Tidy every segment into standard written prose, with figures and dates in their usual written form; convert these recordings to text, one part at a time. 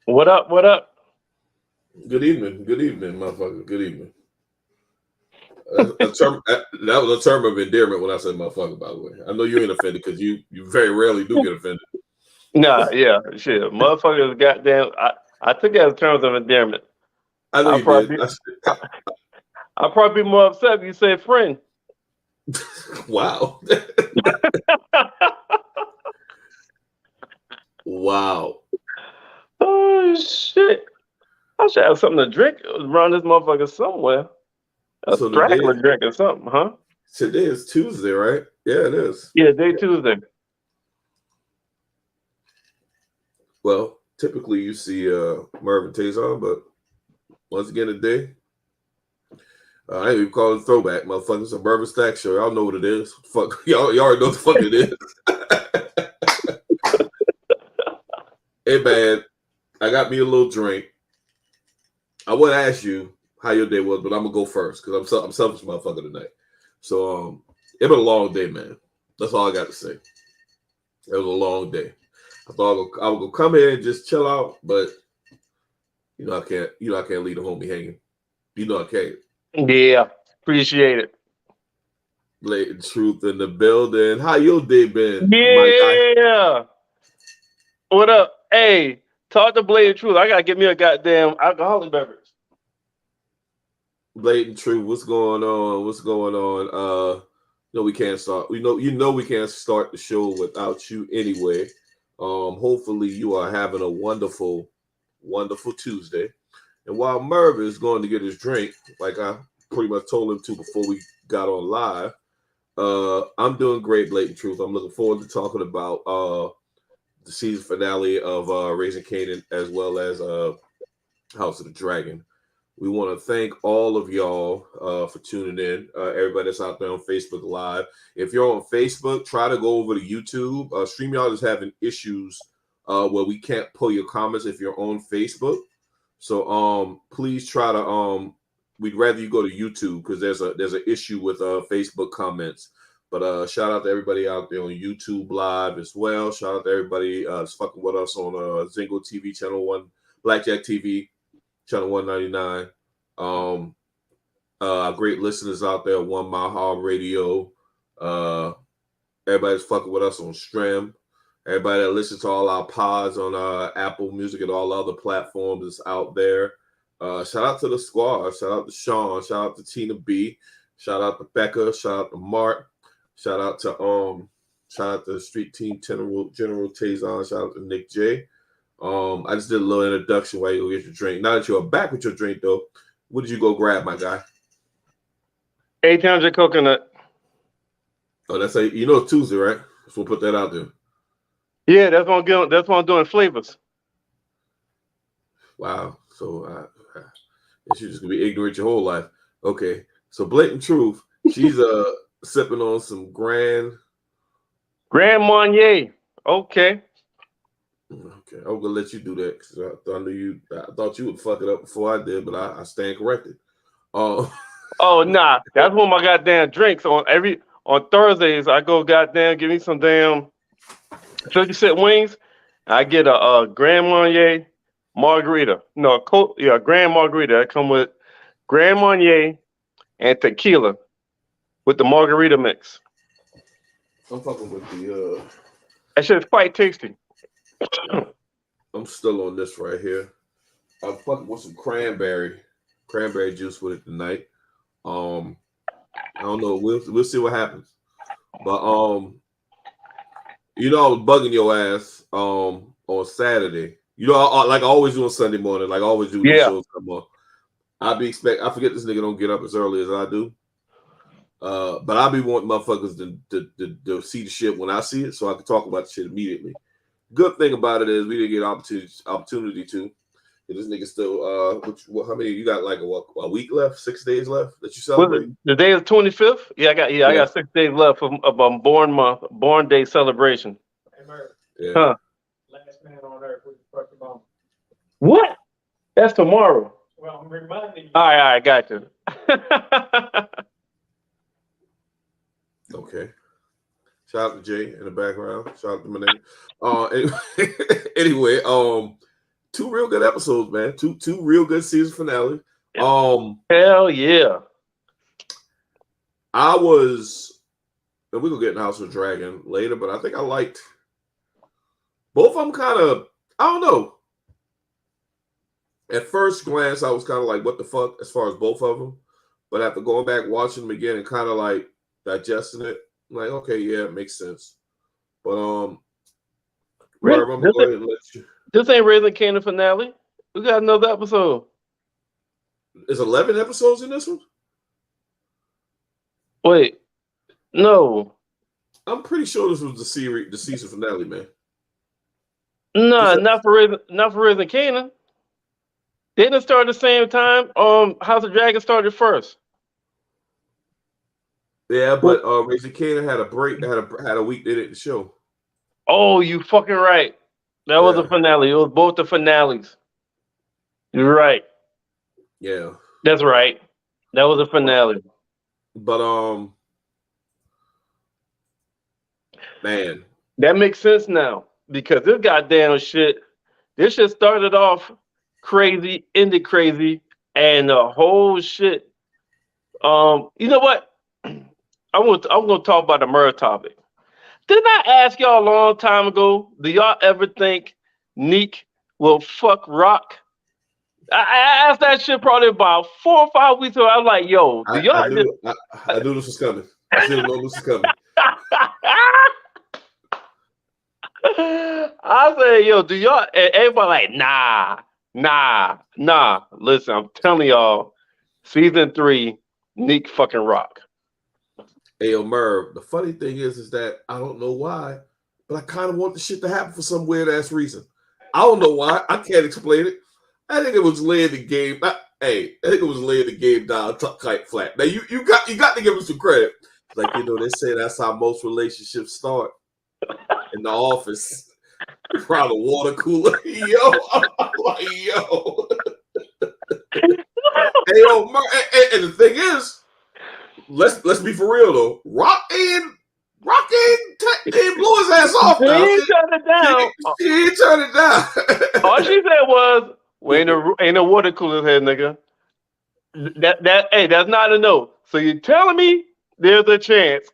What up? What up? Good evening, motherfucker. Good evening. That was a term of endearment when I said motherfucker. By the way, I know you ain't offended because you very rarely do get offended. Nah, yeah, shit. Motherfuckers, goddamn. I took that as terms of endearment. I know I'll you did. probably, I'll probably be more upset if you say friend. Wow, wow. Oh shit! I should have something to drink around this motherfucker somewhere. A So today, straggler drink or something, huh? today is Tuesday, right? Yeah, it is. Yeah, day Tuesday. Well, typically you see Merv&Taison, but once again today, I ain't even calling it throwback, motherfuckers. It's a Merv and Stack show. Y'all know what it is. Fuck, y'all already know what the fuck it is. Hey man, I got me a little drink. I would ask you how your day was, but I'm gonna go first because I'm selfish motherfucker tonight. So it been a long day, man. That's all I got to say. It was a long day. I would go come here and just chill out, but I can't. I can't leave the homie hanging. I can't. Yeah, appreciate it. Blatant truth in the building. How your day been, my guy? Yeah. What up? Hey, talk to Blade Truth. I gotta get me a goddamn alcoholic beverage. Blatant truth. What's going on? What's going on? No, we can't start. We can't start the show without you anyway. Hopefully you are having a wonderful, wonderful Tuesday. And while Merv is going to get his drink, like I pretty much told him to before we got on live, I'm doing great, blatant truth. I'm looking forward to talking about the season finale of Raising Kanan as well as House of the Dragon. We want to thank all of y'all for tuning in. Everybody that's out there on Facebook Live. If you're on Facebook, try to go over to YouTube. StreamYard is having issues where we can't pull your comments if you're on Facebook. So please try to we'd rather you go to YouTube because there's an issue with Facebook comments. But shout out to everybody out there on YouTube Live as well. Shout out to everybody that's fucking with us on Zingo TV Channel 1, Blackjack TV Channel 199. Um, great listeners out there, One Mile Hog Radio. Everybody's fucking with us on Stream. Everybody that listens to all our pods on Apple Music and all other platforms is out there. Shout out to the squad. Shout out to Sean. Shout out to Tina B. Shout out to Becca. Shout out to Mark. Shout out to Street Team General Taison. Shout out to Nick J. I just did a little introduction while you go get your drink. Now that you're back with your drink, though, what did you go grab, my guy? 800 coconut. Oh, that's it's Tuesday, right? So we'll put that out there. Yeah, that's what I'm doing flavors. Wow. So guess you're just gonna be ignorant your whole life. Okay. So blatant truth, she's sipping on some Grand Marnier. Okay. Okay, I'm gonna let you do that because I thought you would fuck it up before I did, but I stand corrected. Uh, Oh nah, that's one of my goddamn drinks. On Thursdays, I go goddamn give me some damn 50-cent wings. I get a Grand Marnier margarita. No, Grand Margarita. That come with Grand Marnier and tequila with the margarita mix. I'm fucking with the. That shit is quite tasty. I'm still on this right here. I'm fucking with some cranberry juice with it tonight. Um, I don't know. We'll see what happens. But I was bugging your ass on Saturday. Like I always do on Sunday morning, like I always do these Yeah. shows come on. I forget this nigga don't get up as early as I do. But I be wanting motherfuckers to see the shit when I see it, so I can talk about the shit immediately. Good thing about it is we didn't get opportunity to. This nigga still how many you got, like a week left, 6 days left that you Was it celebrate? the day of 25th? I Yeah, got 6 days left of born day celebration. Hey, Merv, yeah. Huh? last man on earth with the fucking bomb. What? That's tomorrow. Well, I'm reminding you. All right, got you. Okay. Shout out to Jay in the background. Shout out to my name. Anyway, two real good episodes, man. Two real good season finales. Hell yeah. I was, and we're gonna get in House of Dragon later, but I think I liked both of them. Kind of, I don't know. At first glance, I was kind of like, "What the fuck?" as far as both of them, but after going back watching them again and kind of like digesting it, I'm like, okay, yeah, it makes sense. But Merv, I'm gonna go ahead and let you. This ain't Raising Kanan finale. We got another episode. Is 11 episodes in this one? Wait, no, I'm pretty sure this was the season finale, man. no, not for Raising Kanan. They didn't start at the same time. House of Dragon started first. Yeah, but Raising Kanan had a break, had a week they didn't show. Oh, you fucking right. That was a finale. It was both the finales. You're right. Yeah, that's right. That was a finale. But man, that makes sense now because this goddamn shit. This shit started off crazy, ended crazy, and the whole shit. You know what? I'm gonna talk about the Merv topic. Didn't I ask y'all a long time ago? Do y'all ever think Neek will fuck Rock? I asked that shit probably about 4 or 5 weeks ago. I was like, "Yo, do y'all?" I knew this was coming. I should have known this was coming. I said, "Yo, do y'all?" And everybody like, nah. Listen, I'm telling y'all, season 3, Neek fucking Rock. Hey, yo, Merv, the funny thing is that I don't know why, but I kind of want the shit to happen for some weird ass reason. I don't know why. I can't explain it. I think it was laying the game. I think it was laying the game down tight flat. Now you got to give him some credit. Like, they say that's how most relationships start in the office. Around a water cooler. Yo, I'm like, yo. Hey, yo, Merv, and the thing is, let's be for real though. Rock ain't blew his ass off He now. ain't turn it down. She ain't turn it down. All she said was, "We ain't no water coolers here, nigga." That's not a no. So you're telling me there's a chance?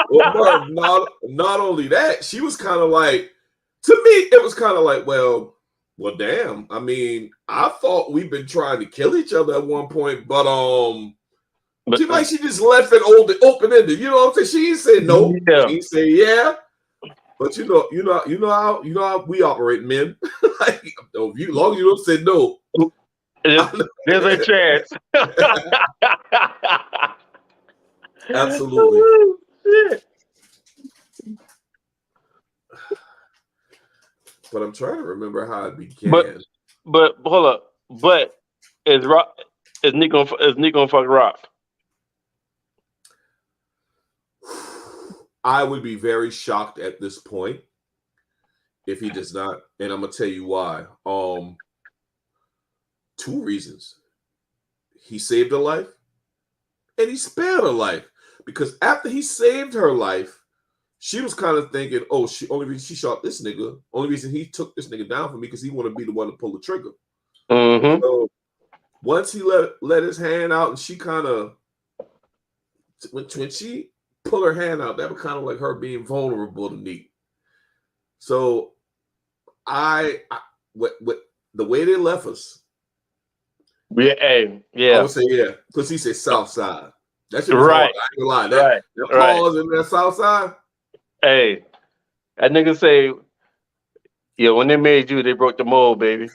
Well, Merv, not only that, she was kind of like, to me, it was kind of like, well, damn. I mean, I thought we've been trying to kill each other at one point, but she just left it open ended. You know what I'm saying? She said no. Yeah. She said yeah. But you know how we operate, men. Like, as long as you don't say no, there's a chance. Absolutely. But I'm trying to remember how it began. But hold up. But is Nick gonna fuck Rock? I would be very shocked at this point if he does not, and I'm gonna tell you why. 2 reasons. He saved her life, and he spared her life. Because after he saved her life, she was kind of thinking, "Oh, only reason she shot this nigga, only reason he took this nigga down for me because he wanted to be the one to pull the trigger." Mm-hmm. So once he let his hand out, and she kind of when she pull her hand out, that was kind of like her being vulnerable to Neek. So what the way they left us. Yeah. I would say yeah, because he said South Side. That's right. I ain't gonna lie. That pause in that South Side. Hey, that nigga say, "Yeah, when they made you, they broke the mold, baby."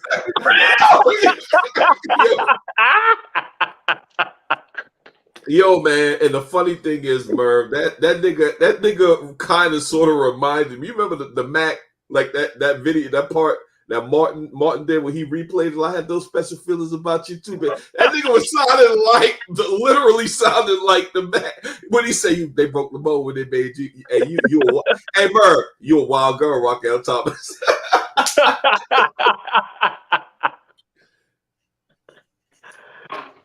Yo, man, and the funny thing is, Merv, that nigga kind of sort of reminded me. You remember the Mac, like that video, that part that Martin did when he replayed it. I had those special feelings about you too, but that nigga was literally sounded like the Mac when he said they broke the mold when they made you. Hey, hey Merv, you a wild girl, Raquel Thomas.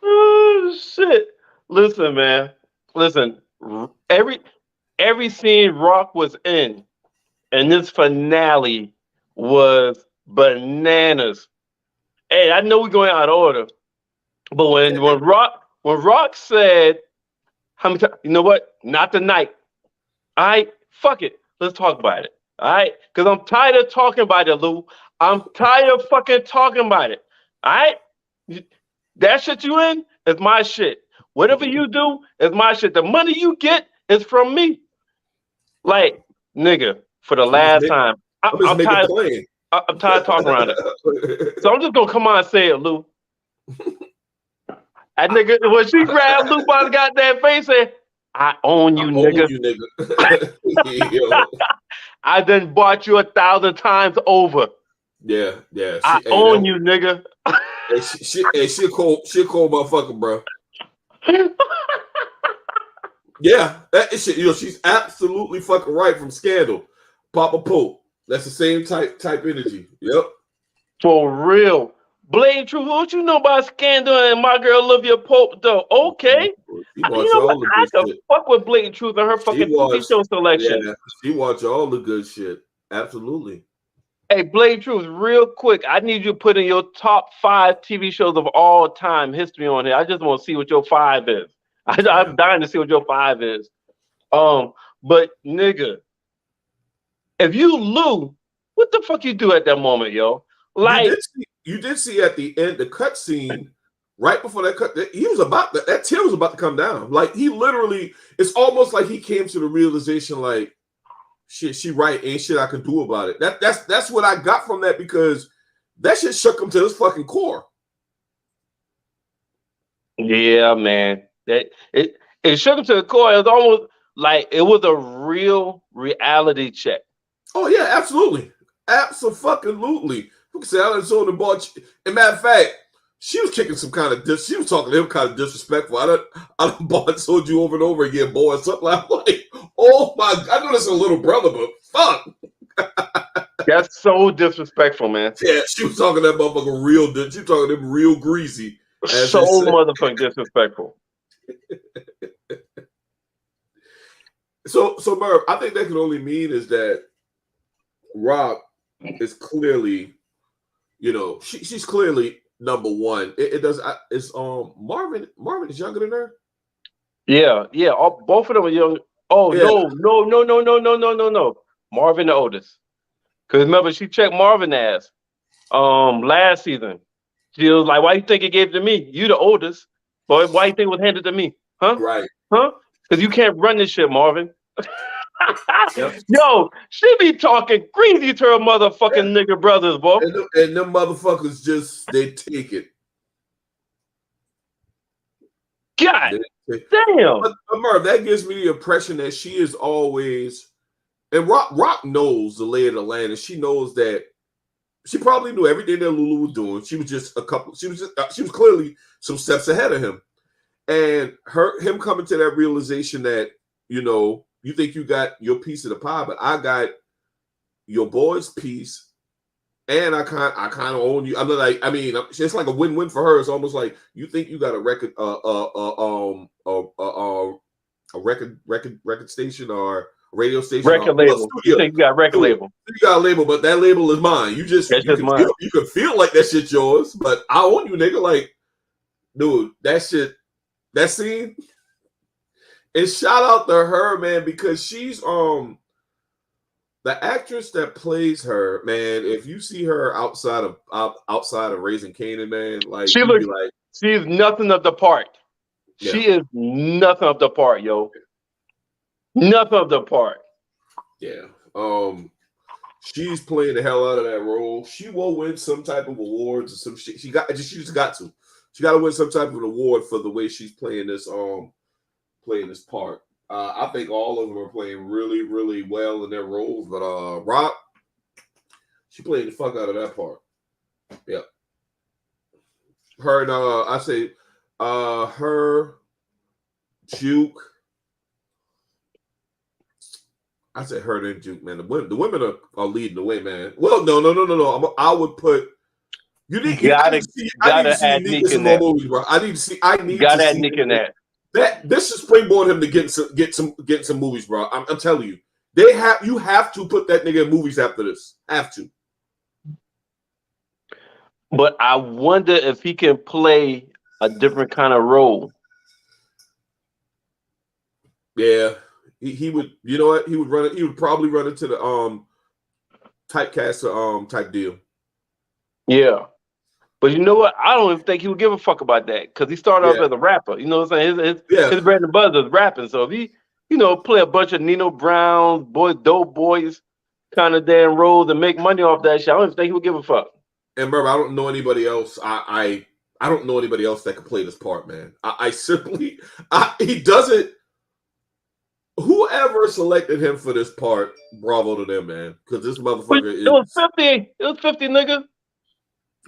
Oh shit. Listen, man. Listen. Every scene Rock was in this finale was bananas. Hey, I know we're going out of order, but when Rock said how many times, you know what? Not tonight. All right, fuck it. Let's talk about it. All right, because I'm tired of talking about it, Lou. I'm tired of fucking talking about it. All right, that shit you in is my shit. Whatever you do is my shit. The money you get is from me. Like, nigga, for the I'm just last making, time, I'm just I'm making tired. plain. I'm tired of talking around it. So I'm just gonna come on and say it, Lou. That nigga, when she grabbed Lou by the goddamn face, said, "I own I you, own nigga. you, nigga. Yo. I done bought you 1,000 times over. Yeah, yeah. I Hey, own you, nigga." she a cold motherfucker, bro. Yeah, that is shit. She's absolutely fucking right from Scandal. Papa Pope. That's the same type energy. Yep. For real. Blade Truth, what you know about Scandal and my girl Olivia Pope, though? Okay. She You watch know what? all the I good can shit. fuck with Blade Truth and her She fucking TV watch, show selection. yeah. She watch all the good shit. Absolutely. Hey, Blade Truth, real quick, I need you to put in your top 5 TV shows of all time history on here. I just want to see what your 5 is. I'm dying to see what your 5 is. But nigga, if you Lou, what the fuck you do at that moment, yo? Like, You did see at the end the cut scene right before that cut. He was about that tear was about to come down. Like he literally, it's almost like he came to the realization, like, shit, she right, ain't shit I can do about it. That's what I got from that, because that shit shook him to his fucking core. yeah, man. It shook him to the core. It was almost like it was a real reality check. Oh yeah, absolutely, absolutely. Who can say I done sold the ball? And matter of fact, she was kicking some kind of she was talking to him kind of disrespectful. I done bought sold you over and over again, boy. Something like, oh my, I know that's a little brother, but fuck. That's so disrespectful, man. Yeah, she was talking that motherfucker real. She was talking to him real greasy. As So motherfucking disrespectful. So Merv, I think that can only mean is that Rob is clearly, she's clearly number one. It does. It's Marvin. Marvin is younger than her. Yeah. Both of them are young. Oh Yeah. no. Marvin the oldest. Cause remember she checked Marvin ass last season. She was like, "Why you think it gave it to me? You the oldest, boy. Why you think it was handed to me? Huh? Right. Huh? Because you can't run this shit, Marvin." Yep. Yo, she be talking greasy to her motherfucking nigga brothers, boy. And them motherfuckers they take it. God damn. But Merv, that gives me the impression that she is always, and Rock knows the lay of the land, and she knows that she probably knew everything that Lulu was doing. She was just she was clearly some steps ahead of him. And him coming to that realization that, you think you got your piece of the pie, but I got your boy's piece, and I kind of own you. I'm like, it's like a win-win for her. It's almost like you think you got a record, a record station or a radio station, Record label. You think you got a record label? You got a label, but that label is mine. You can feel like that shit's yours, but I own you, nigga. Like, dude, that shit. That scene, and shout out to her, man, because she's the actress that plays her, man. If you see her outside of Raising Kanan, man, like she's nothing of the part. Yeah. She is nothing of the part, yo. Nothing of the part. Yeah. She's playing the hell out of that role. She will win some type of awards or some shit. She just got to. She got to win some type of an award for the way she's playing this part. I think all of them are playing really, really well in their roles. But Rock, she played the fuck out of that part. Yeah. Her and I say her, Juke. I said her and Juke, man. The women are leading the way, man. Well, no. I would put. You gotta add Nick in that. Movies, bro. I need to see Nick in that. This should springboard him to get some movies, bro. I'm telling you, you have to put that nigga in movies after this. Have to. but I wonder if he can play a different kind of role. Yeah, he would. You know what? He would run it. He would probably run into the typecast type deal. Yeah. But you know what? I don't even think he would give a fuck about that because he started off Yeah, as a rapper. You know what I'm saying? yeah. His bread and butter is rapping. So if he, play a bunch of Nino Browns, dope boys kind of damn roles and make money off that shit, I don't even think he would give a fuck. And remember, I don't know anybody else. I don't know anybody else that could play this part, man. I simply he doesn't. Whoever selected him for this part, bravo to them, man. Because this But motherfucker it was is 50. It was 50, nigga.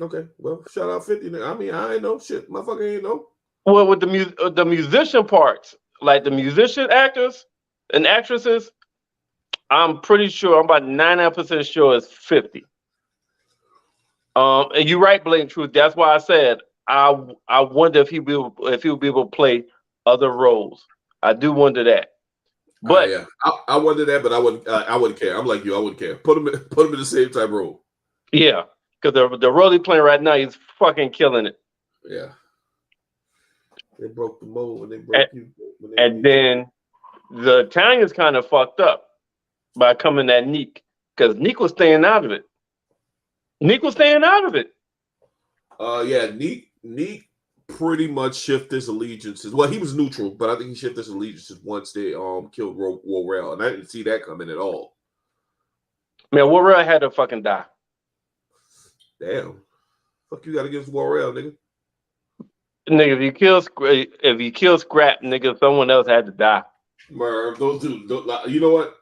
okay. Well, shout out 50. I mean, I ain't know shit. Motherfucker ain't know. Well, with the musician parts, like the musician actors and actresses, I'm pretty sure, I'm about 99% sure it's 50. And you're right, Blatant Truth. That's why I said I wonder if he'll be able to play other roles. I do wonder that. But Yeah, I wonder that, but I wouldn't care. I'm like you. I wouldn't care. Put him in the same type role. yeah, because the role he's playing right now, he's fucking killing it. Yeah. They broke the mold when they broke you. And then the Italians kind of fucked up by coming at Neek because Neek was staying out of it. Neek was staying out of it. Yeah, Neek pretty much shifted his allegiances. Well, he was neutral, but I think he shifted his allegiances once they killed Worrell, and I didn't see that coming at all. Man, Worrell had to fucking die. Damn, fuck you got against Worrell, nigga. Nigga, if you kill Scrap, nigga, someone else had to die. Merv, those dudes. You know what?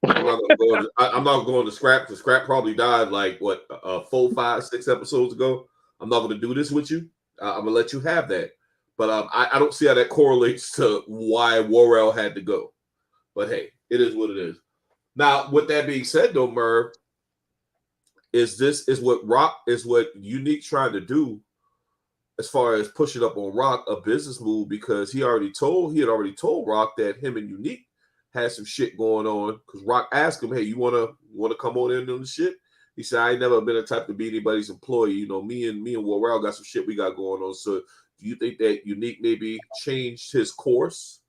I'm not going to Scrap because Scrap probably died like what 4, 5, 6 episodes ago. I'm not going to do this with you. I'm gonna let you have that, but I don't see how that correlates to why Worrell had to go. But hey, it is what it is. Now, with that being said, though, Merv, is what Unique trying to do as far as pushing up on Rock a business move because he had already told Rock that him and Unique had some shit going on because Rock asked him, hey, you wanna come on in on the shit? He said, I ain't never been the type to be anybody's employee. You know, me and Worrell got some shit we got going on. So do you think that Unique maybe changed his course?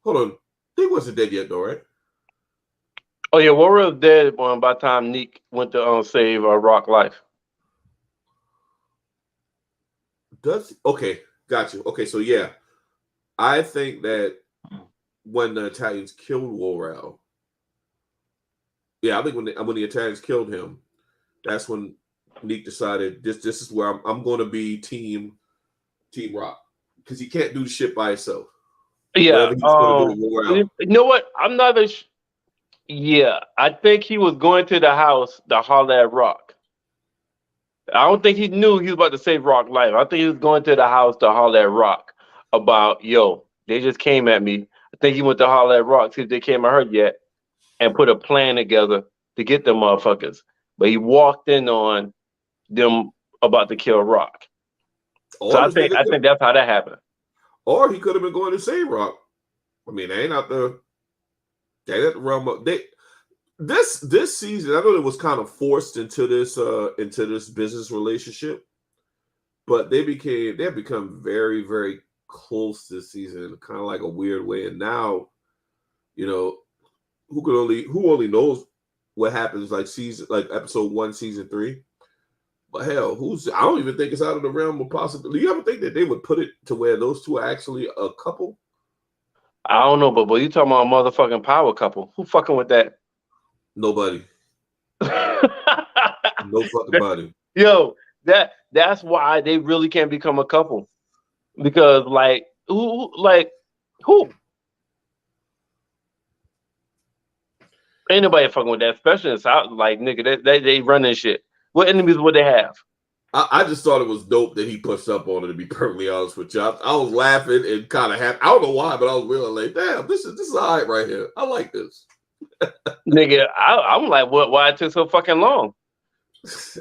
Hold on. He wasn't dead yet though, right? Oh yeah, Worrell's dead by the time Neek went to save Rock life. Okay, got you. Okay, so yeah. I think that when the Italians killed Worrell, I think when the Italians killed him, that's when Neek decided this is where I'm going to be team Rock because he can't do the shit by himself. Yeah. You know what? I'm not a. Yeah, I think he was going to the house to holler at Rock. I don't think he knew he was about to save Rock life. I think he was going to the house to holler at Rock about, yo, they just came at me. I think he went to holler at Rock, see if they came at her yet, and put a plan together to get them motherfuckers. But he walked in on them about to kill Rock. So I think that's how that happened. Or he could have been going to save Rock. I mean, they ain't out there. They at the realm of this season. I know it was kind of forced into this business relationship, but they've become very, very close this season in kind of like a weird way. And now, you know, who only knows what happens like episode 1, season 3. But hell, I don't even think it's out of the realm of possibility. Do you ever think that they would put it to where those two are actually a couple? I don't know, but you talking about a motherfucking power couple. Who fucking with that? Nobody. No fucking body. Yo, that's why they really can't become a couple. Because who? Ain't nobody fucking with that, especially in South. Like, nigga, they run this shit. What enemies would they have? I just thought it was dope that he pushed up on it, to be perfectly honest with you. I was laughing and kind of happy. I don't know why, but I was really like, damn, this is all right right here. I like this. Nigga, I'm like, why it took so fucking long? That's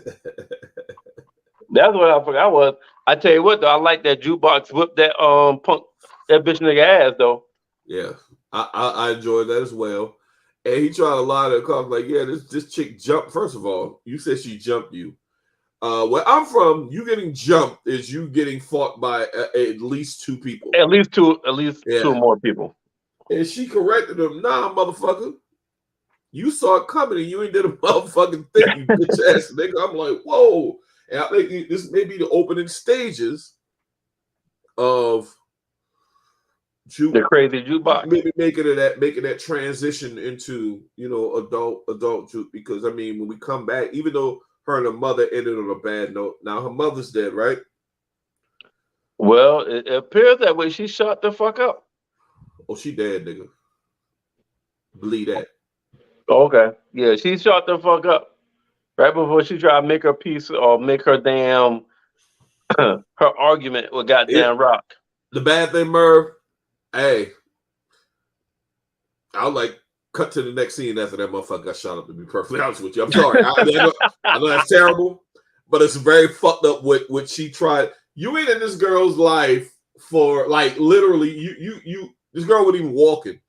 what I forgot was. I tell you what, though, I like that jukebox whip that punk that bitch nigga ass though. Yeah, I enjoyed that as well. And he tried a lot of calls like, yeah, this chick jumped. First of all, you said she jumped you. Where I'm from, you getting jumped is you getting fought by at least two people. At least two Yeah. more people. And she corrected him, nah, motherfucker. You saw it coming and you ain't did a motherfucking thing, you bitch ass nigga. I'm like, whoa. And I think this may be the opening stages of the crazy jukebox. maybe making that transition into, you know, adult juke. Because I mean, when we come back, even though her and her mother ended on a bad note, now her mother's dead, right? Well, it appears that way. She shot the fuck up. Oh, she dead, nigga. Believe that. Okay. Yeah, she shot the fuck up. Right before she tried to make her peace or make her damn her argument with goddamn Rock. The bad thing, Merv, hey, I'll like cut to the next scene after that motherfucker got shot up, to be perfectly honest with you. I'm sorry. I know that's terrible, but it's very fucked up what she tried. You ain't in this girl's life for like literally you this girl wasn't even walking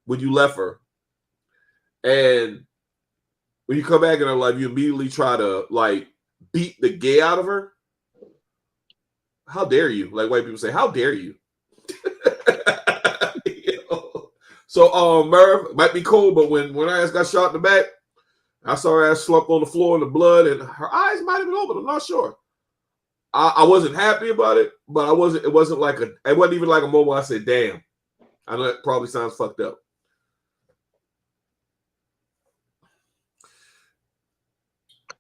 when you left her. And when you come back in her life, you immediately try to like beat the gay out of her. How dare you? Like white people say, how dare you? You know? So Merv might be cool, but when her ass got shot in the back, I saw her ass slumped on the floor in the blood, and her eyes might have been open. I'm not sure. I wasn't happy about it, but it wasn't even like a moment where I said, damn. I know that probably sounds fucked up.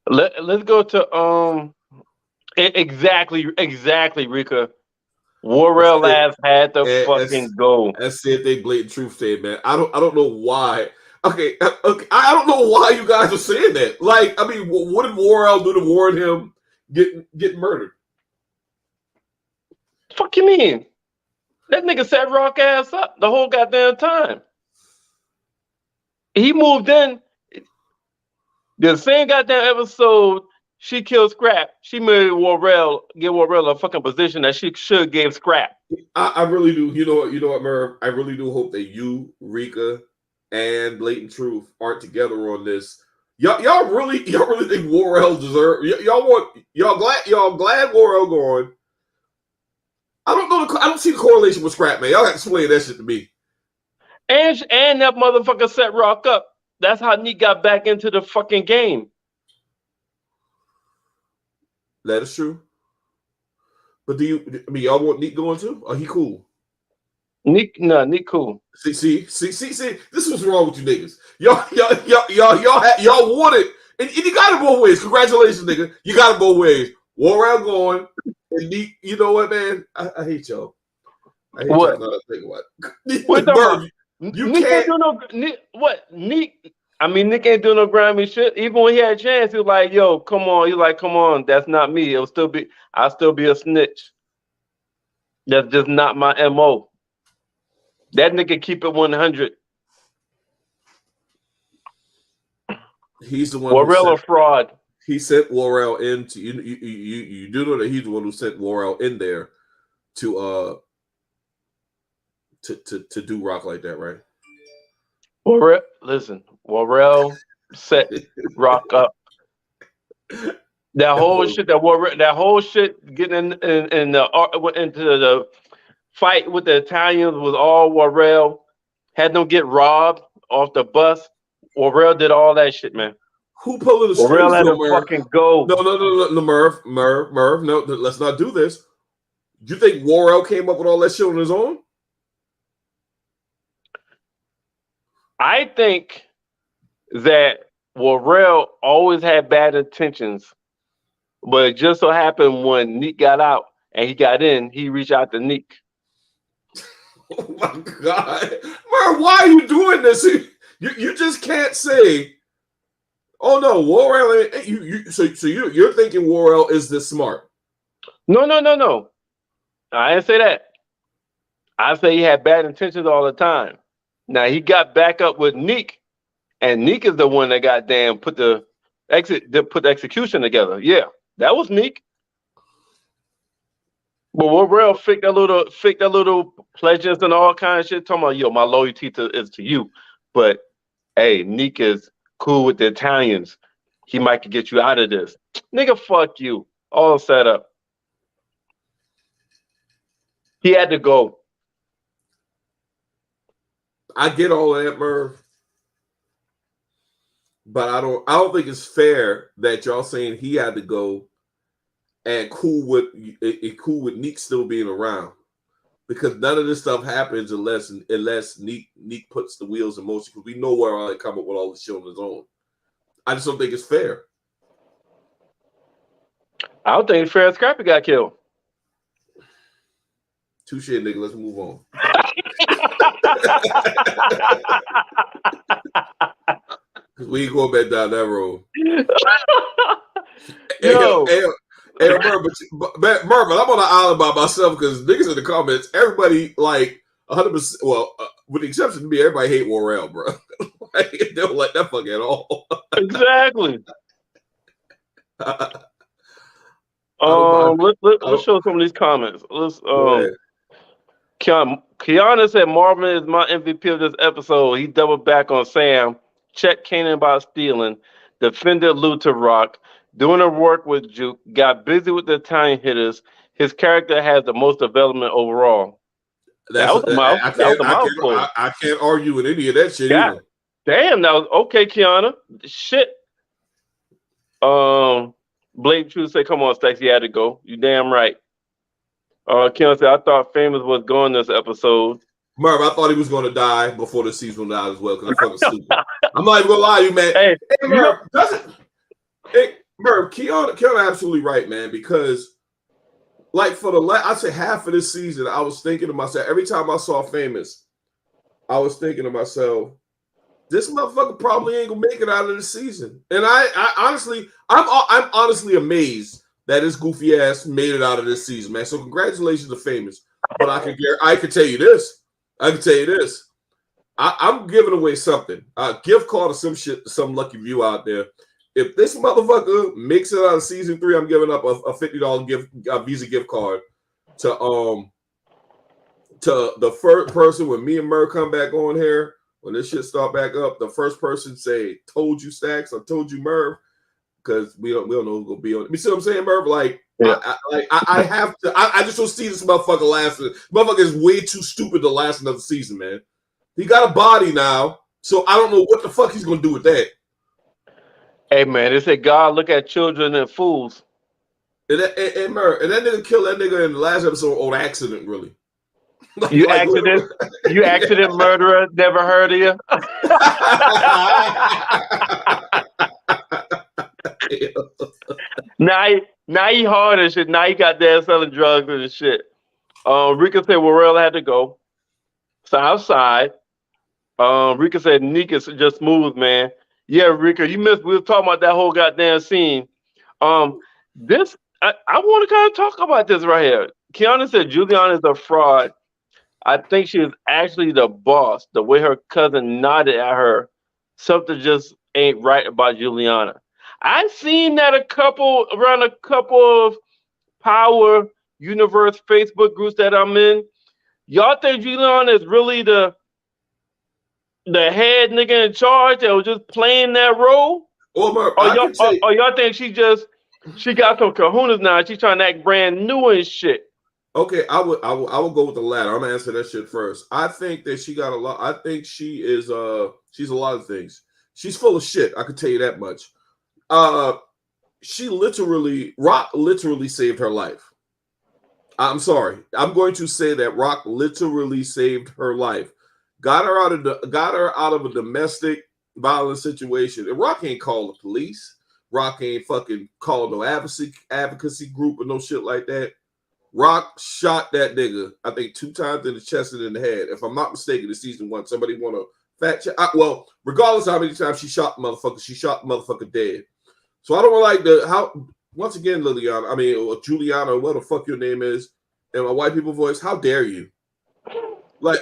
Let's go to exactly Rika. Warrell last had to fucking go. That's it. They blatant truth said, man. I don't know why. Okay, I don't know why you guys are saying that. Like, I mean, what did Warrell do to warn him getting murdered? Fuck you mean? That nigga set Rock ass up the whole goddamn time. He moved in. The same goddamn episode she killed Scrap. She made give Warrell a fucking position that she should give Scrap. I really do. You know what, Merv? I really do hope that you, Rika, and Blatant Truth aren't together on this. Y'all really think Warrell deserve? Y'all glad Warrell gone? I don't know. I don't see the correlation with Scrap, man. Y'all got to explain that shit to me. And that motherfucker set Rock up. That's how Neek got back into the fucking game. That is true. But y'all want Neek going too? Or he cool? Neek cool. See. This was wrong with you niggas. Y'all wanted, and you got it both ways. Congratulations, nigga. You got it both ways. Warrell going, and Neek. You know what, man? I hate y'all. I hate what? y'all. Think about. What Merv, you Nick can't do no what Nick. I mean, Nick ain't doing no grimy shit. Even when he had a chance, he was like, "Yo, come on." He's like, "Come on, that's not me. I'll still be a snitch. That's just not my MO." That nigga keep it 100. He's the one. Warrell a fraud. He sent Warrell into you do know that he's the one who sent Warrell in there to do Rock like that, right? Warrell set Rock up. That whole shit getting into the fight with the Italians was all Warrell. Had them get robbed off the bus. Warrell did all that shit, man. Who pulling the strings? Warrell had to fucking go. No, Merv. No, let's not do this. You think Warrell came up with all that shit on his own? I think that Warrell always had bad intentions, but it just so happened when Neek got out and he got in, he reached out to Neek. Oh my God, Merv, why are you doing this? You just can't say, "Oh no, Warrell." So you're thinking Warrell is this smart? No. I didn't say that. I say he had bad intentions all the time. Now he got back up with Neek, and Neek is the one that goddamn put the execution together. Yeah, that was Neek. But Warrell faked that little pledges and all kind of shit. Talking about, yo, my loyalty is to you. But hey, Neek is cool with the Italians. He might get you out of this. Nigga, fuck you. All set up. He had to go. I get all of that, Merv. But I don't think it's fair that y'all saying he had to go and cool with Neek still being around. Because none of this stuff happens unless Neek puts the wheels in motion. Because we know where I come up with all this shit on his own. I just don't think it's fair. I don't think it's fair. Scrappy got killed. Touche, nigga. Let's move on. Because we ain't going back down that road. Yo. Hey, Merv, but I'm on an island by myself because niggas in the comments, everybody like 100%. Well, with the exception of me, everybody hate Warrell, bro. Like, they don't like that fuck at all. Exactly. Let's show some of these comments. Let's Kiana said Marvin is my MVP of this episode. He doubled back on Sam. Checked Kanan about stealing. Defended Lou to Rock. Doing her work with Juke. Got busy with the Italian hitters. His character has the most development overall. That was a mouthful. I can't argue with any of that shit either. Damn, that was okay, Kiana. Shit. Blake True say, come on, Stacey, you had to go. You damn right. Kiana said, I thought Famous was going this episode. Merv, I thought he was going to die before the season died as well because I'm fucking stupid. I'm not even going to lie to you, man. Hey Merv, Merv, Kiana absolutely right, man, because like for I'd say half of this season, I was thinking to myself, every time I saw Famous, I was thinking to myself, this motherfucker probably ain't gonna make it out of the season. And I honestly, I'm honestly amazed that his goofy ass made it out of this season, man. So congratulations to Famous. But I can tell you this. I'm giving away something. A gift card or some shit to some lucky viewer out there. If this motherfucker makes it out of season 3, I'm giving up a $50 Visa gift card to the first person when me and Merv come back on here. When this shit start back up, the first person say, told you Stacks, or told you Merv, because we don't know who's gonna be on it. You see what I'm saying, Merv? Like, yeah. I just don't see this motherfucker lasting. Motherfucker is way too stupid to last another season, man. He got a body now, so I don't know what the fuck he's gonna do with that. Hey man, they say God look at children and fools. And Merv, and that nigga killed that nigga in the last episode on accident, really. You accident murderer, never heard of you. Now he hard and shit. Now he got there selling drugs and shit. Rika said Warrell had to go. Southside. Rika said Nick is just smooth, man. Yeah, Rika, you missed. We were talking about that whole goddamn scene. I want to kind of talk about this right here. Kiana said Juliana is a fraud. I think she was actually the boss. The way her cousin nodded at her, something just ain't right about Juliana. I've seen that around a couple of Power Universe Facebook groups that I'm in. Y'all think Juliana is really the head nigga in charge that was just playing that role? Or y'all think she got some kahunas now? She's trying to act brand new and shit. Okay, I would go with the latter. I'm gonna answer that shit first. I think that she got a lot. I think she is she's a lot of things. She's full of shit. I could tell you that much. Rock literally saved her life. I'm sorry. I'm going to say that Rock literally saved her life. Got her out of a domestic violence situation. And Rock ain't called the police. Rock ain't fucking called no advocacy group or no shit like that. Rock shot that nigga, I think 2 times in the chest and in the head. If I'm not mistaken, in season 1, somebody want to fact check. Regardless of how many times she shot the motherfucker dead. So I don't like once again, Liliana, or Juliana, what the fuck your name is, and my white people voice, how dare you? I'm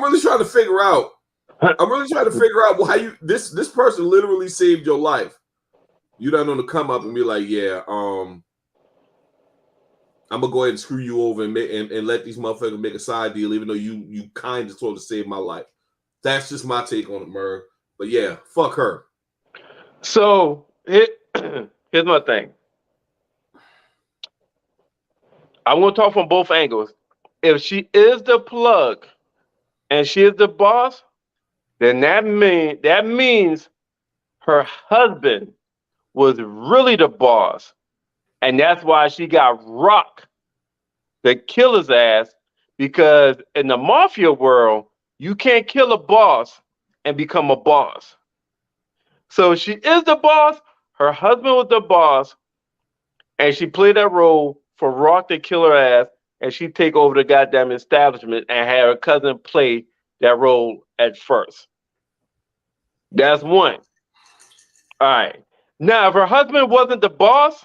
really trying to figure out why this person literally saved your life. You don't know to come up and be like, yeah, I'm gonna go ahead and screw you over and let these motherfuckers make a side deal, even though you kind of sort of saved my life. That's just my take on it, Merv. But yeah, fuck her. So Here's my thing. I want to talk from both angles. If she is the plug and she is the boss, then that means her husband was really the boss, and that's why she got Rock to kill his ass. Because in the mafia world, you can't kill a boss and become a boss. So she is the boss. Her husband was the boss, and she played that role for Rock to kill her ass, and she take over the goddamn establishment and had her cousin play that role at first. That's one. All right. Now, if her husband wasn't the boss,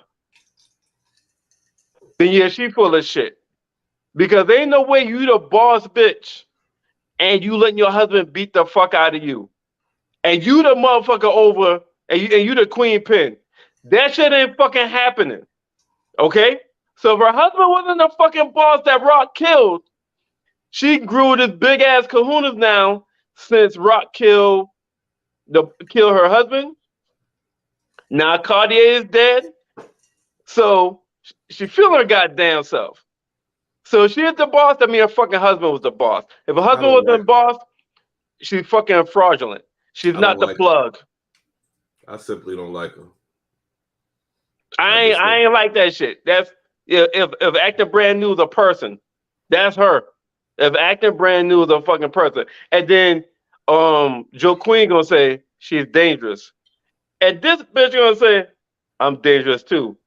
then yeah, she full of shit. Because ain't no way you the boss bitch and you letting your husband beat the fuck out of you. And you the motherfucker over and you the queen pin. That shit ain't fucking happening. Okay? So if her husband wasn't the fucking boss that Rock killed, she grew this big ass kahunas now since Rock killed her husband. Now Cartier is dead. So she feeling her goddamn self. So she is the boss. That means her fucking husband was the boss. If her husband wasn't the boss, she's fucking fraudulent. She's not the plug. I simply don't like her. I ain't like that shit. That's if acting brand new is a person, that's her. If acting brand new is a fucking person, and then Joe Queen gonna say she's dangerous, and this bitch gonna say I'm dangerous too.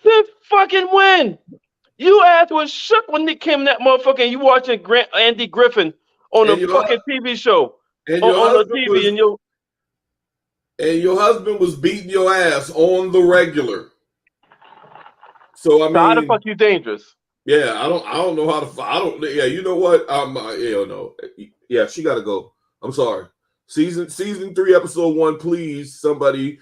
Then fucking win. You ass was shook when they came in that motherfucker and you watching Andy Griffin on a fucking TV show. And on the TV and your husband was beating your ass on the regular. So I mean, how the fuck you dangerous? Yeah, I don't know how to. I don't. Yeah, you know what? No. Yeah, she got to go. I'm sorry. Season 3, episode 1. Please, somebody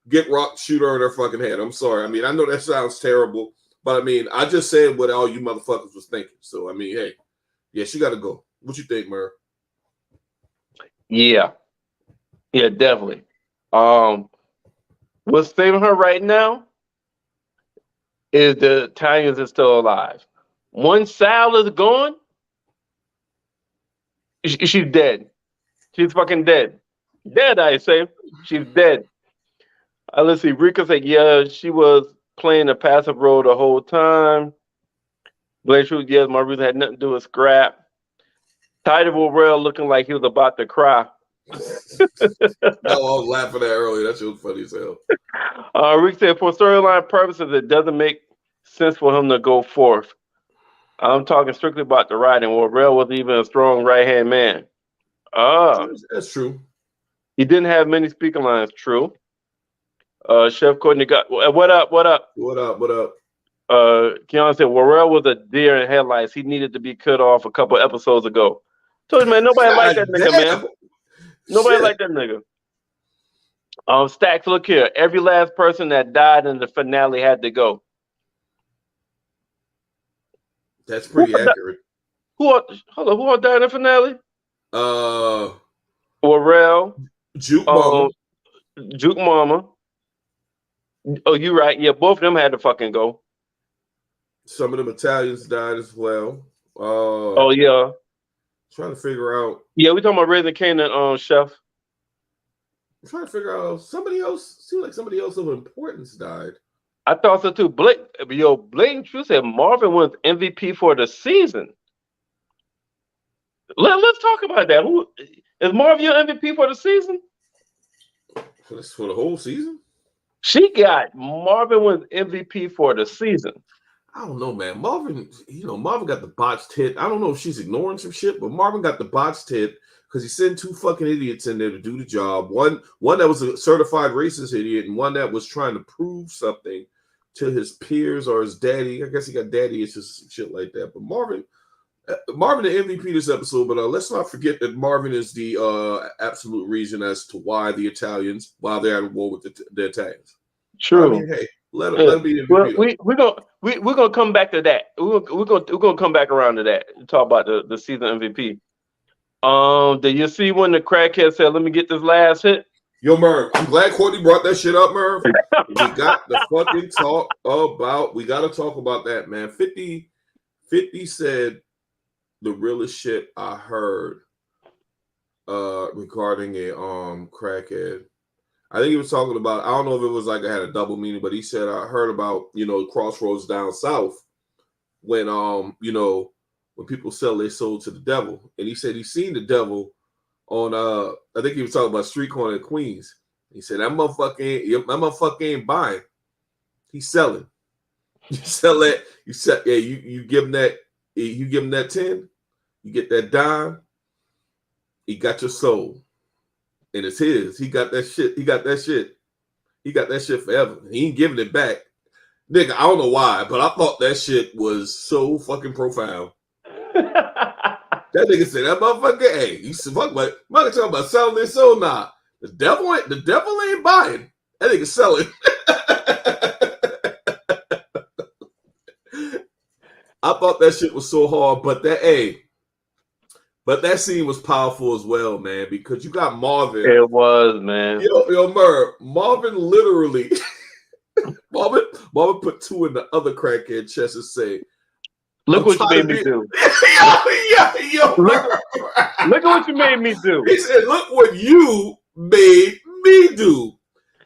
get Rock, shoot her in her fucking head. I'm sorry. I mean, I know that sounds terrible, but I mean, I just said what all you motherfuckers was thinking. So I mean, hey, yeah, she got to go. What you think, Merv? Yeah, definitely. What's saving her right now is the Italians are still alive. Once Sal is gone, she's dead. She's fucking dead. Dead, I say. She's dead. Let's see. Rika said, yeah, she was playing a passive role the whole time. Blaine Truth, yes, my reason had nothing to do with scrap. Tidy Worrell looking like he was about to cry. No, I was laughing at earlier. That shit was funny as hell. Rick said, for storyline purposes, it doesn't make sense for him to go fourth. I'm talking strictly about the writing. Worrell was even a strong right-hand man. That's true. He didn't have many speaking lines. True. Chef Courtney got what up? Keon said Worrell was a deer in headlights. He needed to be cut off a couple episodes ago. Told you, man, nobody liked that nigga, man. Nobody liked that nigga. Stacks, look here. Every last person that died in the finale had to go. That's pretty accurate. Who all died in the finale? Worrell. Juke Mama. Juke Mama. Oh, you right. Yeah, both of them had to fucking go. Some of them Italians died as well. Oh, yeah. Trying to figure out. Yeah, we talking about Raising Kanan, Chef. I'm trying to figure out somebody else. Seems like somebody else of importance died. I thought so too. Blatant Truth said Marvin wins MVP for the season. Let's talk about that. Who is Marvin your MVP for the season? For the whole season? She got Marvin wins MVP for the season. I don't know, man. Marvin got the botched hit. I don't know if she's ignoring some shit, but Marvin got the botched hit because he sent 2 fucking idiots in there to do the job. One that was a certified racist idiot, and one that was trying to prove something to his peers or his daddy. I guess he got daddy issues and shit like that. But Marvin the MVP this episode. But let's not forget that Marvin is the absolute reason as to why they're at war with the Italians. True. I mean, hey, let him be MVP. We're gonna come back to that. We're gonna come back around to that and talk about the season MVP. Did you see when the crackhead said, "Let me get this last hit"? Yo, Merv, I'm glad Courtney brought that shit up, Merv. We got to fucking talk about, we got to talk about that, man. 50 said the realest shit I heard regarding a crackhead. I think he was talking about, I don't know if it was like I had a double meaning, but he said I heard about, crossroads down south when when people sell their soul to the devil. And he said he seen the devil on I think he was talking about street corner in Queens. He said that motherfucker ain't buying. He's selling. You sell that, you give him that, 10, you get that dime, he got your soul. And it's his. He got that shit. He got that shit forever. He ain't giving it back. Nigga, I don't know why, but I thought that shit was so fucking profound. That nigga said that motherfucker, hey, you fuck about talking about selling this soul now. The devil ain't buying. That nigga selling. I thought that shit was so hard, but that scene was powerful as well, man, because you got Marvin. It was, man. Yo, Merv, Marvin literally Marvin put two in the other crackhead chest and say, Look what you made me do. Yo, look at what you made me do. He said, look what you made me do.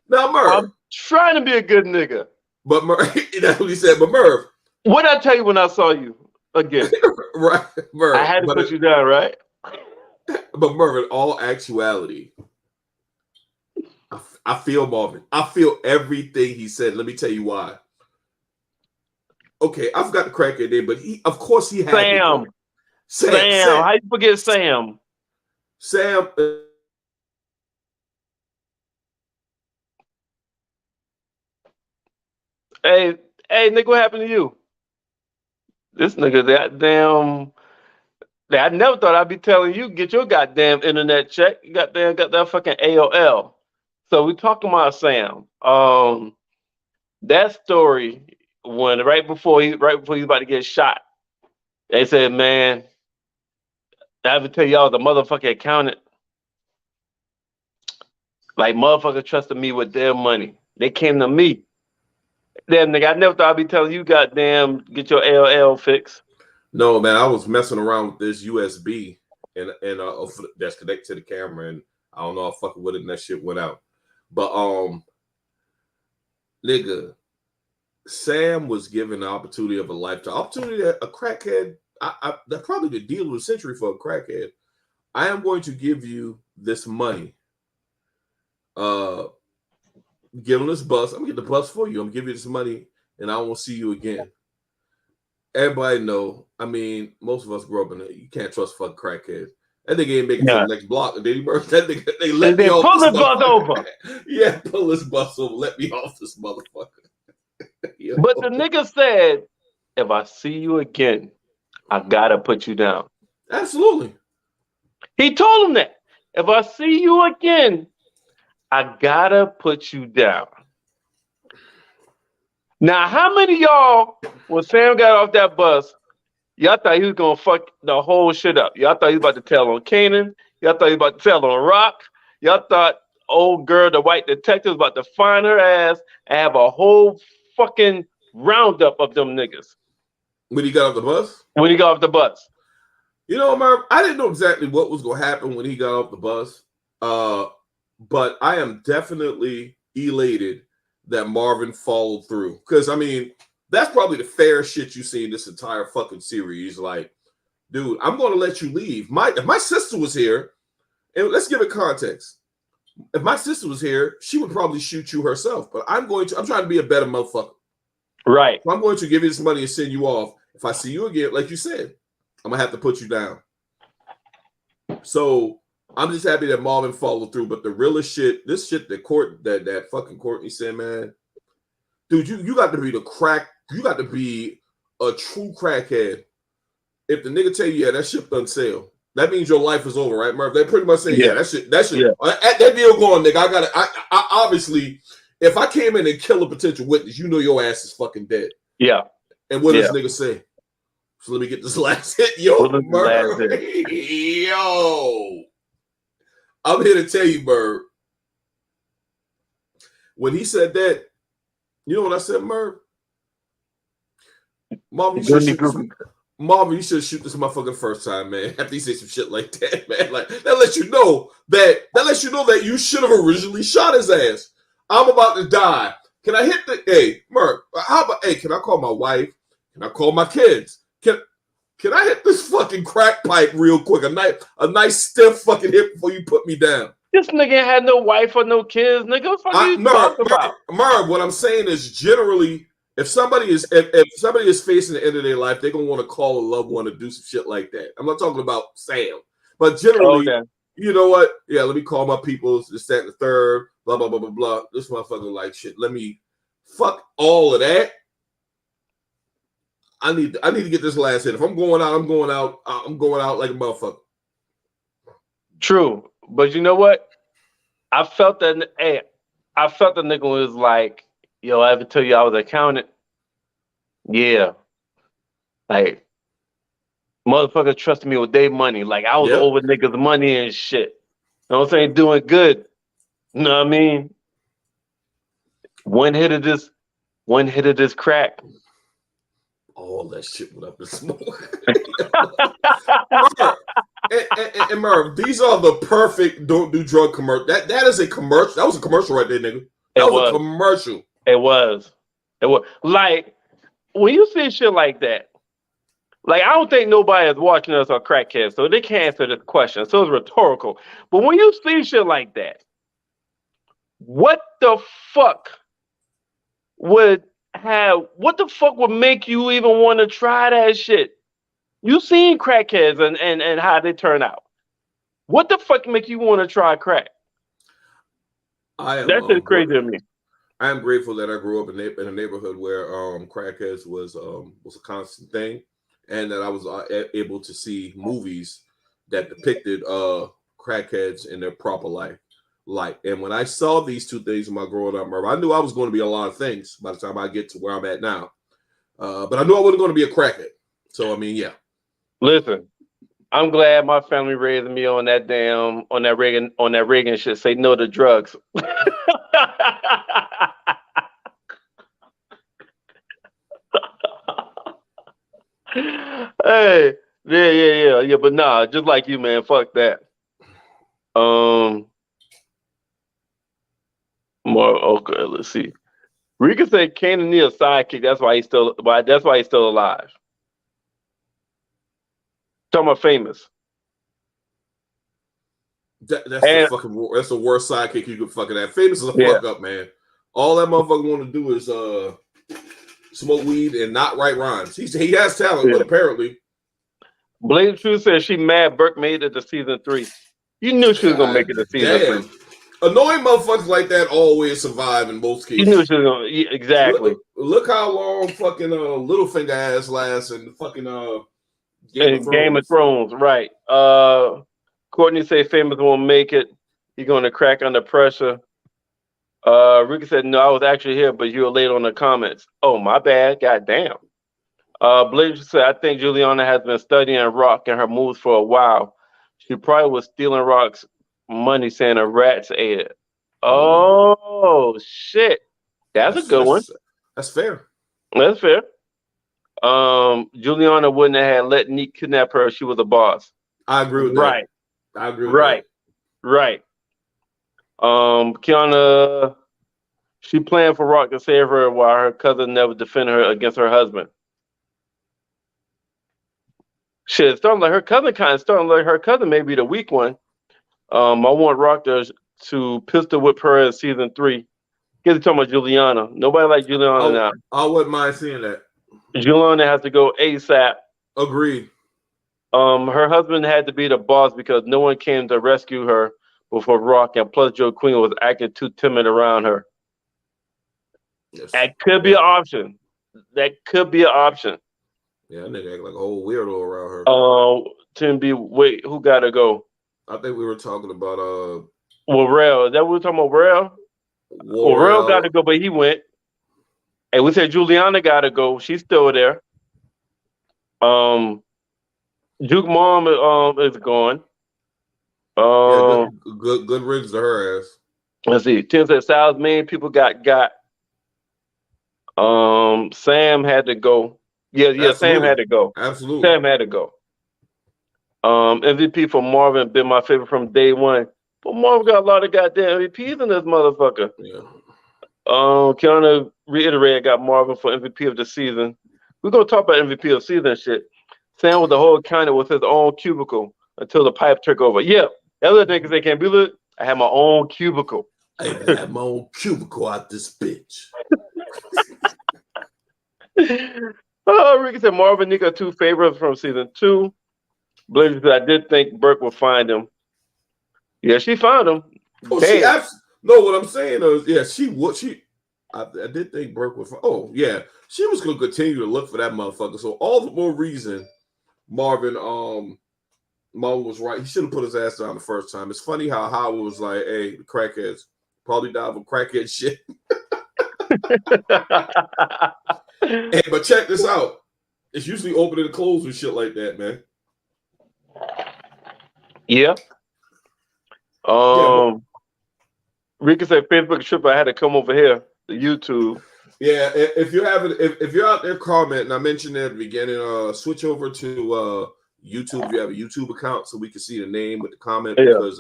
Now, Merv. I'm trying to be a good nigga. But Merv, that's what he said. But Merv. What did I tell you when I saw you again? Right, Merv. I had to put you down, right? But Merv, in all actuality, I feel Marvin. I feel everything he said. Let me tell you why. Okay, I forgot the crackhead name, but of course he had Sam. How you forget Sam? Sam. Hey, nigga, what happened to you? This nigga, I never thought I'd be telling you, get your goddamn internet check. You got that fucking AOL. So we talking about Sam. That story when right before he's about to get shot, they said, man, I have to tell y'all the motherfucking accountant. Like motherfucker trusted me with their money. They came to me. Damn nigga, I never thought I'd be telling you goddamn get your AOL fixed. No, man, I was messing around with this USB and that's connected to the camera, and I don't know, I fucking with it, and that shit went out. But nigga, Sam was given the opportunity of a lifetime. Opportunity that a crackhead, that's probably the deal of the century for a crackhead. I am going to give you this money. Give him this bus. I'm gonna get the bus for you. I'm gonna give you this money, and I won't see you again. Everybody know. I mean, most of us grew up in it. You can't trust fucking crackheads. That nigga ain't making it to the next block. And then he murdered that nigga. They let me off. Pull this bus over. Yeah, pull this bus over. Let me off this motherfucker. But the nigga said, if I see you again, I gotta put you down. Absolutely. He told him that. If I see you again, I gotta put you down. Now, how many of y'all, when Sam got off that bus, y'all thought he was gonna fuck the whole shit up? Y'all thought he was about to tell on Kanan. Y'all thought he was about to tell on Rock. Y'all thought old girl, the white detective, was about to find her ass and have a whole fucking roundup of them niggas. When he got off the bus? When he got off the bus. You know, Merv, I didn't know exactly what was going to happen when he got off the bus. But I am definitely elated that Marvin followed through. Because, I mean, that's probably the fairest shit you see in this entire fucking series. Like, dude, I'm going to let you leave. If my sister was here, and let's give it context. If my sister was here, she would probably shoot you herself. But I'm trying to be a better motherfucker. Right. I'm going to give you this money and send you off. If I see you again, like you said, I'm going to have to put you down. So I'm just happy that Marvin followed through. But the realest shit, this shit that fucking Courtney said, man, dude, you got to be you got to be a true crackhead. If the nigga tell you, yeah, that shit doesn't sell, that means your life is over, right, Merv? They pretty much say, yeah, that shit. Yeah. That deal going, nigga. I obviously, if I came in and kill a potential witness, you know your ass is fucking dead. Yeah. And what does nigga say? So let me get this last hit. Yo, Merv. Yo. I'm here to tell you, Merv, when he said that, you know what I said, Merv? Marvin, you should shoot this motherfucker the first time, man. After he say some shit like that, man. Like that lets you know that you should have originally shot his ass. I'm about to die. Can I hit the Merv? How about can I call my wife? Can I call my kids? Can I hit this fucking crack pipe real quick? A nice stiff fucking hit before you put me down. This nigga had no wife or no kids, nigga. What the fuck are you talking about? Merv, what I'm saying is generally, if somebody is facing the end of their life, they're gonna want to call a loved one to do some shit like that. I'm not talking about Sam, but generally, you know what? Yeah, let me call my people, this, that, and the third, blah blah blah blah blah. This motherfucker like shit. Let me fuck all of that. I need to get this last hit. If I'm going out, I'm going out like a motherfucker. True, but you know what? I felt that. Hey, I felt the nigga was like, "Yo, I ever tell you I was an accountant?" Yeah, like motherfuckers trusted me with their money. Like I was over niggas' money and shit. You know what I'm saying? Doing good. You know what I mean? One hit of this crack. All that shit went up in smoke. And Merv, these are the perfect don't do drug commercial. That is a commercial. That was a commercial right there, nigga. That was a commercial. It was. Like when you see shit like that. Like I don't think nobody is watching us on crackheads, so they can't answer this question. So it's rhetorical. But when you see shit like that, what the fuck would make you even want to try that shit? You seen crackheads and how they turn out. What the fuck make you want to try crack? That's just crazy to me. I am grateful that I grew up in a neighborhood where crackheads was a constant thing, and that I was able to see movies that depicted crackheads in their proper life. And when I saw these two things in my growing up, I knew I was going to be a lot of things by the time I get to where I'm at now. But I knew I wasn't going to be a crackhead. So, I mean, yeah. Listen, I'm glad my family raised me on that Reagan shit. Say no to drugs. Hey, yeah. But nah, just like you, man. Fuck that. Okay, let's see. Rika said Kanan needs a sidekick. That's why he's still alive. Talking about famous. That's the worst sidekick you could fucking have. Famous is a fuck up, man. All that motherfucker want to do is smoke weed and not write rhymes. He has talent, but apparently. Blaze True says she mad Burke made it to season 3. You knew she was gonna make it to season 3. Annoying motherfuckers like that always survive in most cases. You knew she was gonna exactly. Look how long fucking Littlefinger ass lasts in fucking Game of Thrones, right? Courtney say famous won't make it. He's gonna crack under pressure. Rika said no, I was actually here, but you were late on the comments. Oh, my bad. Goddamn. Blaze said I think Juliana has been studying rock and her moves for a while. She probably was stealing Rock's money, saying a rats ate it. Oh shit, that's a good one. That's fair. That's fair. Juliana wouldn't have let Neek kidnap her if she was a boss. I agree with that. Right. I agree with that. Right. Kiana, she planned for Rock to save her while her cousin never defended her against her husband. Shit, it's starting like her cousin may be the weak one. I want Rock to pistol whip her in season 3. He's talking about Juliana. Nobody like Juliana now. I wouldn't mind seeing that. Juliana has to go ASAP. Agreed. Her husband had to be the boss because no one came to rescue her before Rock, and plus Joe Queen was acting too timid around her. Yes. That could be an option. Yeah, that nigga act like a whole weirdo around her. Tim B, wait, who gotta go? I think we were talking about Warrell. Is that what we're talking about? Warrell gotta go, but he went. And we said Juliana gotta go. She's still there. Duke Mom is gone. Good riddance to her ass. Let's see. Tim said Sal's main people got. Sam had to go. Yeah. Sam Absolutely. had to go. Absolutely. Sam had to go. MVP for Marvin been my favorite from day one. But Marvin got a lot of goddamn MVPs in this motherfucker. Yeah. Kanan reiterated got Marvin for MVP of the season. We're gonna talk about MVP of the season and shit. Sam with the whole counter with his own cubicle until the pipe took over. Yeah, the other niggas they can't be lit. I have my own cubicle. I even have my own cubicle out this bitch. Ricky said Marvin Nick are two favorites from season 2. Blazer said I did think Burke would find him. Yeah, she found him. Oh, no, what I'm saying is, yeah, she would. I did think Burke would. Oh, yeah, she was gonna continue to look for that motherfucker. So all the more reason Marvin was right. He should have put his ass down the first time. It's funny how Howard was like, "Hey, the crackheads probably died of crackhead shit." Hey, but check this out. It's usually open and closed with shit like that, man. Yeah. Rika said Facebook trip. I had to come over here to YouTube. Yeah, if you're out there commenting, I mentioned at the beginning, switch over to YouTube if you have a YouTube account so we can see the name with the comment because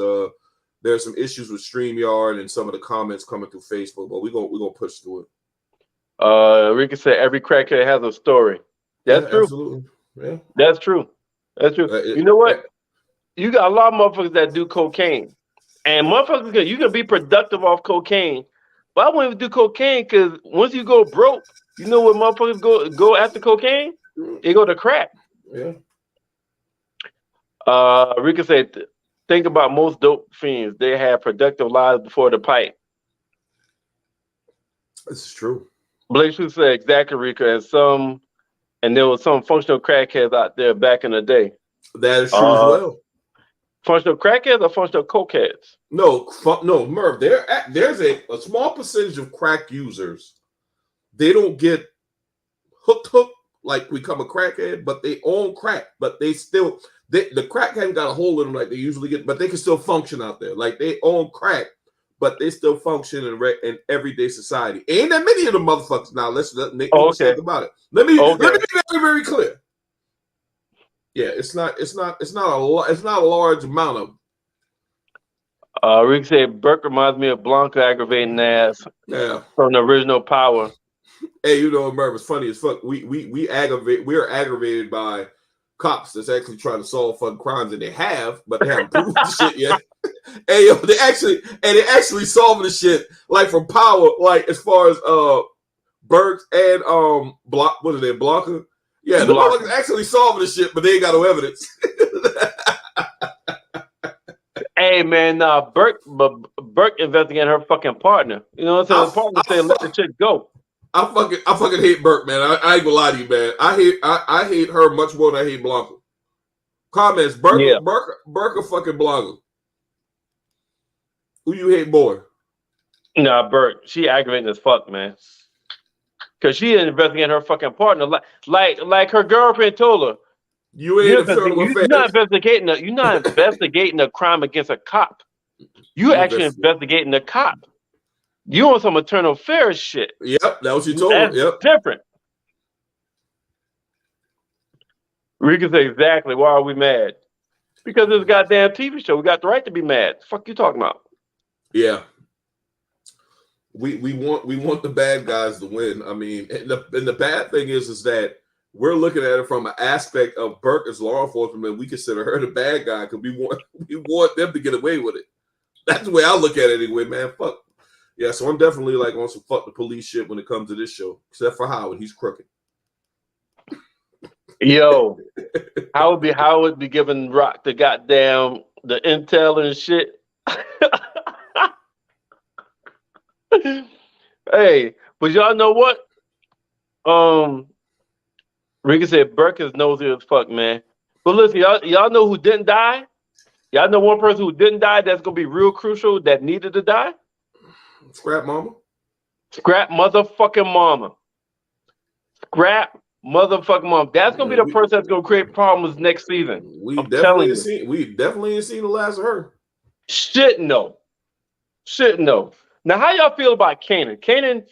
there's some issues with StreamYard and some of the comments coming through Facebook, but we're gonna push through it. Rika said every crackhead has a story. That's true. Absolutely. Yeah. That's true. You know what? You got a lot of motherfuckers that do cocaine. And motherfuckers, you can be productive off cocaine. But I wouldn't even do cocaine because once you go broke, you know what motherfuckers go after cocaine? They go to crack. Yeah. Rika said, think about most dope fiends. They have productive lives before the pipe. This is true. Blake Shu said exactly, Rika, and there was some functional crackheads out there back in the day. That is true as well. Functional crackheads or functional cokeheads? No, Merv. There's a small percentage of crack users. They don't get hooked like become a crackhead, but they own crack. But they still, the crack haven't got a hold of them like they usually get, but they can still function out there. Like they own crack, but they still function in everyday society. Ain't that many of them motherfuckers now. Let's make no mistake about it. Let me be very, very clear. Yeah, it's not a large amount of them. Rick said Burke reminds me of Blanca aggravating ass from the original Power. Hey, you know, Merv, it's funny as fuck. We're aggravated by cops that's actually trying to solve fucking crimes, and they have, but they haven't proved the shit yet. Hey, yo, they actually solving the shit like from Power, like as far as Burke and Blanca. Yeah, the motherfuckers actually solving the shit, but they ain't got no evidence. Hey man, Burke investigating her fucking partner. You know what I'm saying? The partner saying let the chick go. I fucking hate Burke, man. I ain't gonna lie to you, man. I hate her much more than I hate Blanca. Comments, Burke or fucking Blanca? Who you hate more? Nah, Burke. She aggravating as fuck, man. Cause she investigating her fucking partner, like her girlfriend told her. You're not investigating a crime against a cop. You're actually investigating a cop. You on some maternal affairs shit. Yep, that was you told her. Yep, different. Rika said exactly. Why are we mad? Because this goddamn TV show. We got the right to be mad. Fuck you talking about? Yeah. We want the bad guys to win. I mean, and the bad thing is that we're looking at it from an aspect of Burke as law enforcement, and we consider her the bad guy because we want them to get away with it. That's the way I look at it anyway, man. Fuck. Yeah, so I'm definitely like on some fuck the police shit when it comes to this show, except for Howard. He's crooked. Yo, Howard be giving Rock the goddamn the intel and shit. Hey, but y'all know what? Rika said Burke is nosy as fuck, man. But listen, y'all know who didn't die? Y'all know one person who didn't die that's gonna be real crucial that needed to die? Scrap Mama. Scrap motherfucking Mama. Scrap motherfucking Mama. That's gonna be the person that's gonna create problems next season. We definitely ain't seen the last of her. Shit no. Shit, no. Now, how y'all feel about Kanan? Kanan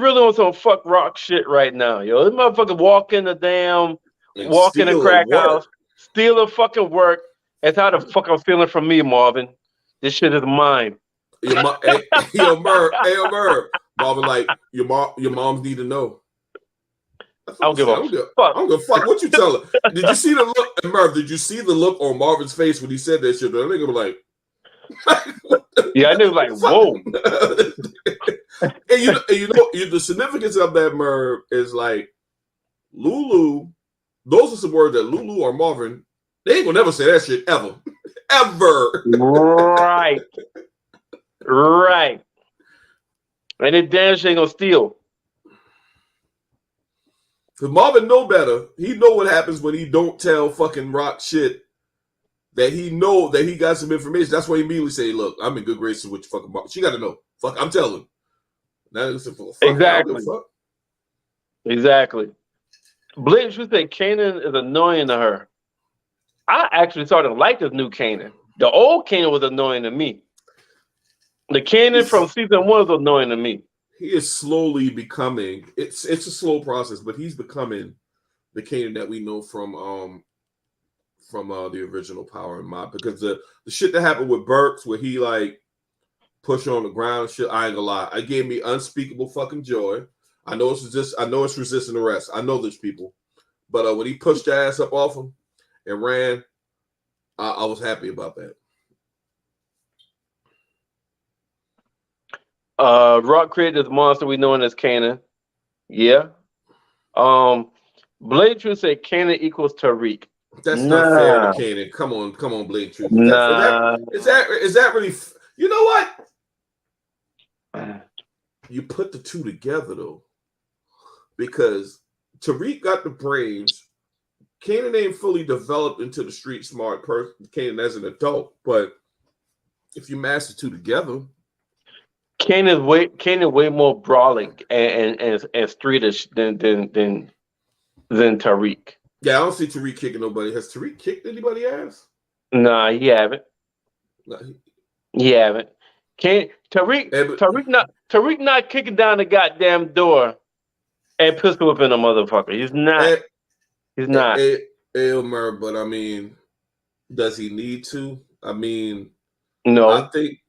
really on some fuck rock shit right now, yo. This motherfucker And walk in a still crack work. house, steal a fucking work. That's how the fuck I'm feeling from me, Marvin. This shit is mine. Yo, Merv. Marvin, like your moms need to know. That's I what don't I'm give a saying. fuck. I don't give a fuck what you tell her. Did you see the look, Merv? Did you see the look on Marvin's face when he said that shit? The nigga was like, Yeah, I knew like, whoa. and you know the significance of that, Merv, is like Lulu. Those are some words that Lulu or Marvin, they ain't gonna never say that shit ever. Ever. Right. Right. And it damn shit ain't gonna steal. Because Marvin know better. He know what happens when he don't tell fucking Rock shit that he know that he got some information. That's why he immediately say, look, I'm in good graces with your fucking mom. She got to know. Fuck, I'm telling. Now listen, fuck, Exactly. fuck. Exactly. Blake should say Kanan is annoying to her. I actually started to like this new Kanan. The old Kanan was annoying to me. The Kanan from season 1 was annoying to me. He is slowly becoming. It's a slow process, but he's becoming the Kanan that we know from the original Power and Mob. Because the shit that happened with Burks, where he like push on the ground, shit. I ain't gonna lie, it gave me unspeakable fucking joy. I know it's resisting arrest. I know there's people, but when he pushed the ass up off him and ran, I was happy about that. Rock created this monster we know as Kanan. Yeah. Blade Truth said Kanan equals Tariq. That's not fair to Kanan. Come on, Blade Truth. Is that really? You know what? You put the two together though, because Tariq got the brains. Kanan ain't fully developed into the street smart person. Kanan as an adult, but if you mash the two together, Kanan way more brawling and streetish than Tariq. Yeah, I don't see Tariq kicking nobody. Has Tariq kicked anybody ass? Nah, he haven't. Nah, he haven't. Tariq not kicking down the goddamn door and pistol whipping a motherfucker. He's not. He's not. Elmer, but I mean, does he need to? I mean, no. I think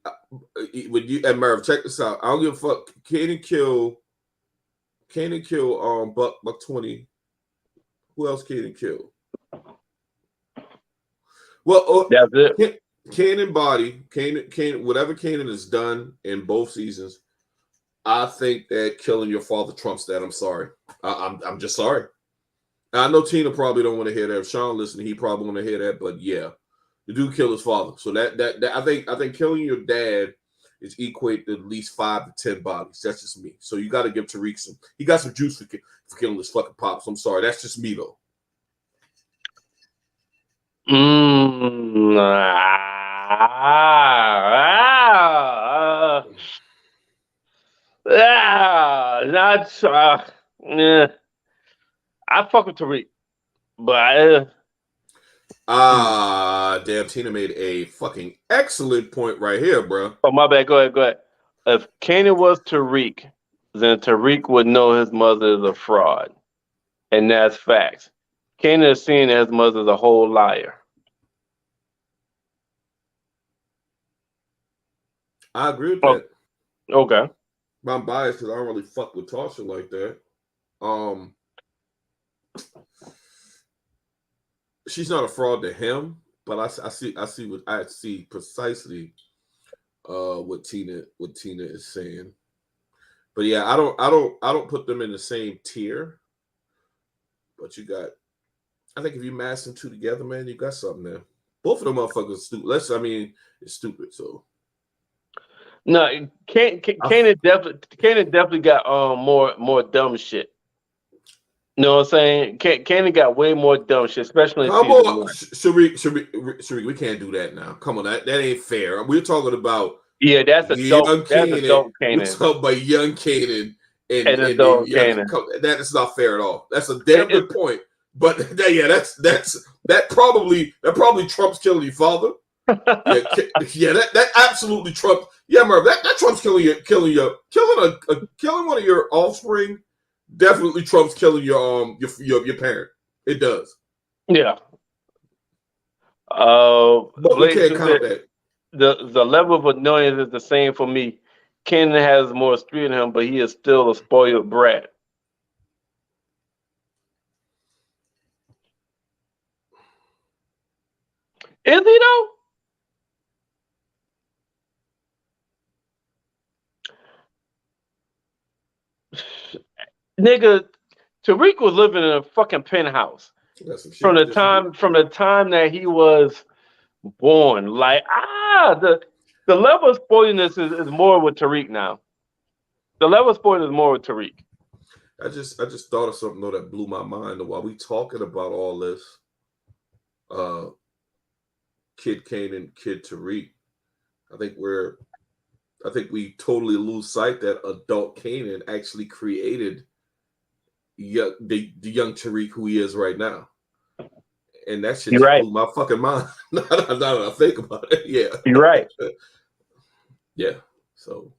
when you and Merv, check this out. I don't give a fuck. Kanan kill Buck 20. Who else Kanan kill? Well, that's it. Kanan body, Kanan, whatever Kanan has done in both seasons, I think that killing your father trumps that. I'm sorry. I'm just sorry. I know Tina probably don't want to hear that. If Sean listening, he probably want to hear that. But yeah, the dude killed his father. So that I think killing your dad is equate to at least 5 to 10 bodies. That's just me. So you got to give Tariq some. He got some juice for killing his fucking pops. I'm sorry. That's just me though. I fuck with Tariq, but damn, Tina made a fucking excellent point right here, bro. Oh, my bad. Go ahead. If Kanan was Tariq, then Tariq would know his mother is a fraud, and that's facts. Kanan is seeing his mother as a whole liar. I agree with that. Okay. I'm biased because I don't really fuck with Tasha like that. She's not a fraud to him, but I see precisely what Tina is saying. But yeah, I don't put them in the same tier. But I think if you mash them two together, man, you got something there. Both of them motherfuckers stupid. It's stupid. So no, Kanan definitely got more dumb shit. You know what I'm saying? Kanan got way more dumb shit, especially in season 1. Sharik, we can't do that now. Come on, that ain't fair. We're talking about that's adult Kanan. We're talking about young Kanan and adult Kanan. That is not fair at all. That's a damn good point. But that probably trumps killing your father. Yeah, that absolutely trumps. Yeah, Merv, that trumps killing one of your offspring. Definitely trumps killing your parent. It does. Yeah. But we Blake can't just said count that. the level of annoyance is the same for me. Kanan has more street in him, but he is still a spoiled brat. Is he though? Nigga, Tariq was living in a fucking penthouse That's some shit from to the disagree. time that he was born. Like the level of spoiledness is more with Tariq now. The level of spoiledness is more with Tariq. I just thought of something though that blew my mind. While we talking about all this, uh, Kid Kanan, Kid Tariq, I think we totally lose sight that adult Kanan actually created the young Tariq who he is right now. And that shit You're just right. blew my fucking mind. now that I think about it. Yeah. You're right. Yeah. So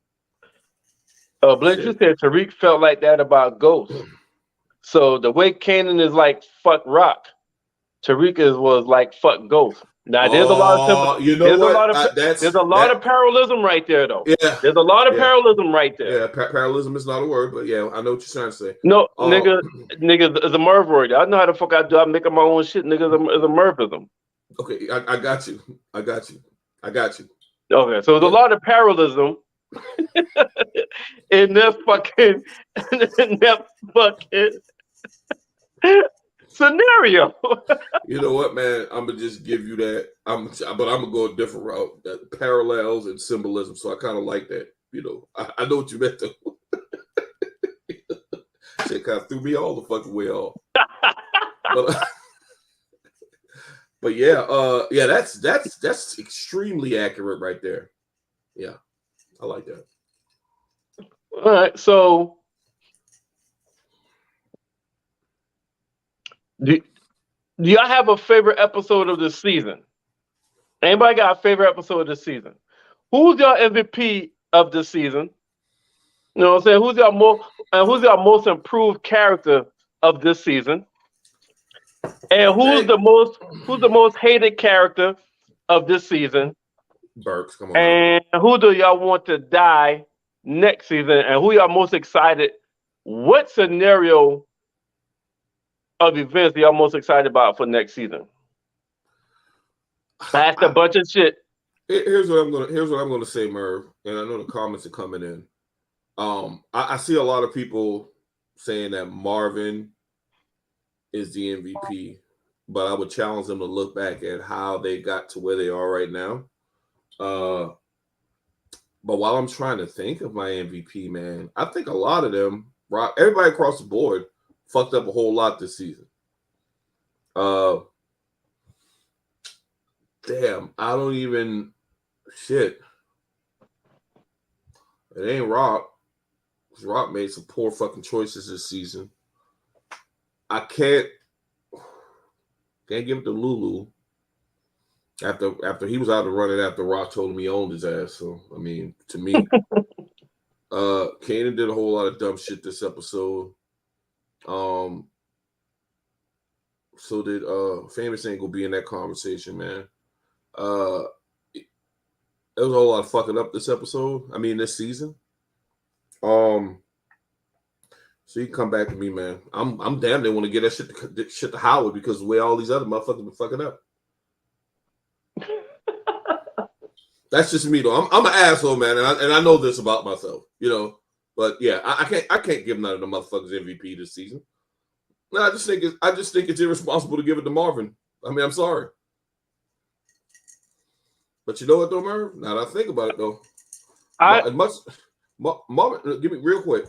Blake shit. just said Tariq felt like that about Ghost. So the way Kanan is like fuck Rock, Tariq was like fuck Ghost. Now there's a lot of You know there's a what? lot of That's there's a lot that. of parallelism right there though. Yeah. There's a lot of Yeah. parallelism right there. Yeah. Parallelism is not a word, but yeah, I know what you're trying to say. No, nigga is a Merv word. I know how the fuck I do. I make up my own shit. Nigga is a Mervism. Okay, I got you. I got you. Okay, so there's a lot of parallelism in this fucking scenario. You know what, man? I'm gonna just give you that. But I'm gonna go a different route. That parallels and symbolism. So I kind of like that. You know, I know what you meant to. Shit kind of threw me all the fucking way off. But but yeah, that's extremely accurate right there. Yeah, I like that. All right, so do y'all have a favorite episode of the season? Anybody got a favorite episode of the season? Who's your MVP of the season? You know what I'm saying? Who's your most improved character of this season? And who's the most hated character of this season? Burks, come on now. And who do y'all want to die next season? And who y'all most excited? What scenario of events are y'all most excited about for next season? I asked a bunch of shit. Here's what I'm gonna say, Merv, and I know the comments are coming in. I see a lot of people saying that Marvin is the MVP, but I would challenge them to look back at how they got to where they are right now. But while I'm trying to think of my MVP, man, I think a lot of them, everybody across the board, fucked up a whole lot this season. Damn, I don't even shit. It ain't Rock. Rock made some poor fucking choices this season. I can't give it to Lulu. After he was out of running after Rock told him he owned his ass. So I mean, to me, Kanan did a whole lot of dumb shit this episode. So did Famous ain't gonna be in that conversation, man. There was a whole lot of fucking up this episode. I mean, this season. So you can come back to me, man. I'm damn they want to get that shit to Howard because of the way all these other motherfuckers been fucking up. That's just me though. I'm an asshole, man, and I know this about myself, you know. But yeah, I can't give none of the motherfuckers MVP this season. No, I just think it's irresponsible to give it to Marvin. I mean, I'm sorry. But you know what though, Merv? Now that I think about it though, Marvin, give me real quick.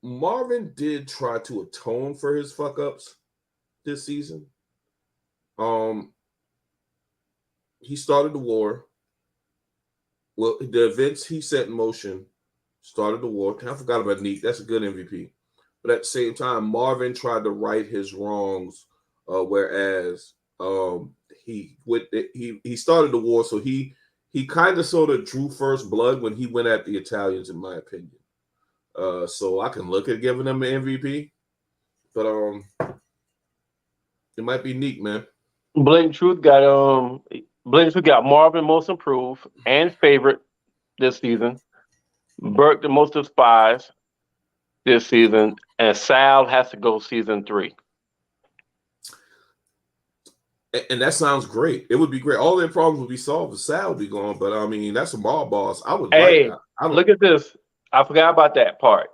Marvin did try to atone for his fuck ups this season. He started the war. Well, the events he set in motion started the war. I forgot about Neek. That's a good MVP. But at the same time, Marvin tried to right his wrongs, whereas he started the war, so he kind of sort of drew first blood when he went at the Italians, in my opinion. So I can look at giving him an MVP, but it might be Neek, man. Blatant Truth got Marvin most improved and favorite this season. Burke the most despised this season, and Sal has to go season 3. And that sounds great. It would be great. All their problems would be solved if Sal would be gone. But I mean, that's a mob boss. I would Hey, like. I don't, look at this. I forgot about that part.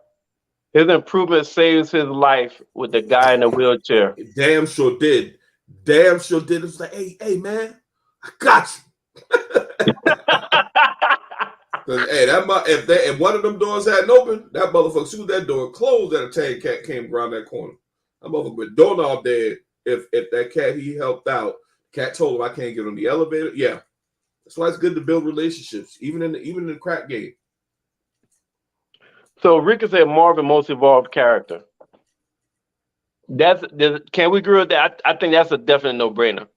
His improvement saves his life with the guy in the wheelchair. damn sure did. Damn sure did. It's like, hey, man, I got you. Hey, if one of them doors hadn't opened, that motherfucker, soon as that door closed, that Italian cat came around that corner. That motherfucker with doorknob dead. If that cat he helped out, cat told him I can't get on the elevator. Yeah, that's why it's good to build relationships, even in the crack game. So Rika said Marvin most evolved character. Can we agree with that? I think that's a definite no-brainer.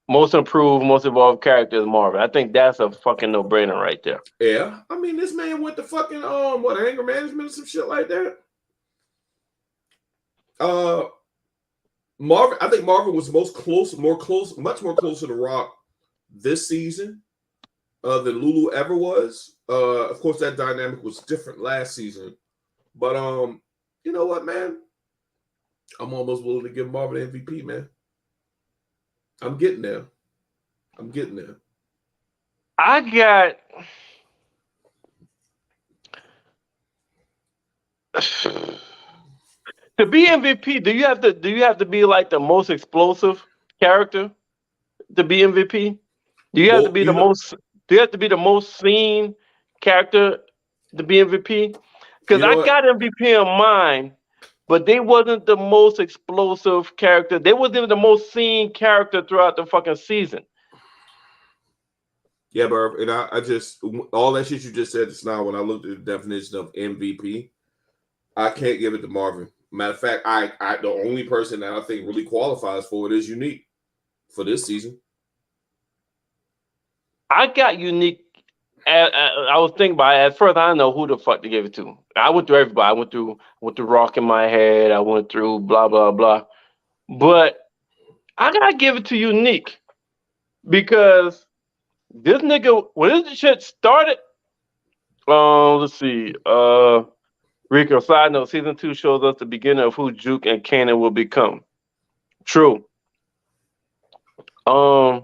Most improved, most evolved character is Marvin. I think that's a fucking no-brainer right there. Yeah, I mean, this man went to fucking anger management or some shit like that. Marvin, I think Marvin was much more closer to Rock this season than Lulu ever was. Of course, that dynamic was different last season, but you know what, man? I'm almost willing to give Marvin MVP, man. I'm getting there. I got to be MVP. Do you have to be like the most explosive character to be MVP? Do you have to be the most? Do you have to be the most seen character to be MVP? Because I got MVP in mind, but they wasn't the most explosive character. They wasn't even the most seen character throughout the fucking season. Yeah, bro. And I just all that shit you just said just now. When I looked at the definition of MVP, I can't give it to Marvin. Matter of fact, I the only person that I think really qualifies for it is Unique for this season. I got Unique. I was thinking about it. At first, I didn't know who the fuck to give it to. I went through everybody. I went through Rock in my head. I went through blah blah blah. But I gotta give it to Unique because this nigga, when this shit started, let's see. Rico, side note, season 2 shows us the beginning of who Juke and Kanan will become. True. When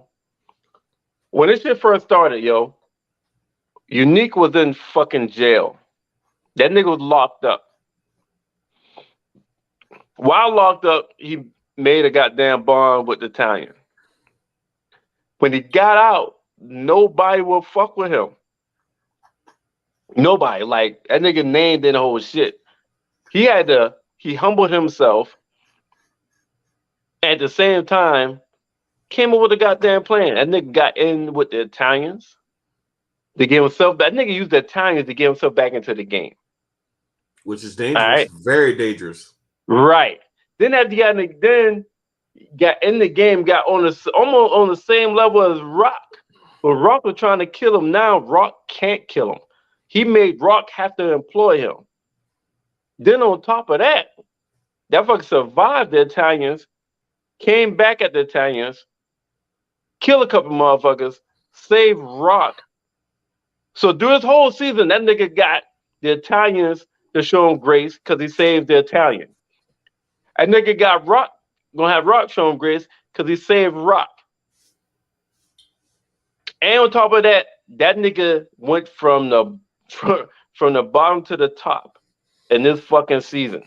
this shit first started, yo, Unique was in fucking jail. That nigga was locked up. While locked up, he made a goddamn bond with the Italian. When he got out, nobody will fuck with him. Nobody. Like, that nigga name didn't hold shit. He humbled himself. At the same time, came up with a goddamn plan. That nigga got in with the Italians to get himself back. That nigga used the Italians to get himself back into the game. Which is dangerous. Right. Very dangerous. Right. Then after he got in the game, got almost on the same level as Rock. But Rock was trying to kill him. Now Rock can't kill him. He made Rock have to employ him. Then on top of that fucker survived the Italians, came back at the Italians, killed a couple motherfuckers, saved Rock. So through this whole season, that nigga got the Italians to show him grace because he saved the Italian. That nigga got Rock, gonna have Rock show him grace because he saved Rock. And on top of that, that nigga went from the bottom to the top in this fucking season.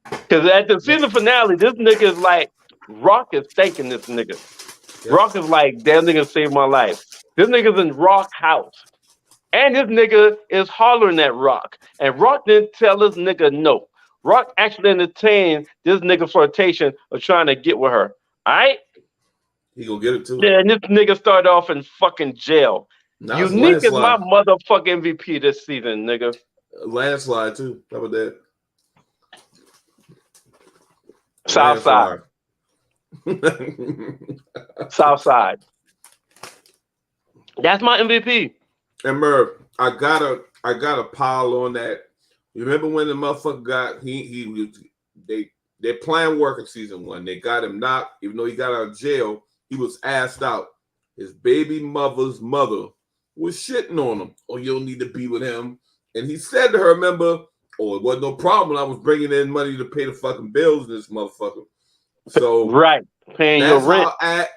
Because at the season finale, this nigga is like, Rock is thanking this nigga. Yep. Rock is like, that nigga saved my life. This nigga's in Rock house. And this nigga is hollering at Rock. And Rock didn't tell this nigga no. Rock actually entertained this nigga flirtation of trying to get with her. All right? He gonna get it too. Yeah, and this nigga started off in fucking jail. Now Unique is my motherfucking MVP this season, nigga. Landslide too. How about that? Southside. Southside. That's my MVP. And Merv, I gotta pile on that. You remember when the motherfucker got their plan work in season 1. They got him knocked, even though he got out of jail, he was asked out. His baby mother's mother was shitting on him. Oh, you don't need to be with him. And he said to her, remember, oh, it wasn't no problem. I was bringing in money to pay the fucking bills in this motherfucker. So right, paying your rent.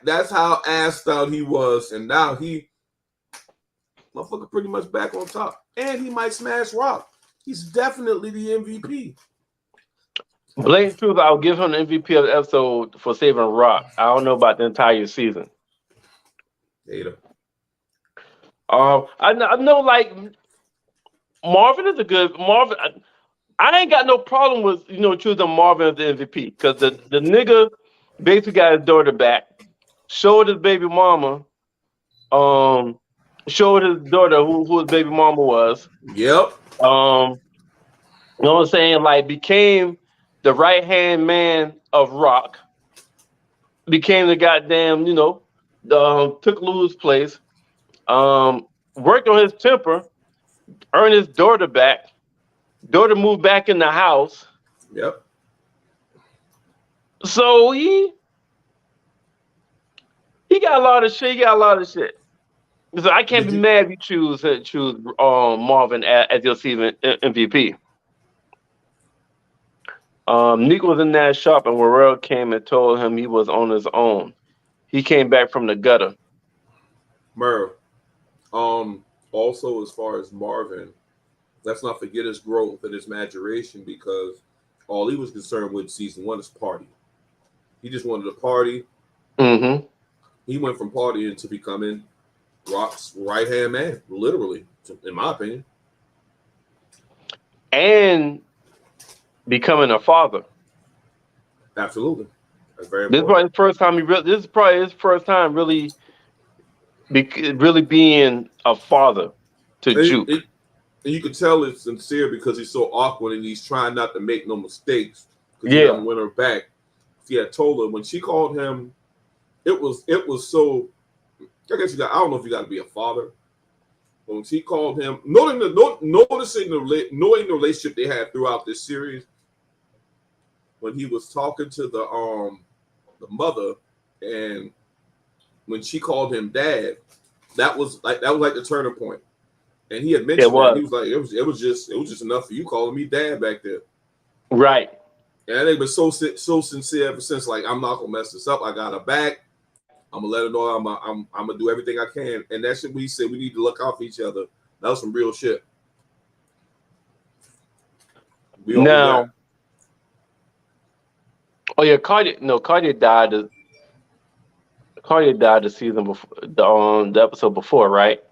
That's how assed out he was. And now motherfucker pretty much back on top. And he might smash Rock. He's definitely the MVP. Blatant truth, I'll give him the MVP of the episode for saving Rock. I don't know about the entire season. Hater. I know, like Marvin is a good Marvin. I ain't got no problem with choosing Marvin as the MVP because the nigga basically got his daughter back, showed his baby mama, showed his daughter who his baby mama was. Yep. You know what I'm saying? Like became the right hand man of Rock. Became the goddamn, took Lou's place. Worked on his temper, earned his daughter back. Daughter moved back in the house. Yep. So he got a lot of shit. He got a lot of shit. So I can't be mad if you choose Marvin as your season MVP. Nick was in that shop and Warrell came and told him he was on his own. He came back from the gutter. Merv. Also, as far as Marvin, let's not forget his growth and his maturation because all he was concerned with season 1 is party. He just wanted to party. Mm-hmm. He went from partying to becoming Rock's right-hand man, literally, in my opinion. And becoming a father. Absolutely. That's very This important. is probably his first time really being a father to Juke. And you can tell it's sincere because he's so awkward and he's trying not to make no mistakes because he doesn't win her back. He had told her when she called him, it was so. I guess I don't know if you got to be a father. But when she called him, knowing the relationship they had throughout this series, when he was talking to the mother, and when she called him dad, that was like the turning point. And he had mentioned that he was like, it was just enough for you calling me dad back there. Right. And they've been so sincere ever since. Like, I'm not gonna mess this up. I got her back. I'm gonna let her know I'm gonna do everything I can. And that shit we said we need to look out for each other. That was some real shit. Now, Cardi died. Cardi died the season before, the episode before, right?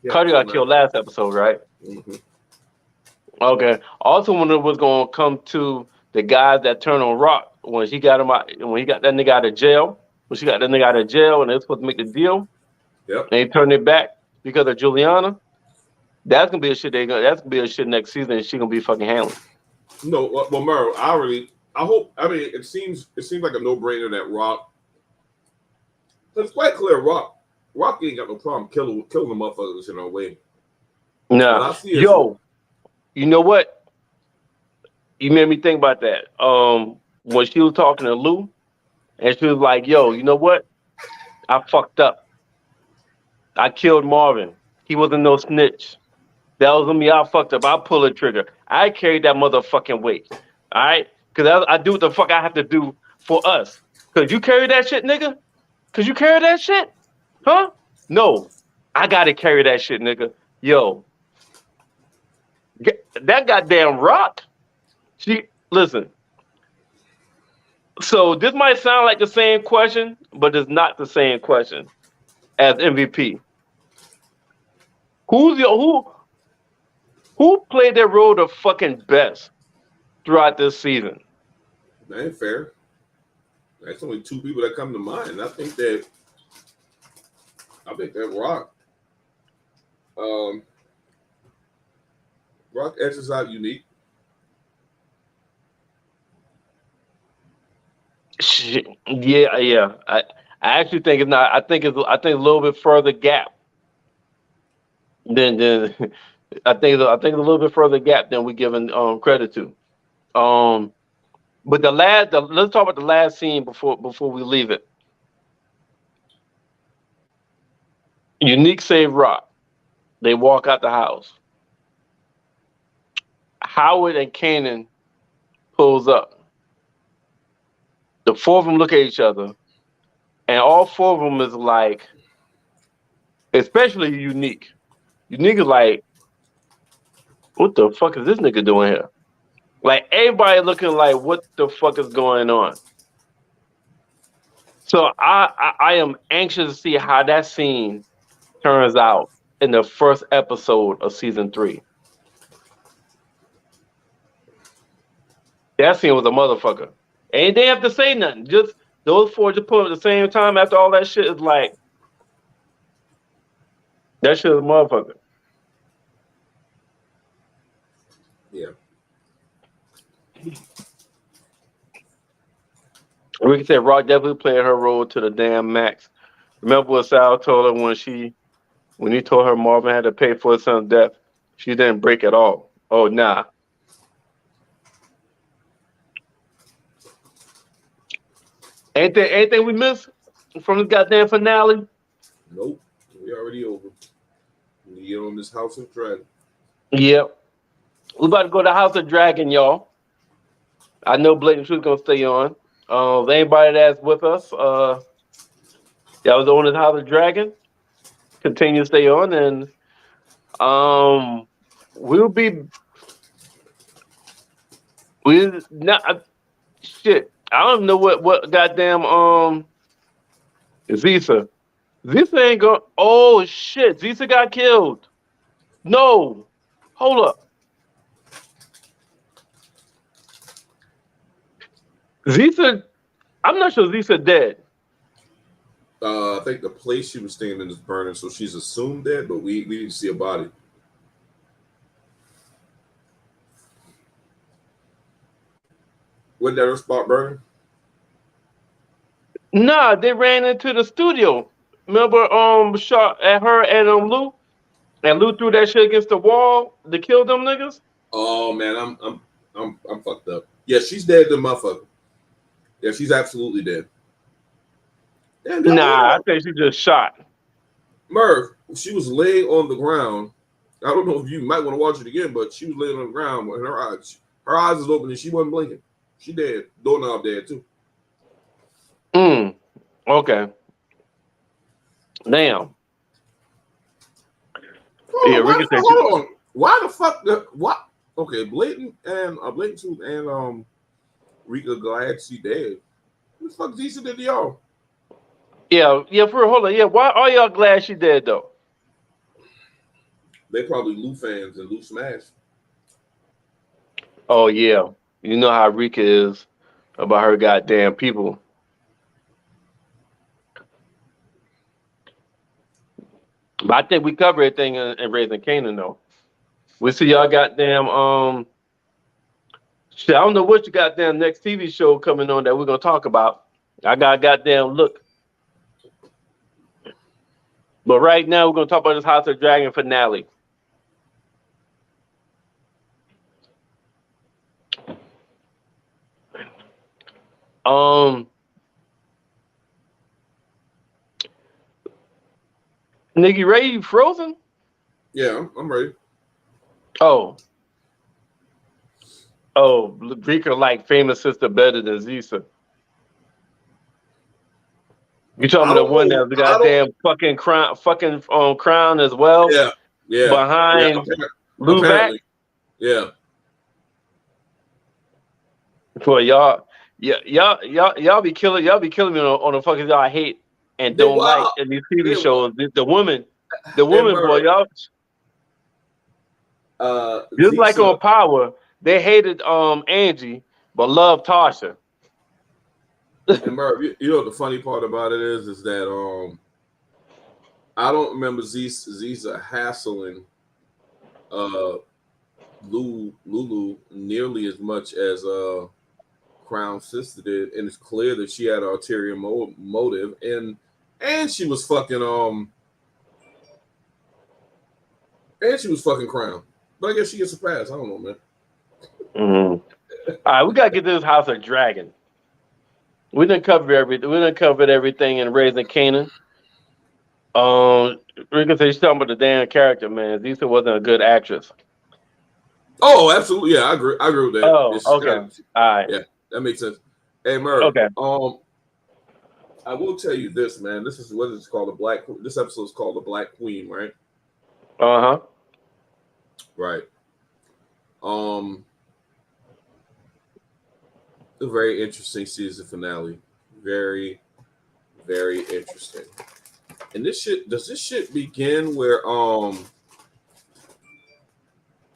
Yeah, Cardi got killed last episode, right? Mm-hmm. Okay. Also, when it was gonna come to the guys that turned on Rock, when he got that nigga out of jail, and they're supposed to make the deal, yep, and he turned it back because of Juliana. That's gonna be a shit. That's gonna be a shit next season. And she gonna be fucking handling. No, well, Merv, I hope. I mean, it seems like a no-brainer that Rock. It's quite clear, Rock ain't got no problem killing the motherfuckers in our way. No, yo, you know what? You made me think about that. When she was talking to Lou, and she was like, "Yo, you know what? I fucked up. I killed Marvin. He wasn't no snitch. That was on me. I fucked up. I pulled a trigger. I carried that motherfucking weight. All right, because I do what the fuck I have to do for us. Cause you carry that shit, nigga. Cause you carry that shit, huh? No, I gotta carry that shit, nigga. Yo, that goddamn Rock. Listen. So this might sound like the same question, but it's not the same question as MVP. Who played their role the fucking best throughout this season? That ain't fair. That's only two people that come to mind. I think that Rock. Rock edges out Unique. Yeah. I actually think it's not. I think a little bit further gap than I think a little bit further gap than we're giving credit to. Um, but let's talk about the last scene before we leave it. Unique save Rock. They walk out the house. Howard and Kanan pulls up. The four of them look at each other, and all four of them is like, especially Unique. Unique is like, what the fuck is this nigga doing here? Like everybody looking like, what the fuck is going on? So I am anxious to see how that scene turns out in the first episode of season 3. That scene was a motherfucker. And they have to say nothing. Just those four just put up at the same time after all that shit is like, that shit is a motherfucker. Yeah. We can say Rock definitely played her role to the damn max. Remember what Sal told her when he told her Marvin had to pay for his son's death? She didn't break at all. Oh nah. Anything we missed from the goddamn finale? Nope. We already over. We get on this House of Dragon. Yep. We about to go to House of Dragon, y'all. I know Blatant Truth's gonna stay on. Anybody that's with us, that was on the House of Dragon, continue to stay on, and we'll be we not shit. I don't know what goddamn Zisa. Zisa ain't going. Oh shit! Zisa got killed. No, hold up. Zisa. I'm not sure Zisa dead. I think the place she was staying in is burning, so she's assumed dead, but we didn't see a body. Wasn't that her spot burning? Nah, they ran into the studio. Remember, shot at her and Lou, and Lou threw that shit against the wall to kill them niggas. Oh man, I'm fucked up. Yeah, she's dead, the motherfucker. Yeah, she's absolutely dead. Damn, Nah, I think she just shot. Merv, she was laying on the ground. I don't know if you might want to watch it again, but she was laying on the ground with her eyes was open and she wasn't blinking. She dead. Doorknob dead too. Okay. Damn. Oh, Yeah, why, Ricochet. hold on. Why the fuck? What? Okay, Blatant Tooth and Rika glad she dead. Who the fuck decent did y'all? Yeah, for real, hold on. Yeah, why are y'all glad she dead though? They probably Lou fans and Lou smash. Oh yeah. You know how Rika is about her goddamn people. But I think we cover everything in Raising Canaan though. We see y'all goddamn shit. I don't know what your goddamn next TV show coming on that we're gonna talk about. I got a goddamn look. But right now we're gonna talk about this House of Dragon finale. Nikki Ray, you frozen? Yeah, I'm ready. Oh, Rika like famous sister better than Zisa. You talking I about the don't one know. that the goddamn crown as well Yeah. behind Lou back Apparently. Yeah. for y'all. Yeah, y'all be killing me on the fucking y'all hate and don't like in these TV shows. The women, boy, y'all just like Zisa, on Power, they hated Angie but loved Tasha. and Merv, you know what the funny part about it is that I don't remember Zisa hassling Lulu nearly as much as Crown's sister did, and it's clear that she had an ulterior motive, and she was fucking Crown. But I guess she gets a pass. I don't know, man. Mm-hmm. All right, we gotta get to this House of Dragon. We didn't cover everything. We didn't cover everything in Raising Kanan. Rika said she's talking about the damn character, man. Lisa wasn't a good actress. Oh, absolutely. Yeah, I agree. I agree with that. Oh, okay. All right. Yeah, that makes sense. Hey, Merv. Okay. I will tell you this, man. This is what it's called, This episode is called the Black Queen, right? Uh-huh. Right. A very interesting season finale. Very, very interesting. And does this shit begin where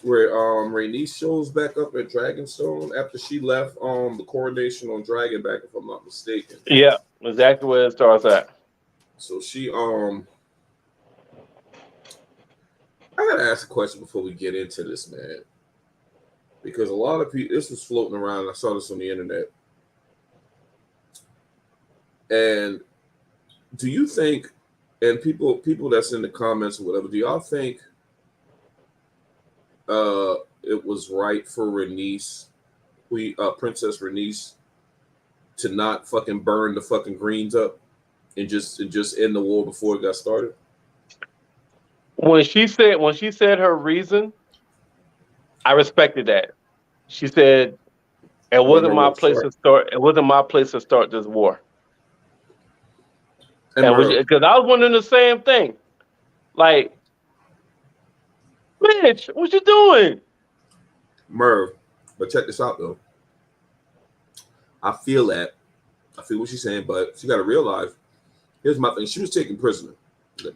Rhaenys shows back up at Dragonstone after she left the coronation on Dragonback, if I'm not mistaken. Yeah, exactly where it starts at. So she I gotta ask a question before we get into this, man. Because a lot of people, this was floating around. I saw this on the internet. And do you think, and people that's in the comments or whatever, do y'all think it was right for Rhaenys, Princess Rhaenys, to not fucking burn the fucking greens up and just end the war before it got started? When she said her reason, I respected that. She said it wasn't my place to start. It wasn't my place to start this war. And because I was wondering the same thing, like, bitch, what you doing, Merv? But check this out, though. I feel what she's saying, but she got to realize. Here's my thing: she was taken prisoner.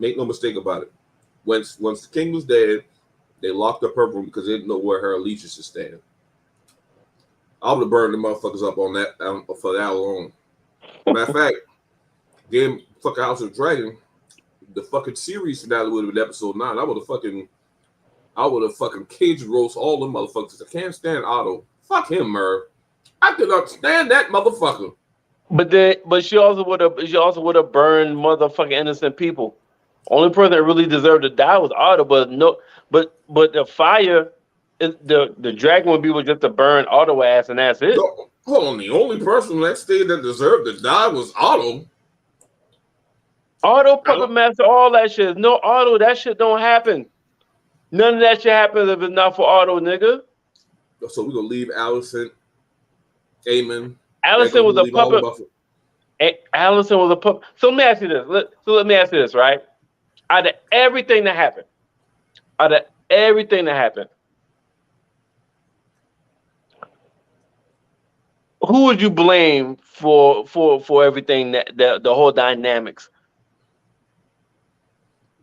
Make no mistake about it. Once the king was dead, they locked up her room because they didn't know where her allegiances stand. I would have burned the motherfuckers up on that for that alone. Matter of fact, game fucking House of Dragon, the fucking series finale would have been episode 9. I would have fucking cage roast all them motherfuckers. I can't stand Otto. Fuck him, Merv. I cannot stand that motherfucker. But she also would have burned motherfucking innocent people. Only person that really deserved to die was Otto, but the fire, the dragon would be just to burn Otto ass, and that's it. No, hold on, the only person that stayed that deserved to die was Otto. Otto, puppet master, all that shit. No Otto, that shit don't happen. None of that shit happens if it's not for Otto, nigga. So we're gonna leave Alicent, Aemon. Alicent was a puppet. Alicent was a puppet. So let me ask you this, right? Out of everything that happened, who would you blame for everything that the whole dynamics?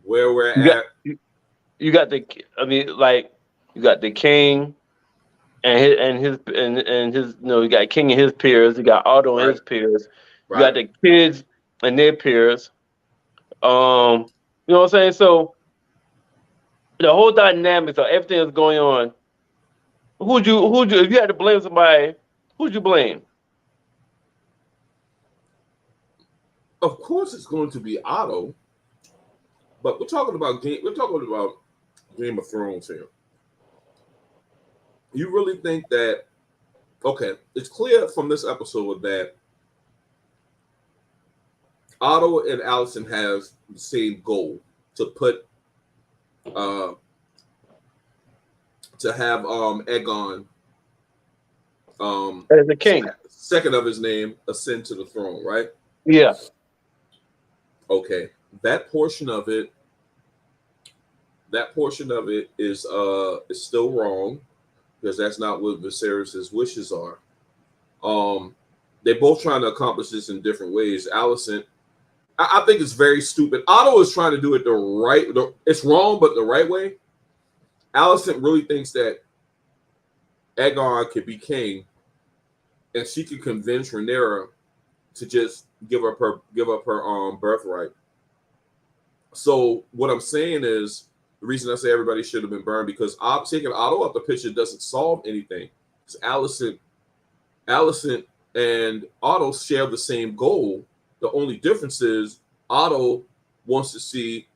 Where we're at. You got the king and his you got king and his peers. You got Otto and his peers. You got the kids and their peers. You know what I'm saying? So the whole dynamics of everything that's going on. Who'd you if you had to blame somebody? Who'd you blame? Of course, it's going to be Otto. But we're talking about Game of Thrones here. You really think that? Okay, it's clear from this episode that Otto and Alicent has the same goal to put to have Aegon as the king, second of his name, ascend to the throne, right? Yeah. Okay, that portion of it is still wrong because that's not what Viserys' wishes are. They're both trying to accomplish this in different ways. Alicent, I think it's very stupid. Otto is trying to do it it's wrong, but the right way. Alicent really thinks that Aegon could be king, and she could convince Rhaenyra to just give up her birthright. So what I'm saying is the reason I say everybody should have been burned because taking Otto out the picture doesn't solve anything. Because Alicent and Otto share the same goal. The only difference is Otto wants to see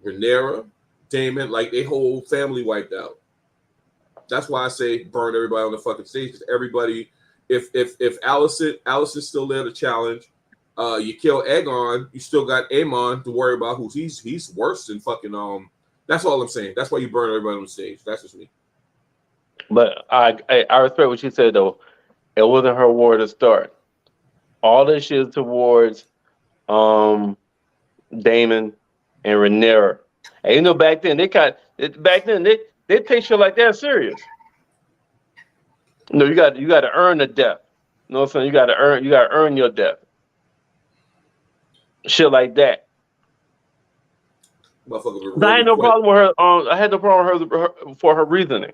Rhaenyra, Daemon, like their whole family wiped out. That's why I say burn everybody on the fucking stage. Because everybody, if Allison's still there to challenge, you kill Aegon, you still got Aemon to worry about. He's worse than fucking That's all I'm saying. That's why you burn everybody on the stage. That's just me. But I respect what she said though. It wasn't her war to start. All this shit is towards Damon and Rhaenyra. And you know back then they take shit like that serious. No, you got to earn the death. You know what I'm saying? You got to earn your death. Shit like that. Motherfucker, But I had no problem with her. I had no problem with her for her reasoning.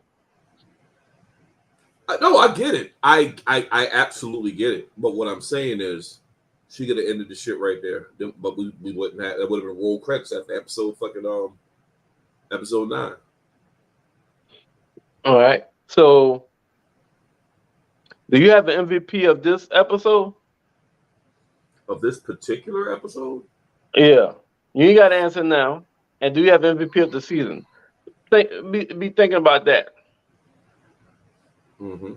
No, I get it. I absolutely get it. But what I'm saying is, she could have ended the shit right there. But we wouldn't have. That would have been roll credits after episode 9. All right. So, do you have an MVP of this episode? Of this particular episode? Yeah. You ain't got to answer now. And do you have MVP of the season? Be thinking about that. Mm-hmm.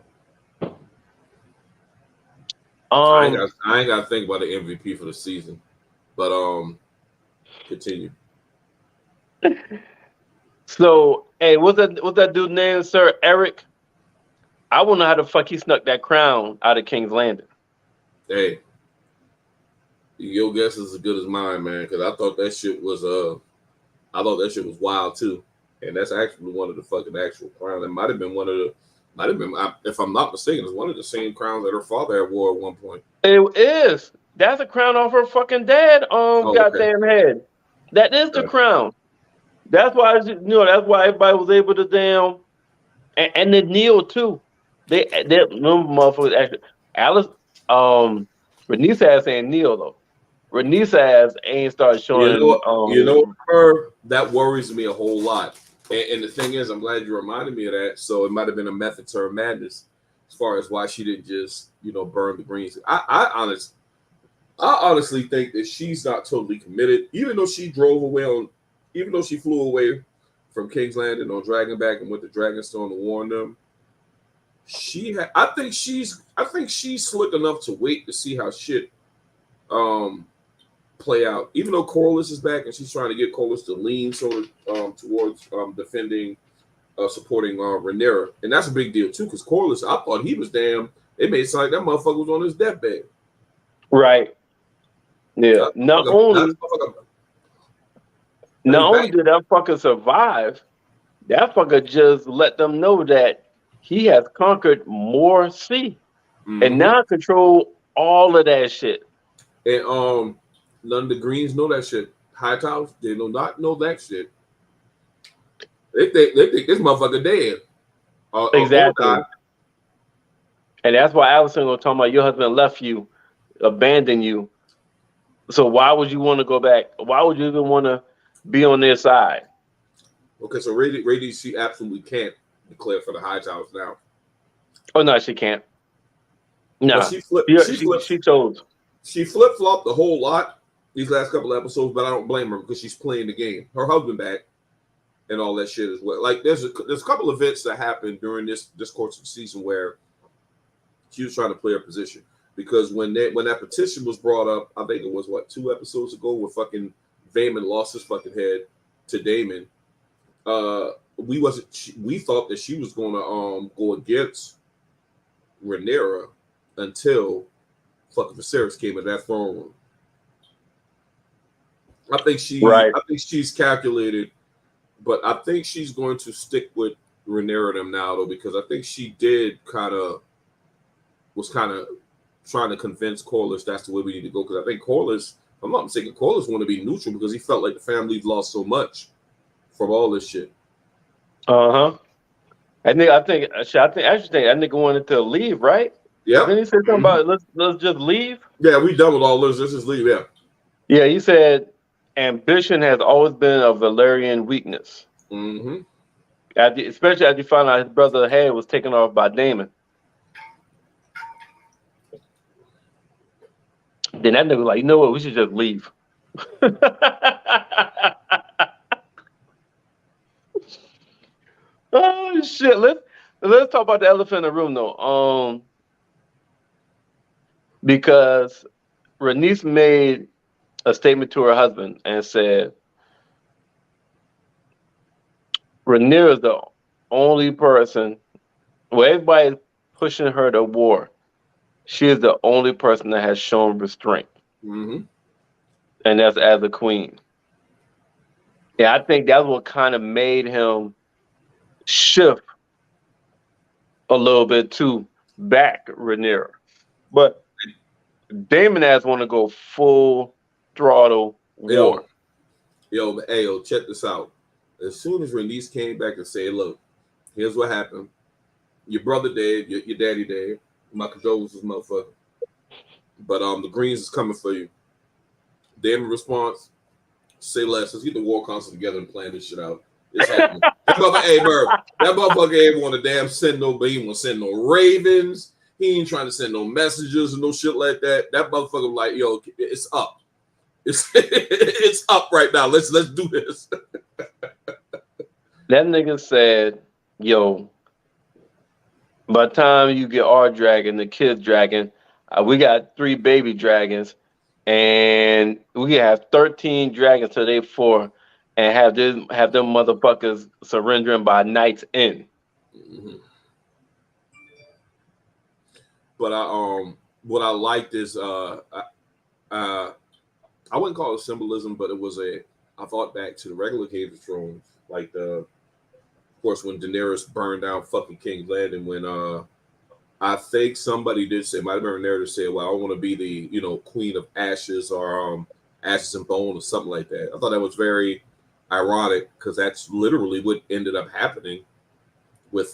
I ain't got to think about the MVP for the season, but continue. So, hey, what's that dude named Sir Eric? I want to know how the fuck he snuck that crown out of King's Landing. Hey, your guess is as good as mine, man. Because I thought that shit was wild too, and that's actually one of the fucking actual crowns. It might have been if I'm not mistaken, it's one of the same crowns that her father had wore at one point. It is. That's a crown off her fucking dad. Goddamn head. That is the crown. That's why that's why everybody was able to damn, and then Neil too. They motherfuckers actually. Alice, Rhaenys ass ain't Neil though. Rhaenys ass ain't started showing. Her that worries me a whole lot. And the thing is, I'm glad you reminded me of that. So it might have been a method to her madness, as far as why she didn't just burn the greens. I honestly think that she's not totally committed, even though she flew away from King's Landing on Dragonback and went to Dragonstone to warn them. I think she's slick enough to wait to see how shit play out. Even though Corlys is back and she's trying to get Corlys to lean towards defending, supporting Rhaenyra, and that's a big deal too. Because Corlys, I thought he was damn. It made it sound like that motherfucker was on his deathbed. Right. Yeah. Not only did that fucker survive, that fucker just let them know that he has conquered more sea and now control all of that shit. And none of the Greens know that shit. High Towers, they do not know that shit. They think this motherfucker dead. Exactly. And that's why Allison was talking about your husband left you, abandoned you. So why would you want to go back? Why would you even want to be on their side? Okay, so Rady, she absolutely can't declare for the High Towers now. Oh no, she can't. No, she chose. She flip-flopped a whole lot these last couple of episodes, but I don't blame her because she's playing the game. Her husband back and all that shit as well. Like there's a couple of events that happened during this course of the season where she was trying to play her position. Because when that petition was brought up, I think it was 2 episodes ago, where fucking Vaemon lost his fucking head to Daemon. We thought that she was gonna go against Rhaenyra until fucking Viserys came in that throne room. I think she's calculated, but I think she's going to stick with Rhaenyra them now though, because I think she was trying to convince Corlys that's the way we need to go. Because I think Corlys, if I'm not mistaken, Corlys want to be neutral because he felt like the family lost so much from all this shit. I think that nigga wanted to leave, right? Yeah. Then he said something about let's just leave. Yeah, we done with all this. Let's just leave. Yeah. Yeah, he said ambition has always been a Valyrian weakness. Mm-hmm. Especially as you found out his brother head was taken off by Daemon. Then that nigga was like, you know what? We should just leave. Oh shit! Let's talk about the elephant in the room though. Because Renice made a statement to her husband and said, Rhaenyra is the only person. Well, everybody's pushing her to war. She is the only person that has shown restraint, Mm-hmm. and that's as a queen. Yeah, I think that's what kind of made him shift a little bit to back Rhaenyra. But Damon has want to go full throttle Yo, war. hey, check this out. As soon as Renice came back and said, look, here's what happened. Your brother dead, your daddy dead. My condolences, motherfucker. But the Greens is coming for you. Damon response, say less. Let's get the war council together and plan this shit out. It's happening. That motherfucker, hey, Merv, that motherfucker ain't want to damn send no, but he want to send no ravens. He ain't trying to send no messages and no shit like that. That motherfucker like, yo, it's up. It's up right now. Let's do this. That nigga said, yo, by the time you get our dragon, the kid's dragon, we got 3 baby dragons, and we can have 13 dragons to they 4, and have them motherfuckers surrendering by night's end. Mm-hmm. But what I liked is I wouldn't call it symbolism, but it was I thought back to the regular Game of Thrones, like of course when Daenerys burned down fucking King's Landing, when I think somebody did say, might have been a narrative said, well, I want to be the Queen of Ashes or Ashes and Bone or something like that. I thought that was very ironic because that's literally what ended up happening with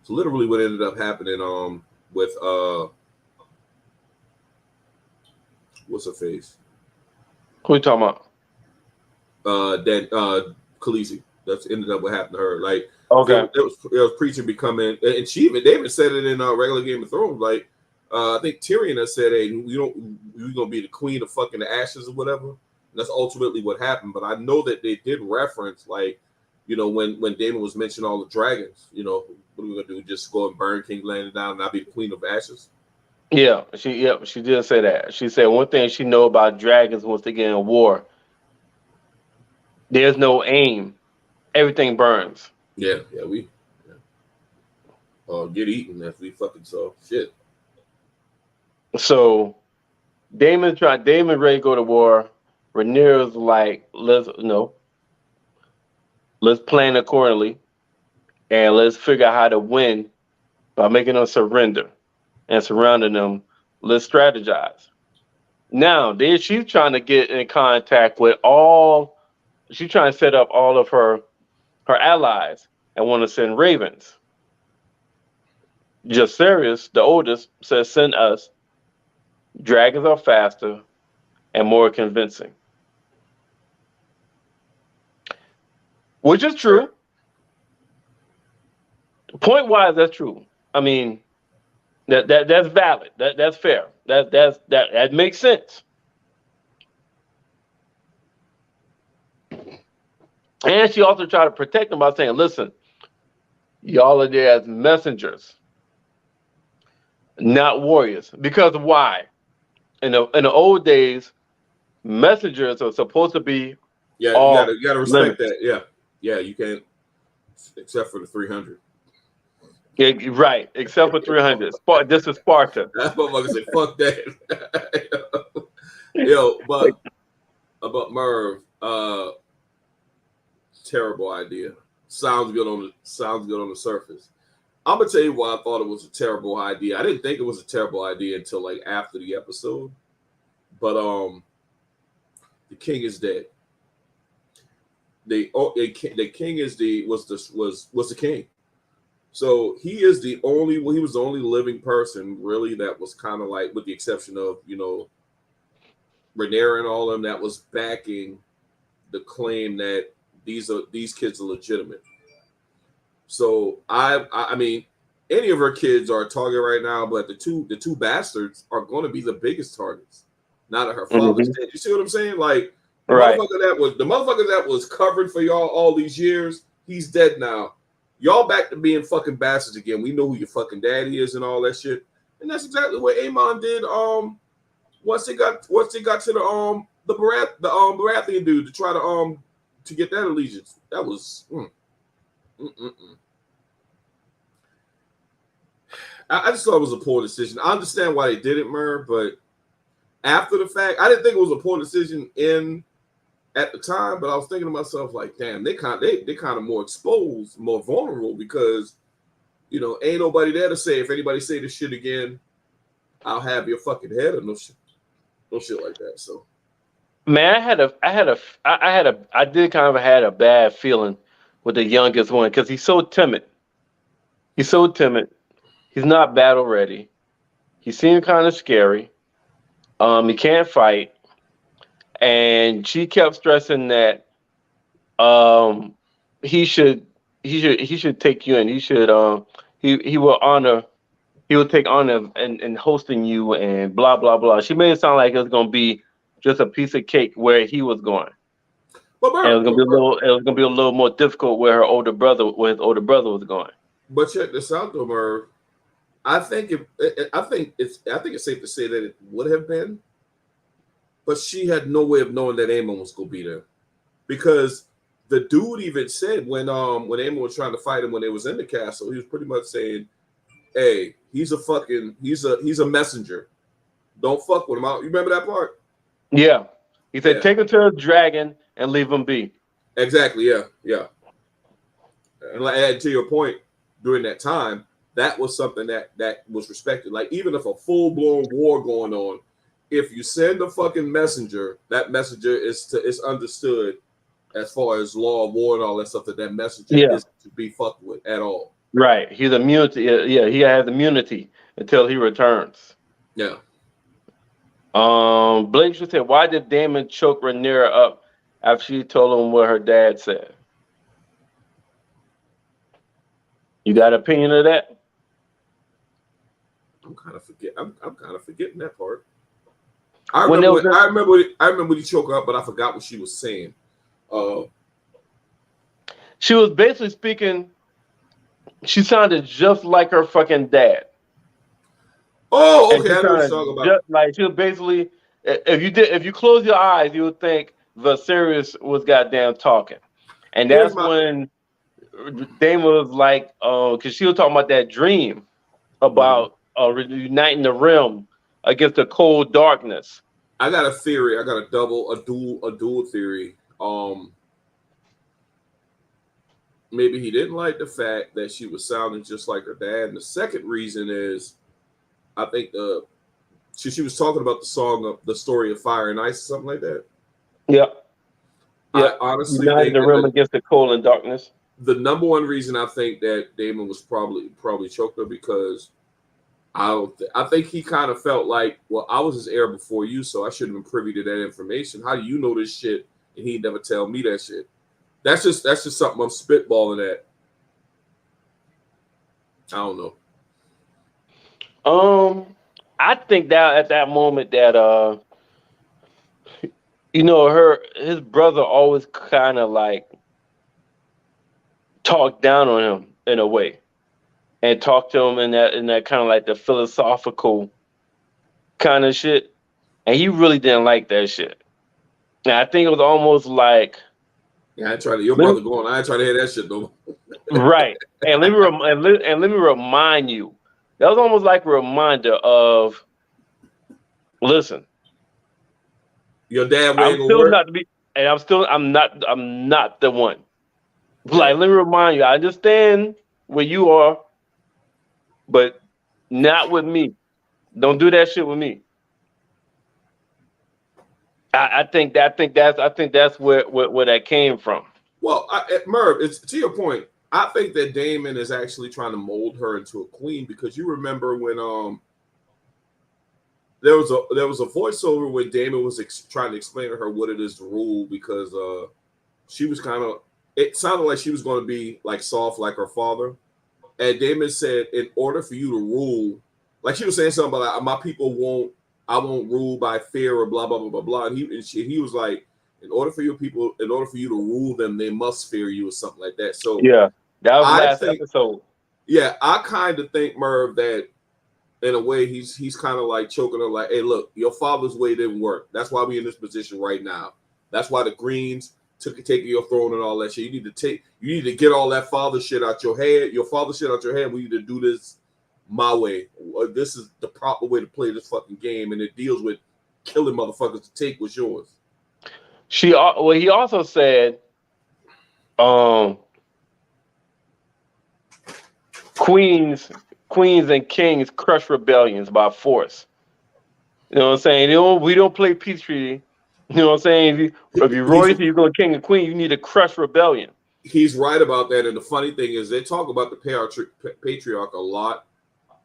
it's literally what ended up happening with what's her face? Who you talking about? Khaleesi. That's ended up what happened to her. Like Okay. it was preaching becoming, and they even said it in regular Game of Thrones. Like I think Tyrion has said, "Hey, you're gonna be the queen of fucking the ashes or whatever." And that's ultimately what happened. But I know that they did reference, like, when Daemon was mentioning all the dragons, what are we gonna do? Just go and burn King Landing down and I'll be the queen of ashes? Yeah, she did say that. She said one thing she know about dragons once they get in war, there's no aim. Everything burns. Yeah, we get eaten if we fucking saw shit. So Damon ready to go to war. Rhaenyra's like, let's plan accordingly and let's figure out how to win by making them surrender and surrounding them. Let's strategize. Now, there she's trying to get in contact with she's trying to set up all of her allies and want to send ravens. Jacaerys, the oldest, says send us. Dragons are faster and more convincing. Which is true. Point wise, that's true. I mean, that's valid. That's fair. That makes sense. And she also tried to protect them by saying, "Listen, y'all are there as messengers, not warriors." Because why? In the old days, messengers are supposed to be you gotta respect limits. that. Yeah, you can't, except for the 300. Yeah, right, except for 300. This is Sparta. That's what I'm say. Fuck that. Yo, but about Merv, terrible idea. Sounds good on the surface. I'm gonna tell you why I thought it was a terrible idea. I didn't think it was a terrible idea until like after the episode. But the king is dead. The king was the king. So he was the only living person really that was kind of like, with the exception of Rhaenyra and all of them, that was backing the claim that these kids are legitimate. So I mean, any of her kids are a target right now, but the two bastards are going to be the biggest targets. Now that her father's dead, you see what I'm saying? Like the Right. motherfucker that was covered for y'all all these years, he's dead now. Y'all back to being fucking bastards again. We know who your fucking daddy is and all that shit, and that's exactly what Amon did. Once they got to the Baratheon dude to try to get that allegiance, that was. I just thought it was a poor decision. I understand why they did it, Merv, but after the fact, I didn't think it was a poor decision at the time. But I was thinking to myself, like, damn, they kind of more exposed, more vulnerable because ain't nobody there to say if anybody say this shit again, I'll have your fucking head or no shit like that. So, Man, I did kind of had a bad feeling with the youngest one because he's so timid. He's so timid. He's not battle ready. He seemed kind of scary. He can't fight, and she kept stressing that um, he should he should take you in. He will honor he will take honor in hosting you and blah blah blah. She made it sound like it was gonna be just a piece of cake where he was going, and it was gonna be a little more difficult where his older brother was going. but check this out, though, Merv. I think it's safe to say that it would have been, but she had no way of knowing that Aemon was gonna be there, because the dude even said when Aemon was trying to fight him when they was in the castle, he was pretty much saying, "Hey, he's a messenger. Don't fuck with him." You remember that part? Yeah, he said, "Take him to a dragon and leave him be." Exactly. Yeah. And to your point, during that time, that was something that was respected. Like even if a full blown war going on, if you send a fucking messenger, that messenger is understood as far as law of war and all that stuff, that messenger isn't to be fucked with at all. Right. He's immunity. Yeah, he has immunity until he returns. Yeah. Blake should say, why did Damon choke Rhaenyra up after she told him what her dad said? You got an opinion of that? I'm kind of forgetting that part. I remember when he choked up, but I forgot what she was saying. She was basically speaking. She sounded just like her fucking dad. Oh, okay. I know what you're talking about. Like she was basically, if you close your eyes, you would think Viserys was goddamn talking, and that's when Damon was like, because she was talking about that dream about uniting the realm against the cold darkness. I got a theory. I got a dual theory. Maybe he didn't like the fact that she was sounding just like her dad. And the second reason is, I think she was talking about the song of the story of Fire and Ice, or something like that. Yeah. I honestly think the realm against the cold and darkness. The number one reason I think that Damon was probably choked her, because I think he kind of felt like, well, I was his heir before you, so I should have been privy to that information. How do you know this shit and he never tell me that shit? That's just something I'm spitballing at. I don't know. I think that at that moment that his brother always kind of like talked down on him in a way, and talked to him in that kind of like the philosophical kind of shit, and he really didn't like that shit. And I think it was almost like, yeah, your brother going. I ain't trying to hear that shit though. Right, and let me remind you, that was almost like a reminder of, listen, your dad I'm still not to be, and I'm not the one. Like, let me remind you, I understand where you are, but not with me. Don't do that shit with me. I think that's where that came from. Well, Merv, it's to your point. I think that Damon is actually trying to mold her into a queen, because you remember when there was a voiceover when Damon was trying to explain to her what it is to rule, because she was it sounded like she was going to be like soft like her father, And Damon said, in order for you to rule, like she was saying something about like, my people I won't rule by fear or blah blah blah blah blah. And he was like, in order for you to rule them, they must fear you or something like that. So Yeah, that was I last think, episode. yeah, I kind of think Merv that in a way he's kind of like choking her, like, hey, look, your father's way didn't work. That's why we're in this position right now. That's why the Greens took taking your throne and all that shit. You need to get all that father shit out your head, your father shit out your head. We need to do this my way. This is the proper way to play this fucking game, and it deals with killing motherfuckers to take what's yours. He also said, queens and kings crush rebellions by force. You know what I'm saying? We don't play peace treaty. You know what I'm saying? If you're royalty, you're going king and queen. You need to crush rebellion. He's right about that. And the funny thing is, they talk about the patriarch a lot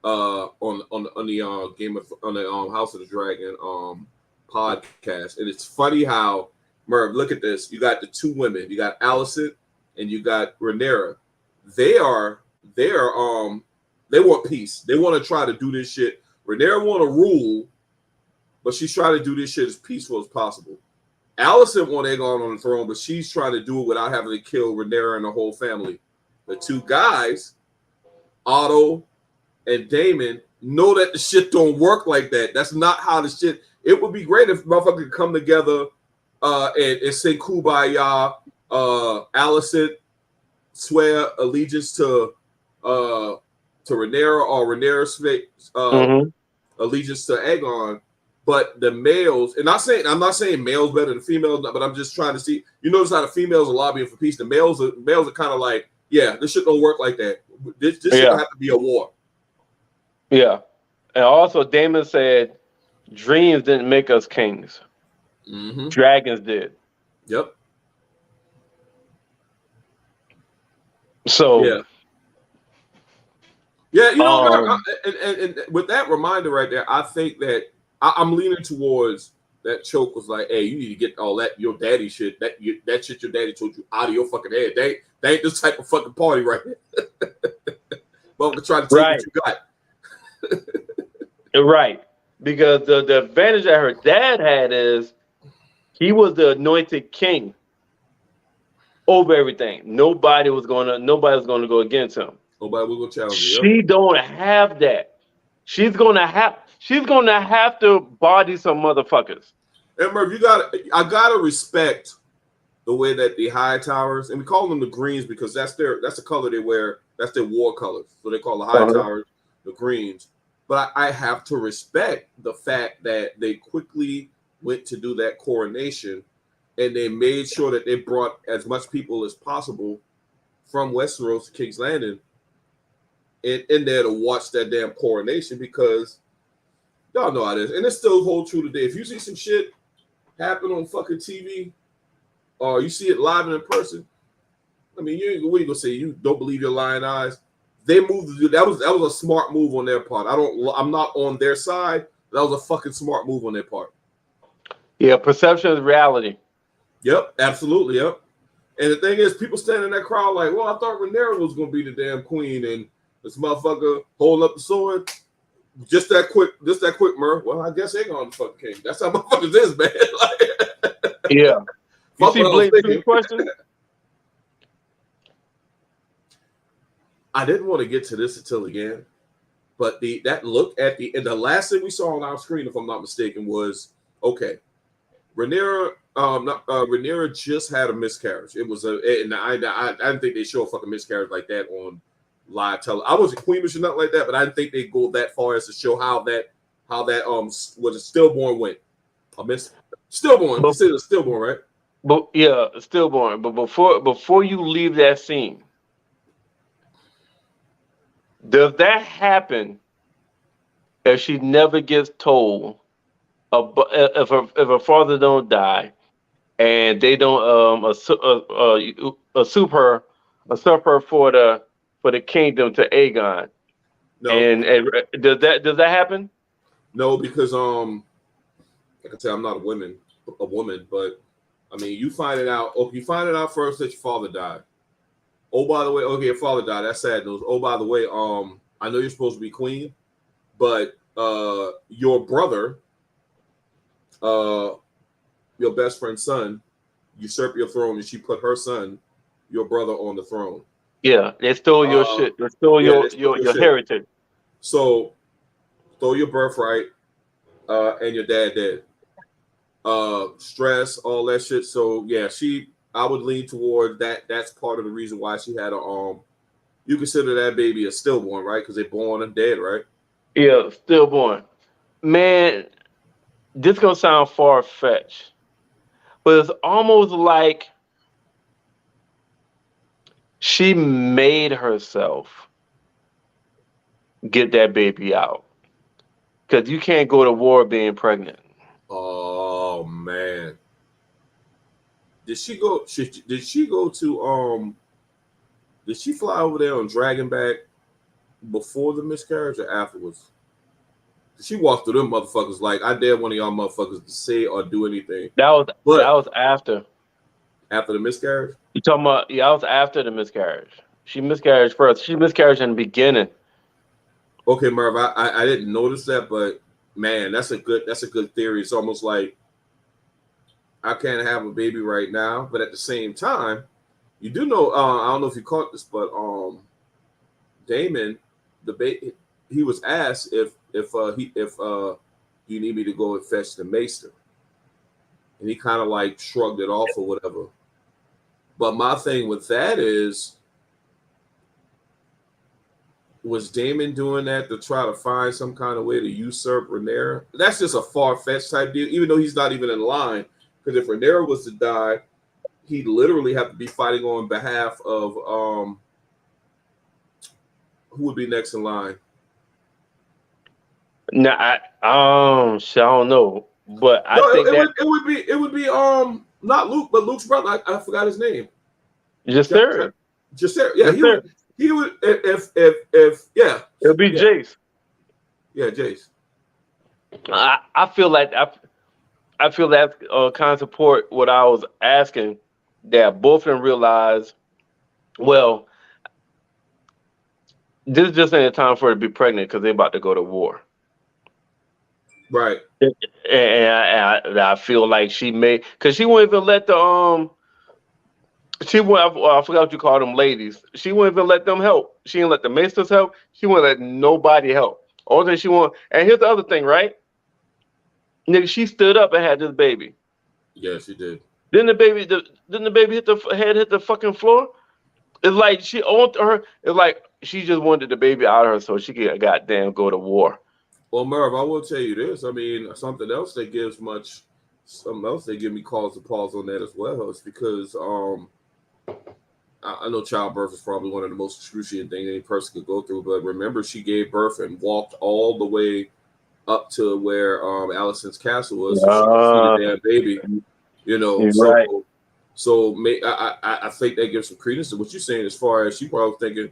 on the Game of on the House of the Dragon podcast. And it's funny how Merv, look at this. You got the two women. You got Alicent and you got Rhaenyra. They want peace. They want to try to do this shit. Rhaenyra want to rule, but she's trying to do this shit as peaceful as possible. Alicent want Aegon on the throne, but she's trying to do it without having to kill Rhaenyra and the whole family. The two guys, Otto and Daemon, know that the shit don't work like that. That's not how the shit. It would be great if motherfuckers could come together and say Kumbaya. Alicent swear allegiance to Rhaenyra, or Rhaenyra allegiance to Aegon. But the males, and I'm not saying males better than females, but I'm just trying to see. You notice how the females are lobbying for peace. The males are kind of like, yeah, this shit don't work like that. This shit don't have to be a war. Yeah, and also Damon said, dreams didn't make us kings. Mm-hmm. Dragons did. Yep. So yeah, you know, and with that reminder right there, I think that I'm leaning towards that Choke was like, hey, you need to get all that your daddy shit, that shit your daddy told you out of your fucking head. They ain't this type of fucking party right here. But to try to take what you got. Right. Because the advantage that her dad had is he was the anointed king over everything. Nobody was gonna go against him. Nobody was gonna challenge you. She don't have that. She's gonna have to body some motherfuckers. And Merv, I gotta respect the way that the High Towers, and we call them the Greens because that's the color they wear. That's their war colors. So they call the High Towers the Greens. But I have to respect the fact that they quickly went to do that coronation, and they made sure that they brought as much people as possible from Westeros to King's Landing in there to watch that damn coronation, because y'all know how it is. And it still holds true today. If you see some shit happen on fucking TV or you see it live and in person, I mean, what are you gonna say? You don't believe your lying eyes? They moved. That was a smart move on their part. I'm not on their side. That was a fucking smart move on their part. Yeah, perception is reality. Yep, absolutely. Yep. And the thing is, people standing in that crowd like, well, I thought Rhaenyra was gonna be the damn queen, and this motherfucker holding up the sword. Just that quick, Merv. Well, I guess they're gonna fucking king. That's how motherfuckers is, man. Yeah. You see Blake's question? I didn't want to get to this until again, but that look at the last thing we saw on our screen, if I'm not mistaken, was okay. Rhaenyra just had a miscarriage. It was and I didn't think they show a fucking miscarriage like that on live television. I wasn't queamish or nothing like that, but I didn't think they'd go that far as to show how that was a stillborn went. Stillborn. You said it was stillborn, right? But yeah, stillborn. But before you leave that scene, does that happen if she never gets told? If her father don't die, and they don't usurp her for the kingdom to Aegon? No. And does that happen? No, because like I said, I'm not a woman, but I mean, you find it out. Oh, you find it out first that your father died. Oh, by the way, okay, your father died. That's sad news. Oh, by the way, I know you're supposed to be queen, but your brother, uh, your best friend's son, usurped your throne, and she put her son, your brother, on the throne. Yeah, they stole your Uh, shit. They stole yeah, they stole your your shit. heritage. So, stole your birthright, and your dad did. Stress, all that shit. So yeah, I would lean toward that. That's part of the reason why she had a. You consider that baby a stillborn, right? Because they're born and dead, right? Yeah, stillborn. Man, this gonna sound far fetched, but it's almost like she made herself get that baby out. Cause you can't go to war being pregnant. Oh man, did she go? Did she go to Did she fly over there on Dragonback before the miscarriage or afterwards? She walked through them motherfuckers like I dare one of y'all motherfuckers to say or do anything. That But was after. after the miscarriage, You talking about? Yeah, I was after the miscarriage. She miscarried first. She miscarried in the beginning. okay, Merv, I didn't notice that, but man, that's a good theory. It's almost like I can't have a baby right now, but at the same time, you do know. I don't know if you caught this, but Damon, he was asked if you need me to go and fetch the maester, and he kind of like shrugged it off or whatever. But my thing with that is, was Damon doing that to try to find some kind of way to usurp Rhaenyra? That's just a far fetched type deal, even though he's not even in line. Because if Rhaenyra was to die, he'd literally have to be fighting on behalf of who would be next in line. Nah, shit, I don't know, but I No, think that it would be not Luke, but Luke's brother. I forgot his name. just serious. Just yeah, he would if yeah. It'll be Yeah. Jace. Yeah, Jace. I feel like I feel that kind of support what I was asking. That both of them realize, well, this just ain't a time for her to be pregnant because they're about to go to war. Right. And I feel like she may, because she won't even let she won't, I forgot what you call them ladies. She won't even let them help. She didn't let the maesters help. She won't let nobody help. All thing she want, and here's the other thing, right? Nigga, she stood up and had this baby. Yeah, she did. Didn't the baby hit the head hit the fucking floor? It's like she owned her. It's like she just wanted the baby out of her so she could goddamn go to war. Well, Merv, I will tell you this. I mean, something else they give me cause to pause on that as well. It's because I know childbirth is probably one of the most excruciating things any person could go through. But remember, she gave birth and walked all the way up to where Allison's castle was, so she could see the damn baby. You know, You're right. I think that gives some credence to what you're saying. As far as she probably thinking,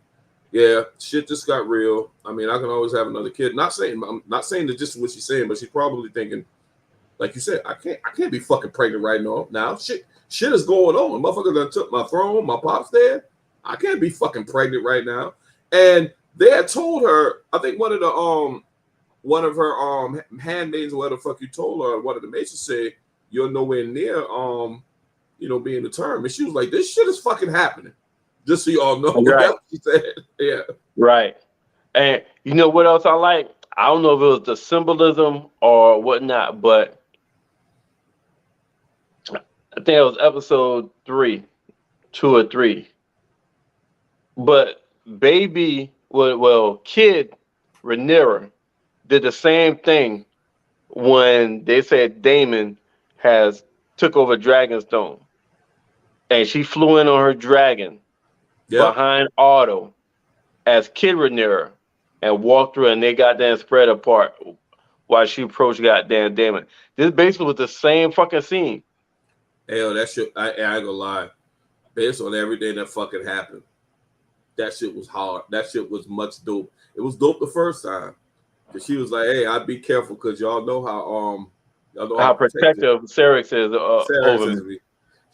yeah, shit just got real. I mean, I can always have another kid. I'm not saying that just what she's saying, but she's probably thinking, like you said, I can't be fucking pregnant right now. Shit is going on. Motherfucker done took my throne. My pop's dead. I can't be fucking pregnant right now. And they had told her, I think one of her handmaids, or whatever the fuck you told her, one of the maids said, you're nowhere near being the term. And she was like, this shit is fucking happening. Just so y'all know. Right. That's what she said. Yeah. Right. And you know what else I like? I don't know if it was the symbolism or whatnot, but I think it was episode 2 or 3. But kid Rhaenyra did the same thing when they said Daemon has took over Dragonstone, and she flew in on her dragon behind Otto as Kid Rhaenyra and walked through, and they goddamn spread apart while she approached goddamn Daemon. This basically was the same fucking scene. Hell, that shit, I ain't gonna lie. Based on everything that fucking happened, that shit was hard. That shit was much dope. It was dope the first time. Cause she was like, hey, I'd be careful because y'all know how How protective Cerys is over me.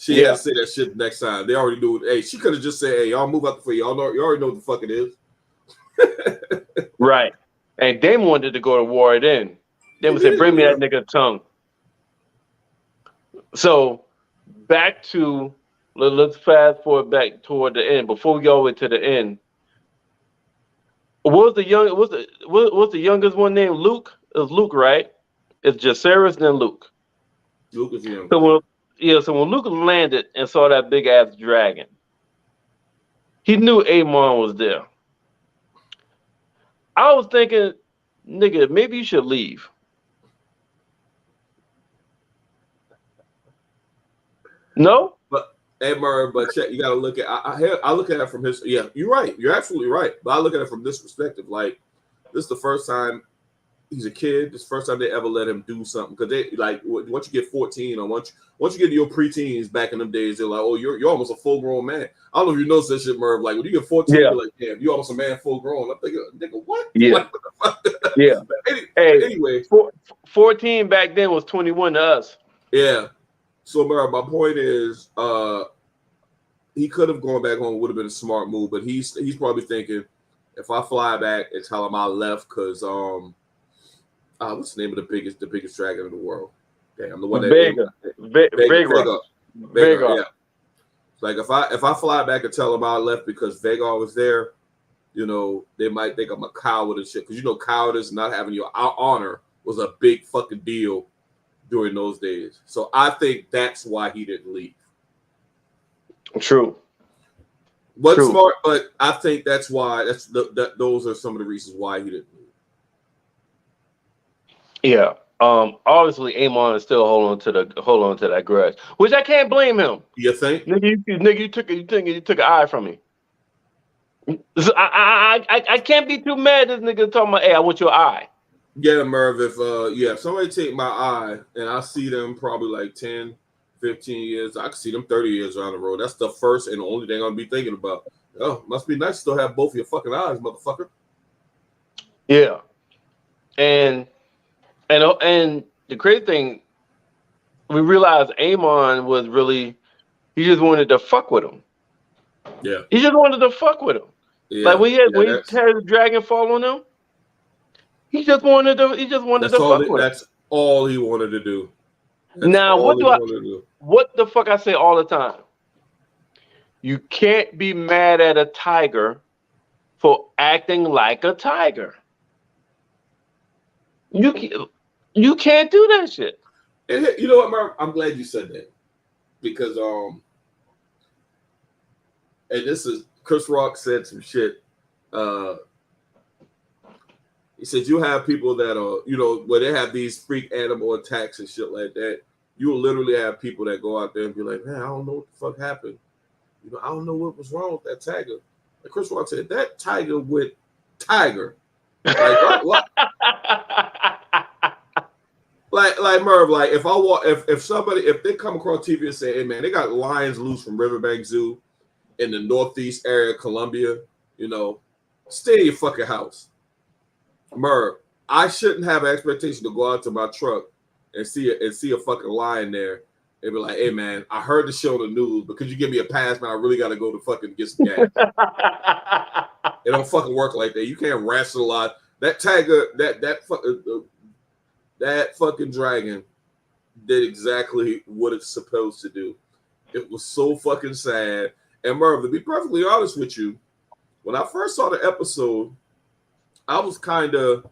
She had to say that shit next time. They already knew it. Hey, she could have just said, hey, y'all move out the way. Y'all know, you already know what the fuck it is. Right. And Damon wanted to go to war then. Damon said, bring me that nigga tongue. So back to, let's fast forward back toward the end. Before we go into the end, what's the youngest one named Luke? It was Luke, right? It's Jaceres, then Luke. Luke is young. So when Luke landed and saw that big ass dragon, he knew Amon was there. I was thinking, nigga, maybe you should leave. No? But hey, Murray, but check, you gotta look at I look at it from his you're right. You're absolutely right. But I look at it from this perspective. Like, this is the first time he's a kid. This is the first time they ever let him do something. Because they like once you get 14 or once you get to your preteens back in them days, they're like, oh, you're almost a full grown man. I don't know if you notice that shit, Merv. Like when you get 14, you're like, damn, you almost a man full grown. I'm thinking, nigga, what? Yeah. Like, what the fuck? Yeah. Anyway, 14 back then was 21 to us. Yeah. So Merv, my point is, he could have gone back home, would have been a smart move, but he's probably thinking, if I fly back and tell him I left because what's the name of the biggest dragon in the world? Damn, the one that Vega. Yeah. Like if I fly back and tell him I left because Vega was there, you know, they might think I'm a coward and shit. Because you know, cowardice, not having your honor was a big fucking deal during those days. So I think that's why he didn't leave. True. Wasn't smart, but I think that's why. Those are some of the reasons why he didn't leave. Yeah. Obviously, Amon is still holding on to that grudge, which I can't blame him. You think? Nigga, you took an eye from me. So I can't be too mad at this nigga talking about, hey, I want your eye. Yeah, Merv, if somebody take my eye and I see them probably like 10, 15 years, I can see them 30 years down the road. That's the first and the only thing I'm be thinking about. Oh, must be nice to still have both of your fucking eyes, motherfucker. Yeah. And the crazy thing, we realized Amon was really, he just wanted to fuck with him. Yeah. He just wanted to fuck with him. Yeah. Like when he had the dragon fall on him, he just wanted to fuck with him. That's all he wanted to do. Now, what the fuck I say all the time? You can't be mad at a tiger for acting like a tiger. You can't do that shit. And you know what, Mark? I'm glad you said that because and this is Chris Rock said some shit. He said you have people that are, you know, where they have these freak animal attacks and shit like that. You will literally have people that go out there and be like, man, I don't know what the fuck happened. You know, I don't know what was wrong with that tiger. And Chris Rock said that tiger went tiger. Like what? Like Merv, like if they come across TV and say, hey man, they got lions loose from Riverbank Zoo in the northeast area of Columbia, you know, stay in your fucking house. Merv, I shouldn't have an expectation to go out to my truck and see a fucking lion there and be like, hey man, I heard the show on the news, but could you give me a pass, man? I really gotta go to fucking get some gas. It don't fucking work like that. You can't rationalize that tiger, that fucking dragon did exactly what it's supposed to do. It was so fucking sad. And Merv, to be perfectly honest with you, when I first saw the episode, I was kind of,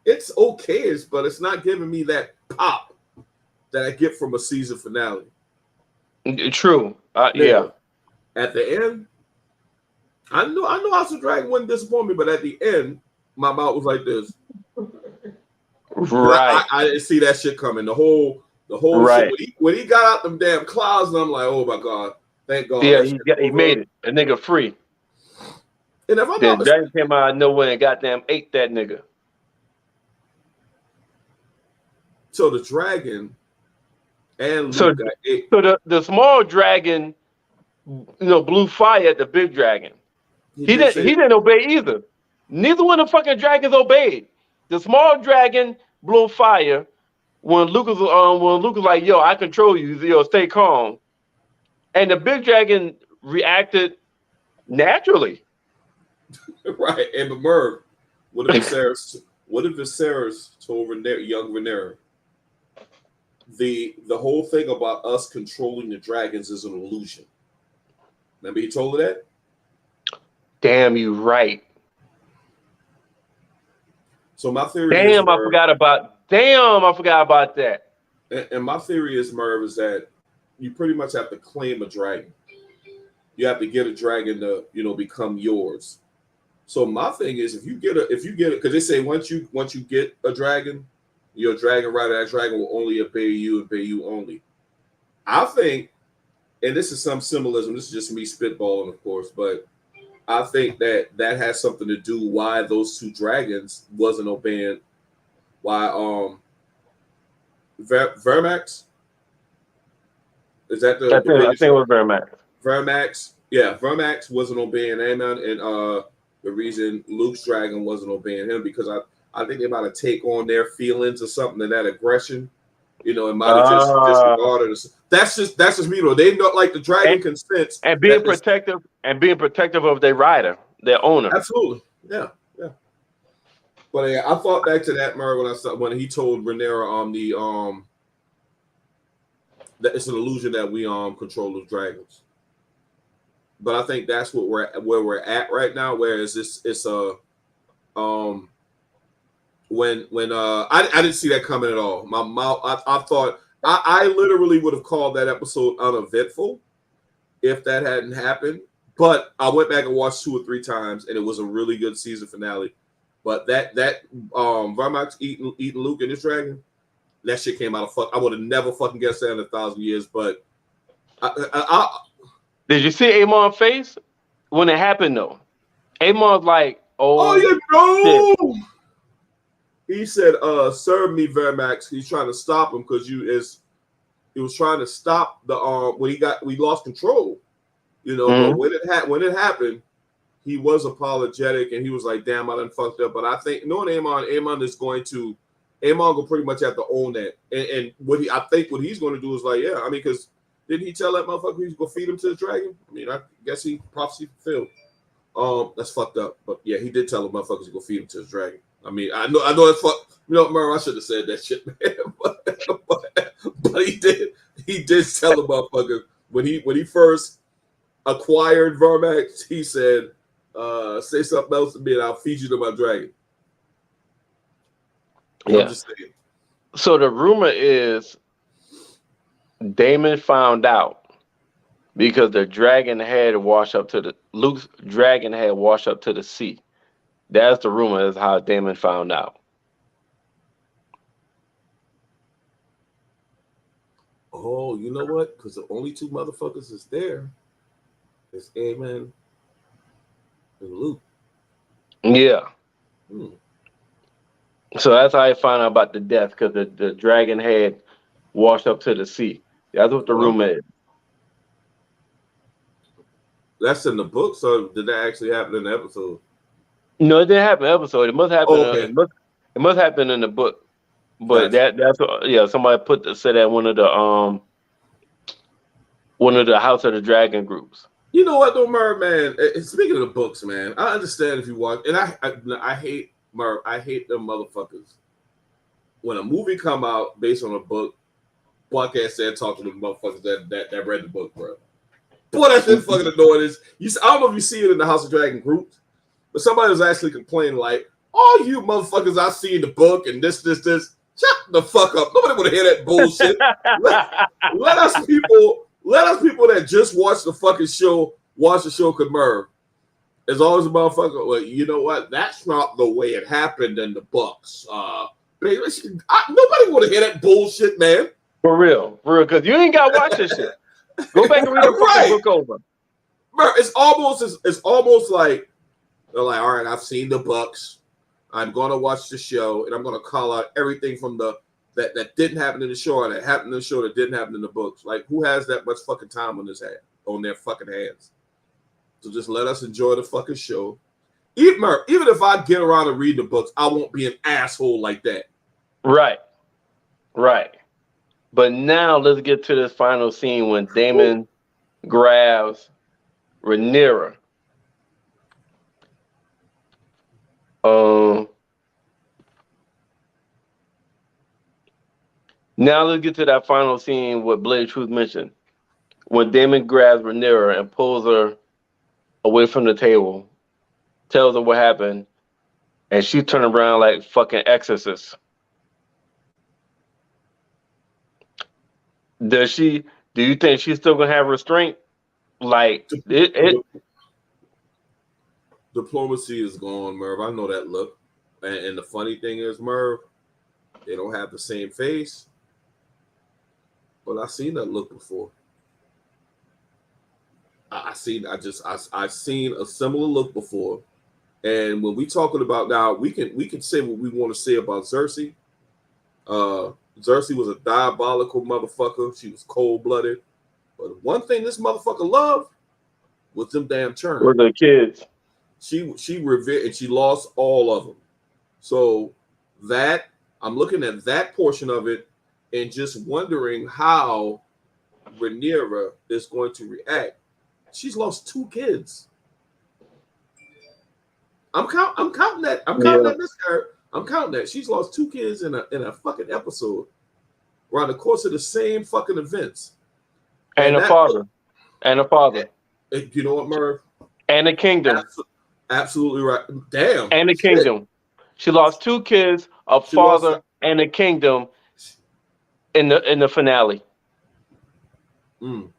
it's okay, but it's not giving me that pop that I get from a season finale. True. Yeah. At the end, I knew House of Dragon wouldn't disappoint me, but at the end, my mouth was like this. Right. I didn't see that shit coming. The whole right. Shit, when he got out them damn clouds, and I'm like, oh my god, thank God. Yeah, he made it. A nigga free. And if I'm the dragon came out of nowhere and goddamn ate that nigga. So the dragon and Luke got ate. So the small dragon, you know, blew fire at the big dragon. He didn't obey either. Neither one of the fucking dragons obeyed. The small dragon blew fire, when Luke was like, "Yo, I control you. Yo, stay calm," and the big dragon reacted naturally. Right. And but Merv, what if Viserys told young Rhaenyra, the whole thing about us controlling the dragons is an illusion? Remember he told her that? Damn, you right. So my theory is, Damn, Merv, I forgot about that. and my theory is, Merv, is that you pretty much have to claim a dragon. You have to get a dragon to, become yours. So my thing is, if you get it, because they say once you get a dragon, your dragon rider, that dragon will only obey you and obey you only. I think, and this is some symbolism. This is just me spitballing, of course, but I think that has something to do why those two dragons wasn't obeying. Why Vermax, is that the I think it was very much. Vermax? Yeah, Vermax wasn't obeying Aemon, and the reason Luke's dragon wasn't obeying him because I think they might have take on their feelings or something, and that aggression, and might have just disregarded us. That's just me though. They not like the dragon consents and being protective of their rider, their owner. Absolutely, yeah. But yeah, I thought back to that, Merv, when he told Rhaenyra that it's an illusion that we control the dragons. But I think that's what where we're at right now. Whereas it's when I didn't see that coming at all. My mouth, I thought I literally would have called that episode uneventful if that hadn't happened. But I went back and watched 2 or 3 times, and it was a really good season finale. But that Vermax eating Luke and his dragon, that shit came out of fuck. I would have never fucking guessed that in 1,000 years. But did you see Aemon's face when it happened though? Aemon's like, oh you know. He said, serve me, Vermax. He's trying to stop him because he was trying to stop the we lost control. But when it happened, he was apologetic and he was like, damn, I done fucked up. But I think knowing Aemon is going to will pretty much have to own that. And I think what he's going to do is like, yeah, I mean, because didn't he tell that motherfucker he's gonna feed him to the dragon? I mean, I guess he prophecy fulfilled. That's fucked up. But yeah, he did tell the motherfuckers he's gonna feed him to the dragon. I mean, I know that's fucked. Merv, I should have said that shit, man. but he did. He did tell the motherfucker when he first acquired Vermax, he said, say something else to me and I'll feed you to my dragon. Yeah. I'm just saying. So the rumor is Daemon found out because the dragon had washed up to Luke's dragon had washed up to the sea. That's the rumor, is how Daemon found out. Oh, you know what? Because the only 2 motherfuckers is there is Aemon and Luke. Yeah. So that's how I found out about the death, because the dragon had washed up to the sea. That's what the rumor is. That's in the book, so did that actually happen in the episode? No, it didn't happen in the episode. It must happen. Okay. It must happen in the book. But Gotcha. that's somebody said that one of the House of the Dragon groups. You know what though, Merv, man? Speaking of the books, man, I understand if you watch, and I hate Merv. I hate them motherfuckers. When a movie come out based on a book, podcast said talk to the motherfuckers that read the book, bro. Boy, that's been fucking annoying. I don't know if you see it in the House of Dragon groups, but somebody was actually complaining like, "Oh, you motherfuckers, I see the book and this. Shut the fuck up. Nobody want to hear that bullshit. let us people that just watch the fucking show watch the show. Could Merv. It's always a motherfucker. Well, you know what? That's not the way it happened in the books. Nobody want to hear that bullshit, man. For real, because you ain't got to watch this shit. Go back and read the fucking book over. Merv, it's almost like they're like, all right, I've seen the books. I'm gonna watch the show, and I'm gonna call out everything from that didn't happen in the show, or that happened in the show that didn't happen in the books. Like, who has that much fucking time on their fucking hands? So just let us enjoy the fucking show. Even if I get around to read the books, I won't be an asshole like that. Right. Right. But now let's get to this final scene when Damon grabs Rhaenyra. Um, Now let's get to that final scene what Blade Truth mentioned. When Damon grabs Rhaenyra and pulls her away from the table, tells her what happened, and she turned around like fucking exorcist. Does she? Do you think she's still gonna have restraint? Like it. Diplomacy is gone, Merv. I know that look. And the funny thing is, Merv, they don't have the same face, but I've seen that look before. I seen. I've seen a similar look before. And when we talking about now, we can say what we want to say about Cersei. Cersei was a diabolical motherfucker. She was cold blooded. But one thing this motherfucker loved was them damn churn. With the kids. She revered and she lost all of them. So that I'm looking at that portion of it and just wondering how Rhaenyra is going to react. She's lost 2 kids. I'm counting that. I'm counting that this guy. I'm counting that. She's lost 2 kids in a fucking episode around the course of the same fucking events. And a father. And a father. And you know what, Merv? And a kingdom. Absolutely right. Damn. And a kingdom. She lost 2 kids, a father, and a kingdom in the finale. Damn,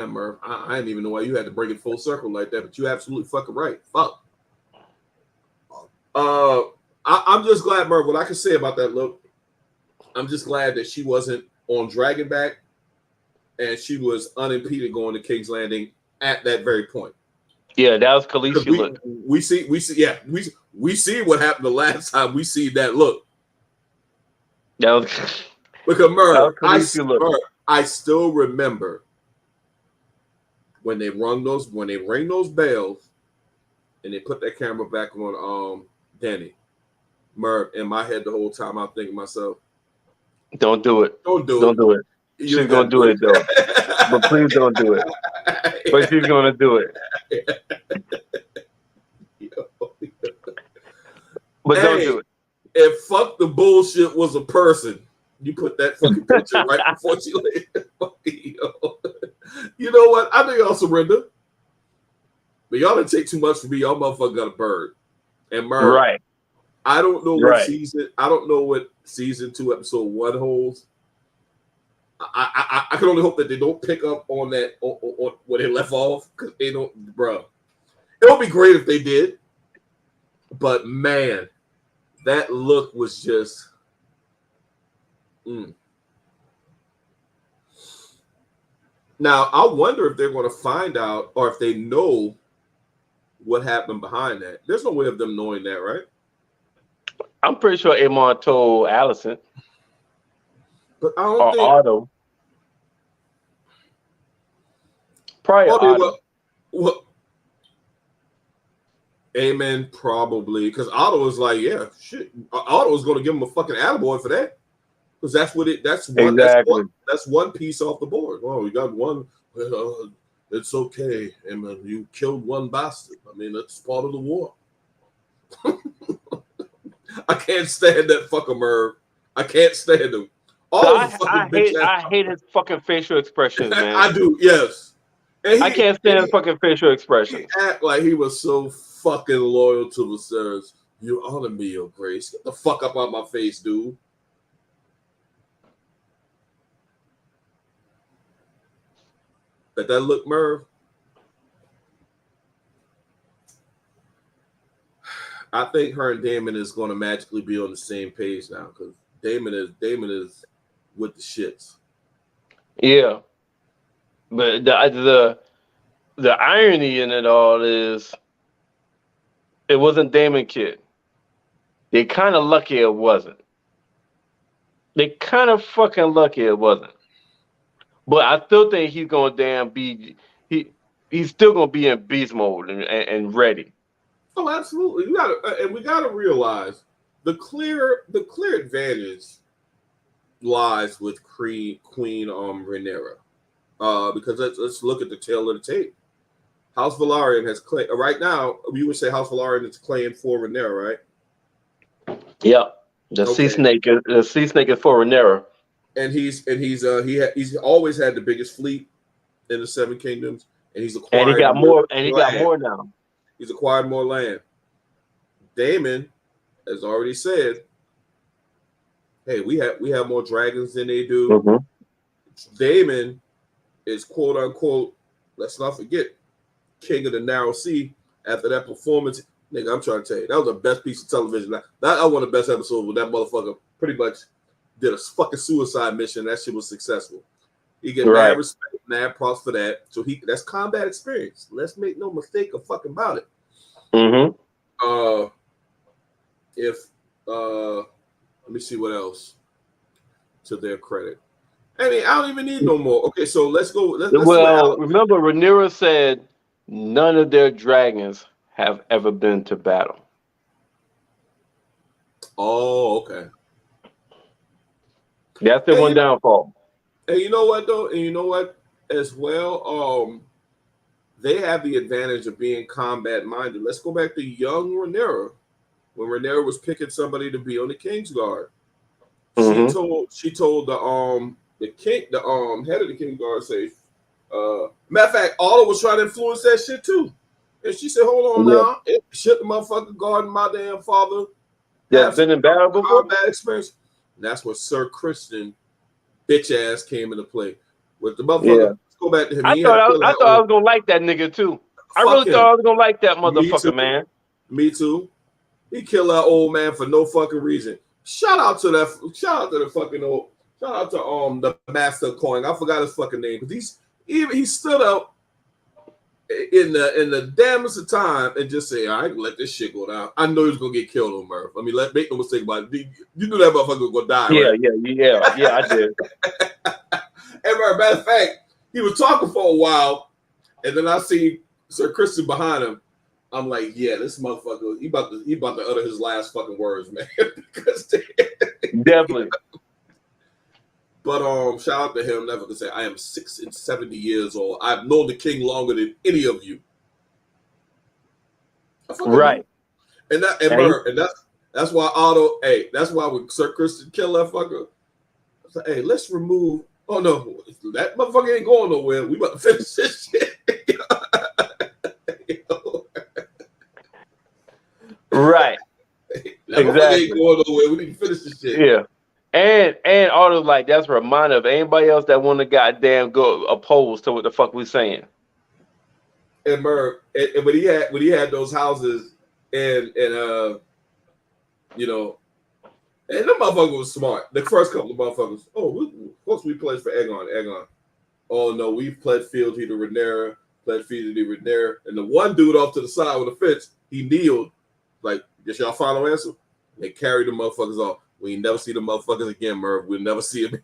Merv. I didn't even know why you had to bring it full circle like that, but you absolutely fucking right. Fuck. I'm just glad, Merv, what I can say about that look, I'm just glad that she wasn't on Dragonback and she was unimpeded going to King's Landing at that very point. Yeah, that was Khaleesi look. We see what happened the last time we see that look. That was because Merv, Merv, I still remember when they rang those bells and they put that camera back on Danny. Merv, in my head the whole time I'm thinking to myself, don't do it. Don't do it. She's gonna do it though. But please don't do it. But she's gonna do it. But don't do it. If fuck the bullshit was a person, you put that fucking picture right before she laid. You know what? I think y'all surrender. But y'all didn't take too much for me. Y'all motherfucker got a bird. And Merv, right. I don't know what season. I don't know what season 2, episode 1 holds. I can only hope that they don't pick up on that on where they left off because they don't, bro. It would be great if they did, but man, that look was just. Now I wonder if they're going to find out or if they know what happened behind that. There's no way of them knowing that, right? I'm pretty sure Amon told Allison. But I don't think Otto. Probably Otto. What? Amen, probably. Because Otto was like, yeah, shit. Otto was going to give him a fucking attaboy for that. Because that's what it. That's one. Exactly. That's one piece off the board. Oh, we got one. It's okay, Amen. You killed one bastard. I mean, that's part of the war. I can't stand that fucker Merv. I can't stand him. I hate his fucking facial expressions, man. I do, yes. I can't stand his fucking facial expressions. He act like he was so fucking loyal to the sirs. You honor me, your grace. Get the fuck up out my face, dude. But that look, Merv. I think her and Damon is going to magically be on the same page now because Damon is with the shits. Yeah, but the irony in it all is it wasn't Damon Kid. They kind of lucky it wasn't. They kind of fucking lucky it wasn't. But I still think he's gonna he's still gonna be in beast mode and ready. Oh, absolutely. We gotta realize the clear advantage lies with Queen Rhaenyra. Because let's look at the tail of the tape. House Velaryon has claimed right now. We would say House Velaryon is claimed for Rhaenyra, right? Yeah. The sea snake is for Rhaenyra. And he's always had the biggest fleet in the Seven Kingdoms, and he's acquired And he got more. And he got land. more now. He's acquired more land. Daemon has already said, "Hey, we have more dragons than they do." Mm-hmm. Daemon is quote unquote. Let's not forget, King of the Narrow Sea. After that performance, nigga, I'm trying to tell you, that was the best piece of television. That was one of the best episodes where that motherfucker pretty much did a fucking suicide mission. That shit was successful. He get mad respect, mad props for that. So that's combat experience. Let's make no mistake of fucking about it. Mm-hmm. Let me see what else to their credit. I mean, I don't even need no more. Okay, so let's go. Let's remember, Rhaenyra said none of their dragons have ever been to battle. Oh, okay. That's the one downfall. And you know what though? And you know what as well? They have the advantage of being combat minded. Let's go back to young Rhaenyra. When Rhaenyra was picking somebody to be on the Kingsguard, she told the head of the Kingsguard, say, matter of fact, Otto was trying to influence that shit too. And she said, hold on now, shit the motherfucker guarding my damn father. Yeah, been in battle before. Combat experience. And that's where Sir Christian bitch ass came into play. With the motherfucker, let's go back to him. I thought I was gonna like that nigga too. I really thought I was gonna like that motherfucker, man. Me too. He killed that old man for no fucking reason. Shout out to the master coin. I forgot his fucking name because he stood up in the damnest of time and just say, I ain't let this shit go down. I know he was gonna get killed on Merv. I mean, make no mistake about it. You knew that motherfucker was gonna die, right? Yeah, I did. And matter of fact, he was talking for a while, and then I see Sir Christian behind him. I'm like, yeah, this motherfucker, he about to utter his last fucking words, man. Definitely. But shout out to him. Never to say I am 70 years old. I've known the king longer than any of you. Right. And that's why Otto. Hey, that's why when Sir Christian killed that fucker, I said, hey, let's remove. Oh no, that motherfucker ain't going nowhere. We about to finish this shit. Right. Exactly. Ain't going nowhere. We need to finish this shit. Yeah. And all of like that's a reminder of anybody else that want to goddamn go opposed to what the fuck we saying. And Merv, and when he had those houses and you know, and the motherfucker was smart. The first couple of motherfuckers, we pledged for Aegon. Oh no, we pledged fealty to Rhaenyra, pledged fealty to Rhaenyra. And the one dude off to the side with the fence, he kneeled, like, "Just y'all final answer." They carried the motherfuckers off. We ain't never see the motherfuckers again, Merv. We'll never see them.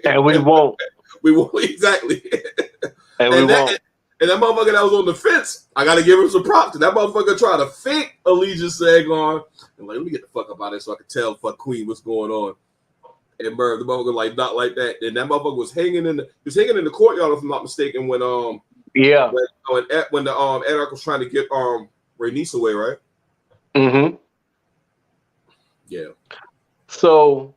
And we won't. We won't, exactly. And we won't. And that motherfucker that was on the fence, I gotta give him some props. That motherfucker tried to fake allegiance to Aegon. And like, let me get the fuck up out of there so I can tell fuck Queen what's going on. And Merv, the motherfucker like not like that. And that motherfucker was hanging in the courtyard, if I'm not mistaken, when when the Anarch was trying to get Rhaenys away, right? Mm-hmm. Yeah. So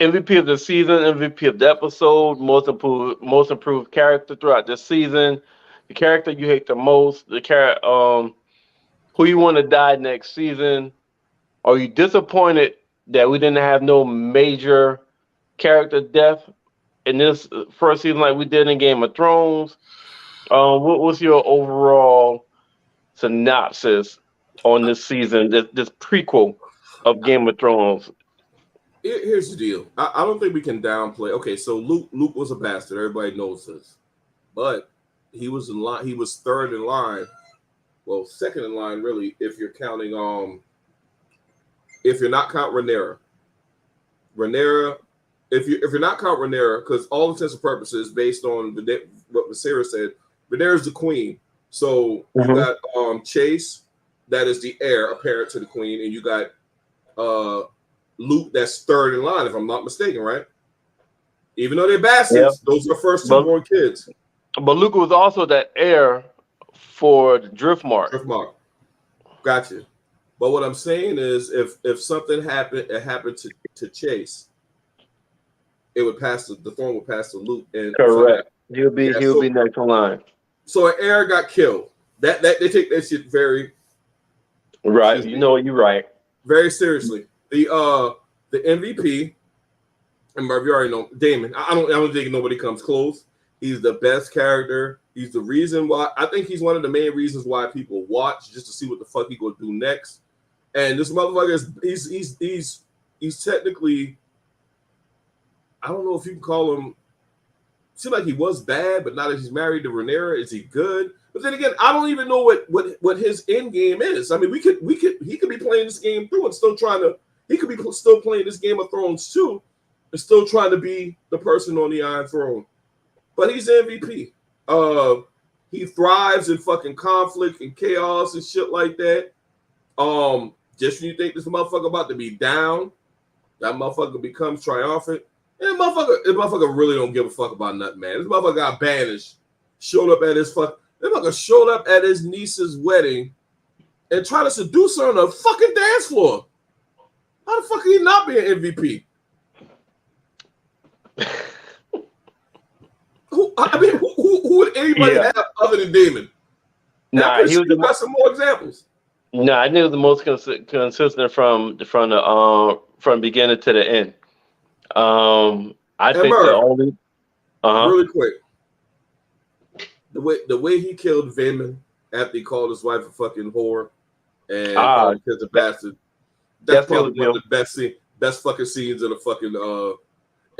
MVP of the season, MVP of the episode, most improved character throughout the season, the character you hate the most, the character who you want to die next season. Are you disappointed that we didn't have no major character death in this first season like we did in Game of Thrones? What was your overall synopsis on this season, this prequel of Game of Thrones? Here's the deal. I don't think we can downplay. Okay, so Luke was a bastard. Everybody knows this, but he was in line. He was third in line. Well, second in line, really, if you're counting. If you're not counting Rhaenyra, if you're not counting Rhaenyra, because all intents and purposes, based on what Viserys said, Rhaenyra's the queen. So you got Chase, that is the heir apparent to the queen, and you got Luke that's third in line, if I'm not mistaken, right? Even though they're Yeah. bastards, those are first two born kids. But Luke was also the heir for the Driftmark. Driftmark. Gotcha. But what I'm saying is, if something happened, it happened to Chase, it would pass the throne would pass to Luke, and Correct. He'll be so, next in line. So an heir got killed. That they take that shit very right. You know, you're right. Very seriously. The MVP, and Merv, you already know Damon. I don't think nobody comes close. He's the best character. He's the reason why I think he's one of the main reasons why people watch, just to see what the fuck he gonna do next. And this motherfucker he's technically, I don't know if you can call him. Seems like he was bad, but now that he's married to Rhaenyra, is he good? But then again, I don't even know what his end game is. I mean, he could be playing this game through and still still playing this Game of Thrones too, and still trying to be the person on the Iron Throne. But he's MVP. He thrives in fucking conflict and chaos and shit like that. Just when you think this motherfucker about to be down, that motherfucker becomes triumphant. And this motherfucker really don't give a fuck about nothing, man. This motherfucker got banished, this motherfucker showed up at his niece's wedding and tried to seduce her on the fucking dance floor. How the fuck can he not be an MVP? Who would anybody have other than Damon? Nah, he was got some more examples. Nah, I knew the most consistent from beginning to the end. I think Merv, the only really quick, the way he killed Vayman after he called his wife a fucking whore and called him a bastard. That's probably one of the best fucking scenes in the fucking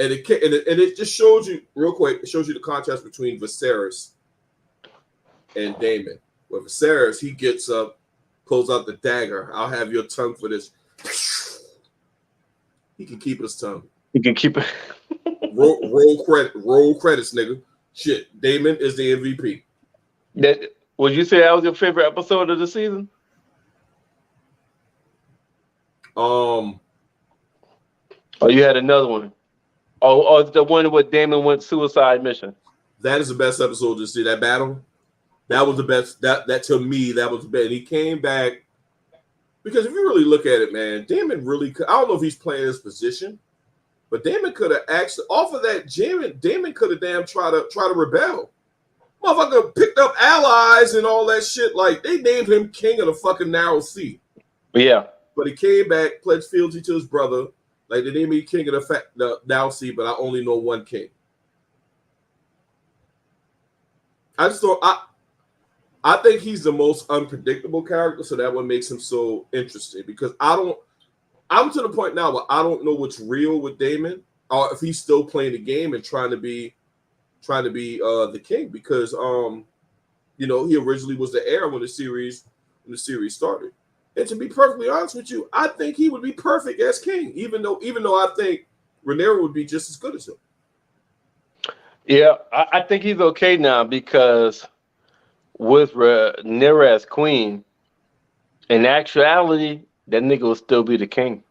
and it just shows you real quick. It shows you the contrast between Viserys and Daemon. With Viserys, he gets up, pulls out the dagger. I'll have your tongue for this. He can keep his tongue. He can keep it. roll credits, nigga. Shit, Daemon is the MVP. Would you say that was your favorite episode of the season? Oh, you had another one. Oh, the one where Daemon went suicide mission. That is the best episode to see. That battle, that was the best. That to me, that was the best. And he came back because if you really look at it, man, Daemon really could. I don't know if he's playing his position, but Daemon could have actually off of that. Daemon could have damn try to rebel. Motherfucker picked up allies and all that shit. Like they named him king of the fucking narrow sea. Yeah, but he came back, pledged fealty to his brother. Like they named me king of the narrow sea, but I only know one king. I just thought I think he's the most unpredictable character, so that what makes him so interesting. Because I'm to the point now where I don't know what's real with Daemon, or if he's still playing the game and trying to be the king. Because he originally was the heir when the series started. And to be perfectly honest with you, I think he would be perfect as king, even though I think Rhaenyra would be just as good as him. Yeah, I think he's okay now because with Rhaenyra as queen, in actuality, that nigga will still be the king.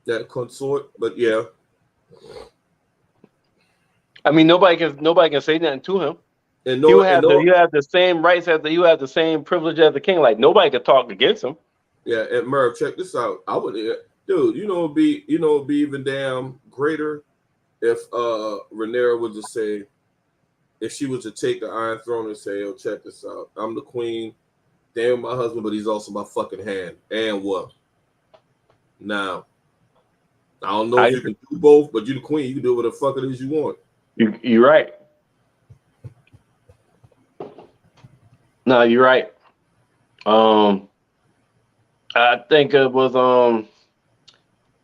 That consort, but yeah. I mean, nobody can say nothing to him. And you have the same rights you have the same privilege as the king. Like nobody could talk against him. Yeah, and Merv, check this out. I would, dude. It'd be even damn greater if Rhaenyra would just say, if she was to take the Iron Throne and say, "Oh, check this out. I'm the queen. Damn my husband, but he's also my fucking hand." And what? Now, I don't know if you can do both, but you're the queen. You can do whatever the fuck it is you want. You're right. No, you're right. I think it was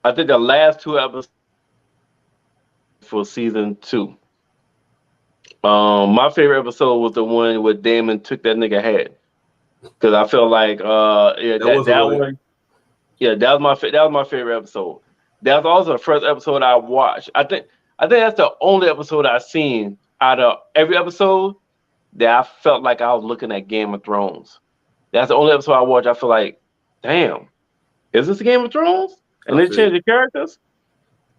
I think the last two episodes for season 2. My favorite episode was the one where Daemon took that nigga head. Because I felt like that was my favorite episode. That was also the first episode I watched. I think that's the only episode I've seen out of every episode that I felt like I was looking at Game of Thrones. That's the only episode I watched. I feel like, damn, is this Game of Thrones? And I they feel changed the characters.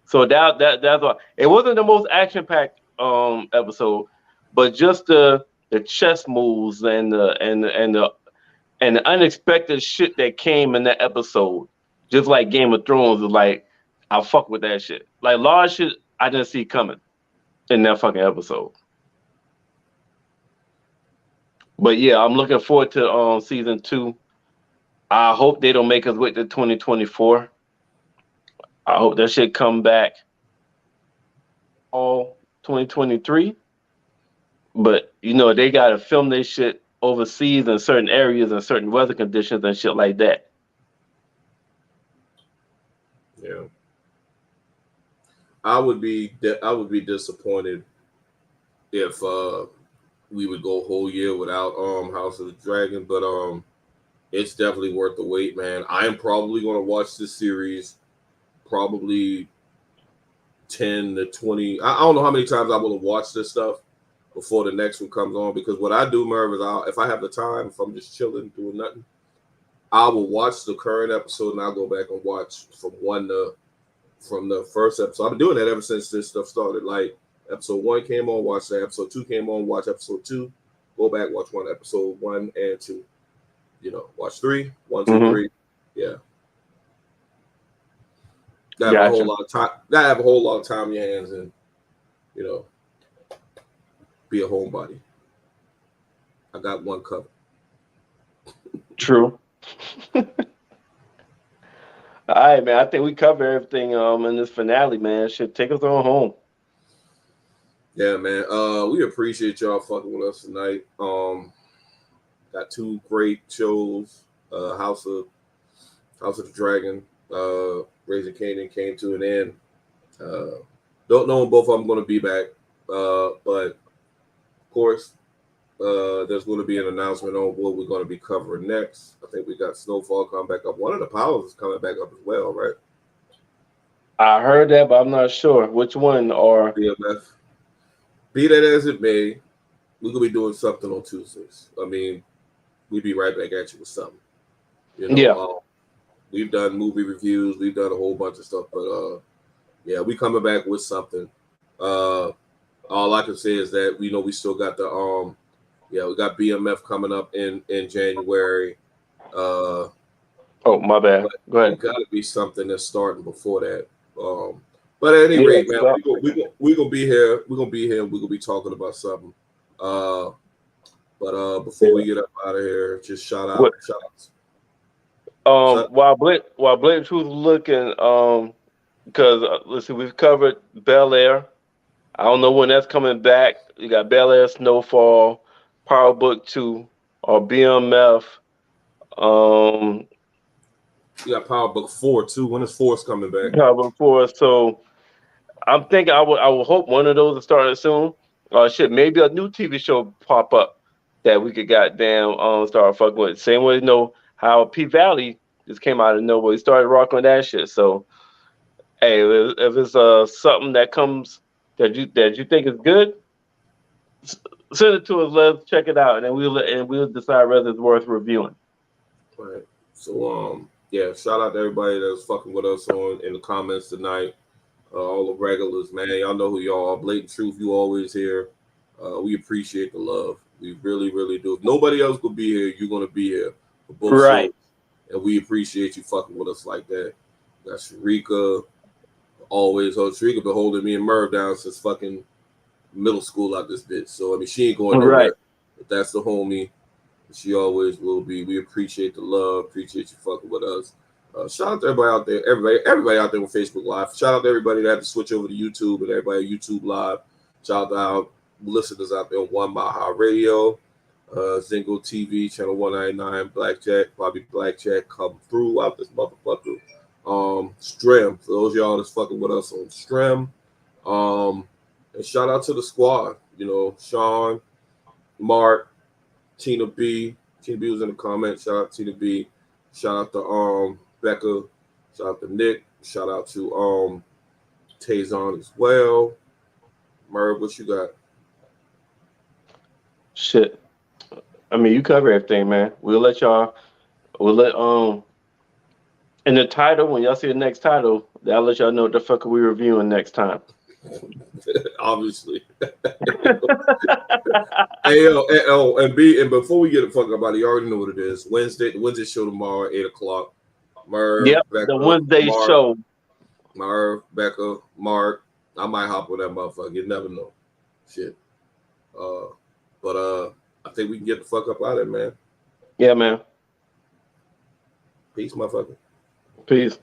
So that's why it wasn't the most action packed episode, but just the chess moves and the unexpected shit that came in that episode, just like Game of Thrones is like, I fuck with that shit. Like large shit I didn't see coming in that fucking episode. But yeah, I'm looking forward to season 2. I hope they don't make us wait to 2024. I hope that shit come back all 2023. But you know, they gotta film this shit overseas in certain areas and certain weather conditions and shit like that. yeah. I would be disappointed if we would go a whole year without House of the Dragon, but it's definitely worth the wait, man. I am probably going to watch this series probably 10 to 20. I don't know how many times I will have watched this stuff before the next one comes on, because what I do, Merv, is if I have the time, if I'm just chilling doing nothing, I will watch the current episode and I'll go back and watch from the first episode. I've been doing that ever since this stuff started. Like episode 1 came on, watch that. Episode 2 came on, watch episode 2. Go back, watch episode 1 and 2. You know, watch 3, 1, 2, 3. Yeah. Gotta have a whole lot of time. Gotta have a whole lot of time in your hands and, you know, be a homebody. I got one covered. True. All right, man. I think we covered everything in this finale, man. Should take us on home. Yeah, man. We appreciate y'all fucking with us tonight. Got 2 great shows. House of the Dragon, Raising Kanan came to an end. Don't know when both of them going to be back, but of course, there's going to be an announcement on what we're going to be covering next. I think we got Snowfall coming back up. One of the powers is coming back up as well, right? I heard that, but I'm not sure which one or BMF. Be that as it may, we're going to be doing something on Tuesdays. I mean, we'll be right back at you with something. You know, yeah. We've done movie reviews, we've done a whole bunch of stuff, but yeah, we coming back with something. All I can say is that we still got the we got BMF coming up in January. Oh, my bad. Go ahead. It got to be something that's starting before that. But at any rate, man, we're gonna be here. We're gonna be here. We're gonna be talking about something. But before we get up out of here, just shout outs. While Blake Truth looking, because let's see, we've covered Bel Air. I don't know when that's coming back. You got Bel Air, Snowfall, Power Book 2, or BMF. You got Power Book 4 too. When is Force coming back? Power Book 4. So I'm thinking I would hope one of those is starting soon. Maybe a new TV show pop up that we could goddamn start fucking with. Same way, how P Valley just came out of nowhere. He started rocking with that shit. So hey, if it's something that comes that you think is good, send it to us. Let's check it out, and then we'll decide whether it's worth reviewing. Right. So yeah, shout out to everybody that's fucking with us in the comments tonight. All the regulars, man. Y'all know who y'all are. Blatant Truth, you always here. We appreciate the love. We really, really do. If nobody else could be here, you're gonna be here for both right. shows. And we appreciate you fucking with us like that. Got Sharika, always. Sharika been holding me and Merv down since fucking middle school out this bitch. So I mean, she ain't going nowhere. Right. But that's the homie. She always will be. We appreciate the love. Appreciate you fucking with us. Shout out to everybody out there. Everybody out there on Facebook Live. Shout out to everybody that had to switch over to YouTube and everybody on YouTube Live. Shout out to our listeners out there on 1 Mile High Radio, Zingo TV, Channel 199, Blackjack, Bobby Blackjack, come through out this motherfucker. Strem, for those of y'all that's fucking with us on Strem. And shout out to the squad. Sean, Mark, Tina B. Tina B was in the comments. Shout out to Tina B. Shout out to Becca. Shout out to Nick. Shout out to Taison as well. Merv, what you got? Shit. I mean, you cover everything, man. We'll let And the title, when y'all see the next title, that'll let y'all know what the fuck are we reviewing next time. Obviously. Hey, and before we get the fuck up out of, you already know what it is. The Wednesday show tomorrow, 8:00. Merv, Yep, the Becca, Wednesday Mark, show. Merv, Becca, Mark. I might hop on that motherfucker. You never know. Shit. But I think we can get the fuck up out of it, man. Yeah, man. Peace, motherfucker. Peace.